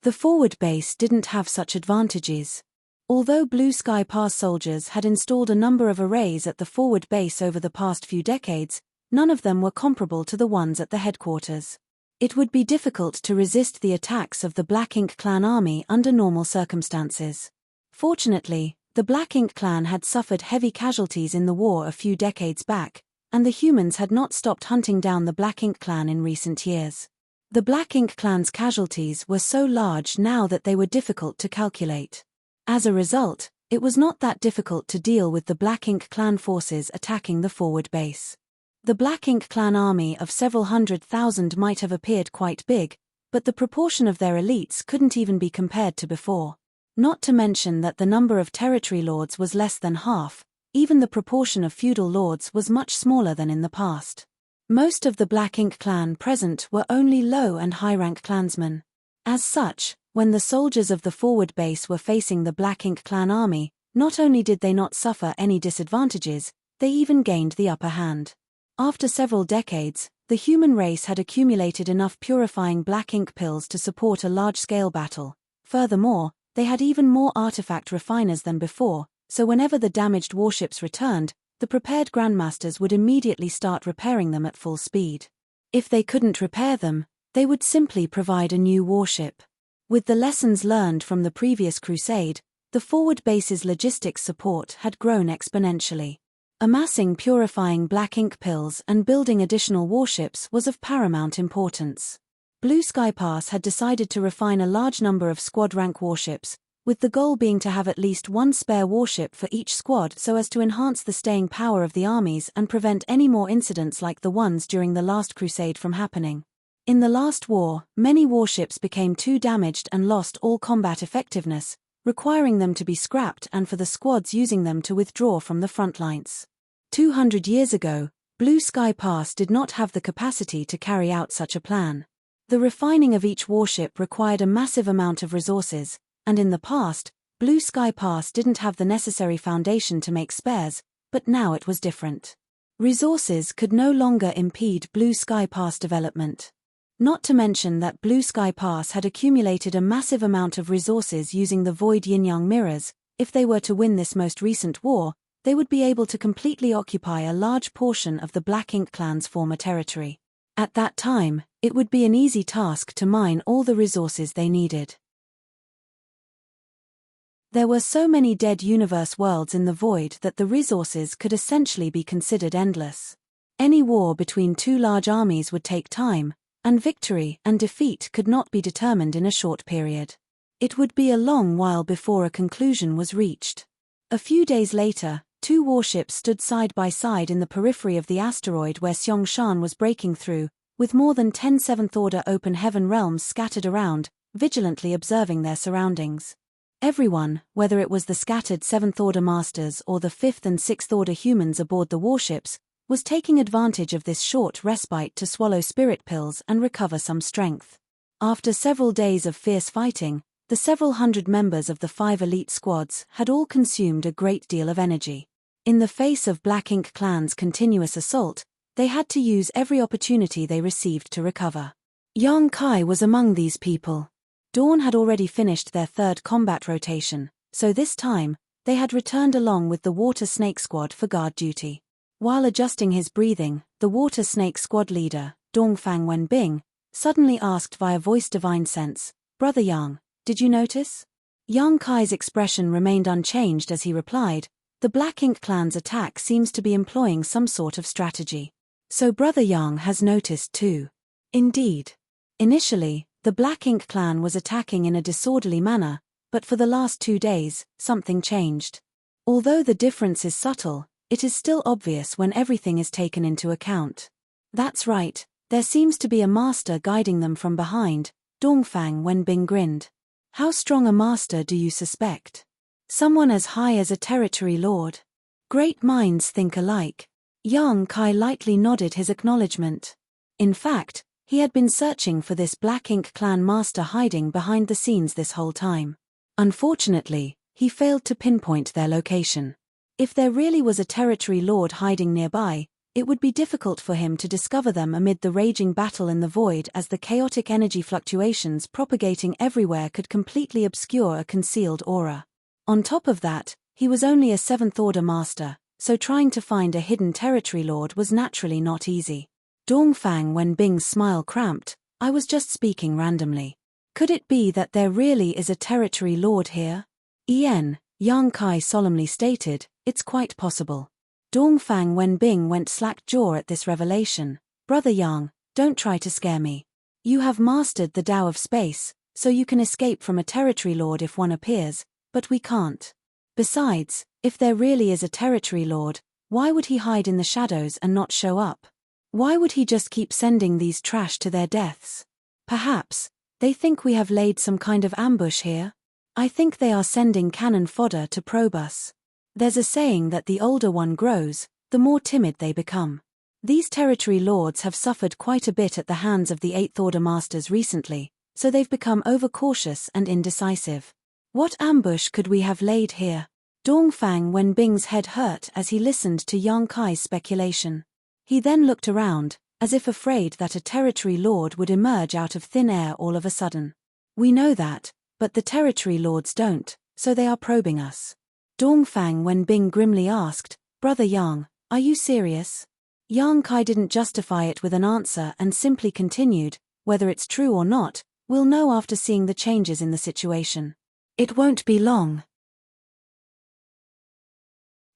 The forward base didn't have such advantages. Although Blue Sky Pass soldiers had installed a number of arrays at the forward base over the past few decades, none of them were comparable to the ones at the headquarters. It would be difficult to resist the attacks of the Black Ink clan army under normal circumstances. Fortunately, the Black Ink clan had suffered heavy casualties in the war a few decades back, and the humans had not stopped hunting down the Black Ink clan in recent years. The Black Ink clan's casualties were so large now that they were difficult to calculate. As a result, it was not that difficult to deal with the Black Ink clan forces attacking the forward base. The Black Ink clan army of several 100,000 might have appeared quite big, but the proportion of their elites couldn't even be compared to before. Not to mention that the number of territory lords was less than half, even the proportion of feudal lords was much smaller than in the past. Most of the Black Ink clan present were only low and high-rank clansmen. As such, when the soldiers of the forward base were facing the Black Ink clan army, not only did they not suffer any disadvantages, they even gained the upper hand. After several decades, the human race had accumulated enough purifying Black Ink pills to support a large-scale battle. Furthermore, they had even more artifact refiners than before, so whenever the damaged warships returned, the prepared grandmasters would immediately start repairing them at full speed. If they couldn't repair them, they would simply provide a new warship. With the lessons learned from the previous crusade, the forward base's logistics support had grown exponentially. Amassing purifying Black Ink pills and building additional warships was of paramount importance. Blue Sky Pass had decided to refine a large number of squad-rank warships, with the goal being to have at least one spare warship for each squad so as to enhance the staying power of the armies and prevent any more incidents like the ones during the last crusade from happening. In the last war, many warships became too damaged and lost all combat effectiveness, requiring them to be scrapped and for the squads using them to withdraw from the front lines. 200 years ago, Blue Sky Pass did not have the capacity to carry out such a plan. The refining of each warship required a massive amount of resources, and in the past, Blue Sky Pass didn't have the necessary foundation to make spares, but now it was different. Resources could no longer impede Blue Sky Pass development. Not to mention that Blue Sky Pass had accumulated a massive amount of resources using the Void Yin-Yang mirrors. If they were to win this most recent war, they would be able to completely occupy a large portion of the Black Ink clan's former territory. At that time, it would be an easy task to mine all the resources they needed. There were so many dead universe worlds in the void that the resources could essentially be considered endless. Any war between two large armies would take time, and victory and defeat could not be determined in a short period. It would be a long while before a conclusion was reached. A few days later, two warships stood side by side in the periphery of the asteroid where Xiong was breaking through, with more than 10 7th Order open heaven realms scattered around. vigilantly observing their surroundings. Everyone, whether it was the scattered 7th Order Masters or the 5th and 6th Order humans aboard the warships, was taking advantage of this short respite to swallow spirit pills and recover some strength. After several days of fierce fighting, the several hundred members of the 5 elite squads had all consumed a great deal of energy. In the face of Black Ink Clan's continuous assault, they had to use every opportunity they received to recover. Yang Kai was among these people. Dawn had already finished their 3rd combat rotation, so this time, they had returned along with the Water Snake Squad for guard duty. While adjusting his breathing, the Water Snake Squad leader, Dongfang Wenbing, suddenly asked via voice divine sense, "Brother Yang, did you notice?" Yang Kai's expression remained unchanged as he replied, "The Black Ink Clan's attack seems to be employing some sort of strategy. So Brother Yang has noticed too." Indeed. Initially, the Black Ink Clan was attacking in a disorderly manner, but for the last 2 days, something changed. Although the difference is subtle, it is still obvious when everything is taken into account. That's right, there seems to be a master guiding them from behind, Dongfang Wenbing grinned. How strong a master do you suspect? Someone as high as a territory lord. Great minds think alike. Yang Kai lightly nodded his acknowledgement. In fact, he had been searching for this Black Ink Clan master hiding behind the scenes this whole time. Unfortunately, he failed to pinpoint their location. If there really was a territory lord hiding nearby, it would be difficult for him to discover them amid the raging battle in the void, as the chaotic energy fluctuations propagating everywhere could completely obscure a concealed aura. On top of that, he was only a 7th Order master, so trying to find a hidden territory lord was naturally not easy. Dongfang Wenbing's smile cramped. I was just speaking randomly. Could it be that there really is a territory lord here? Yang Kai solemnly stated, it's quite possible. Dongfang Wenbing went slack-jaw at this revelation. Brother Yang, don't try to scare me. You have mastered the Tao of space, so you can escape from a territory lord if one appears, but we can't. Besides, if there really is a territory lord, why would he hide in the shadows and not show up? Why would he just keep sending these trash to their deaths? Perhaps they think we have laid some kind of ambush here? I think they are sending cannon fodder to probe us. There's a saying that the older one grows, the more timid they become. These territory lords have suffered quite a bit at the hands of the 8th Order Masters recently, so they've become overcautious and indecisive. What ambush could we have laid here? Dongfang Wenbing's head hurt as he listened to Yang Kai's speculation. He then looked around, as if afraid that a territory lord would emerge out of thin air all of a sudden. We know that, but the territory lords don't, so they are probing us. Dongfang Wenbing grimly asked, Brother Yang, are you serious? Yang Kai didn't justify it with an answer and simply continued, whether it's true or not, we'll know after seeing the changes in the situation. It won't be long.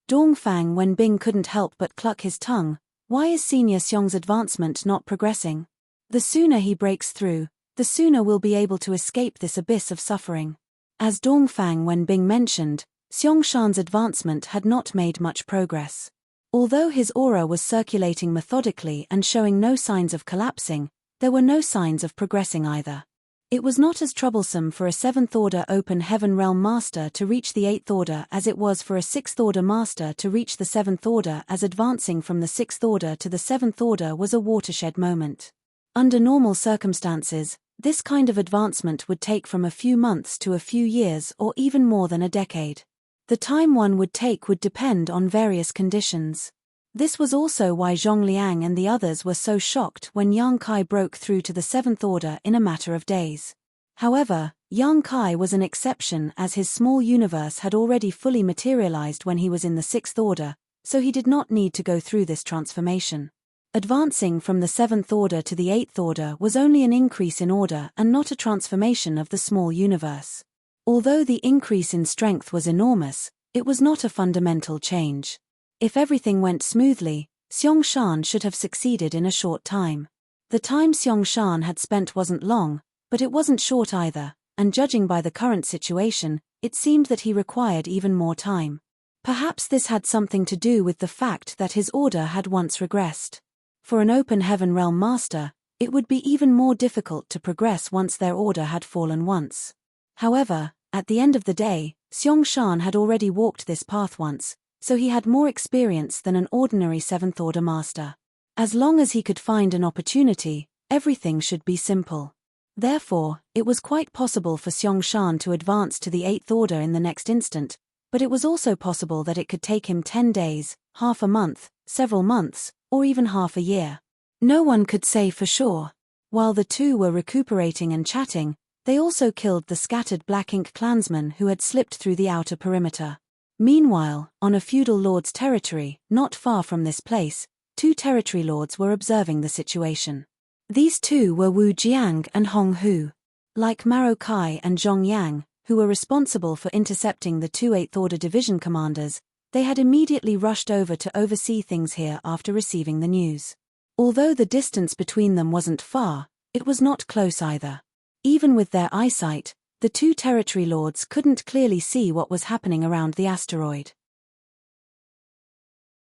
Dongfang Wenbing couldn't help but cluck his tongue. Why is Senior Xiong's advancement not progressing? The sooner he breaks through, the sooner we'll be able to escape this abyss of suffering. As Dongfang Wenbing mentioned, Xiong Shan's advancement had not made much progress. Although his aura was circulating methodically and showing no signs of collapsing, there were no signs of progressing either. It was not as troublesome for a 7th Order Open Heaven Realm Master to reach the 8th Order as it was for a 6th Order Master to reach the 7th Order, as advancing from the 6th Order to the 7th Order was a watershed moment. Under normal circumstances, this kind of advancement would take from a few months to a few years or even more than a decade. The time one would take would depend on various conditions. This was also why Zhongliang and the others were so shocked when Yang Kai broke through to the 7th Order in a matter of days. However, Yang Kai was an exception, as his small universe had already fully materialized when he was in the 6th Order, so he did not need to go through this transformation. Advancing from the 7th Order to the 8th Order was only an increase in order and not a transformation of the small universe. Although the increase in strength was enormous, it was not a fundamental change. If everything went smoothly, Xiong Shan should have succeeded in a short time. The time Xiong Shan had spent wasn't long, but it wasn't short either, and judging by the current situation, it seemed that he required even more time. Perhaps this had something to do with the fact that his order had once regressed. For an Open Heaven Realm Master, It would be even more difficult to progress once their order had fallen once. However, at the end of the day, Xiong Shan had already walked this path once, so he had more experience than an ordinary 7th Order master. As long as he could find an opportunity, everything should be simple. Therefore, it was quite possible for Xiong Shan to advance to the 8th Order in the next instant, but it was also possible that it could take him 10 days, half a month, several months, or even half a year. No one could say for sure. While the two were recuperating and chatting, they also killed the scattered Black Ink clansmen who had slipped through the outer perimeter. Meanwhile, on a feudal lord's territory, not far from this place, 2 territory lords were observing the situation. These two were Wu Jiang and Hong Hu. Like Maro Kai and Zhong Yang, who were responsible for intercepting the 2 8th Order division commanders, they had immediately rushed over to oversee things here after receiving the news. Although the distance between them wasn't far, it was not close either. Even with their eyesight, the 2 territory lords couldn't clearly see what was happening around the asteroid.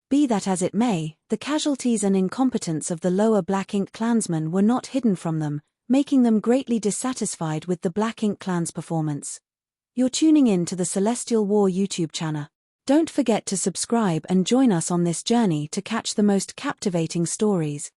Be that as it may, the casualties and incompetence of the lower Black Ink clansmen were not hidden from them, making them greatly dissatisfied with the Black Ink clan's performance. You're tuning in to the Celestial War YouTube channel. Don't forget to subscribe and join us on this journey to catch the most captivating stories.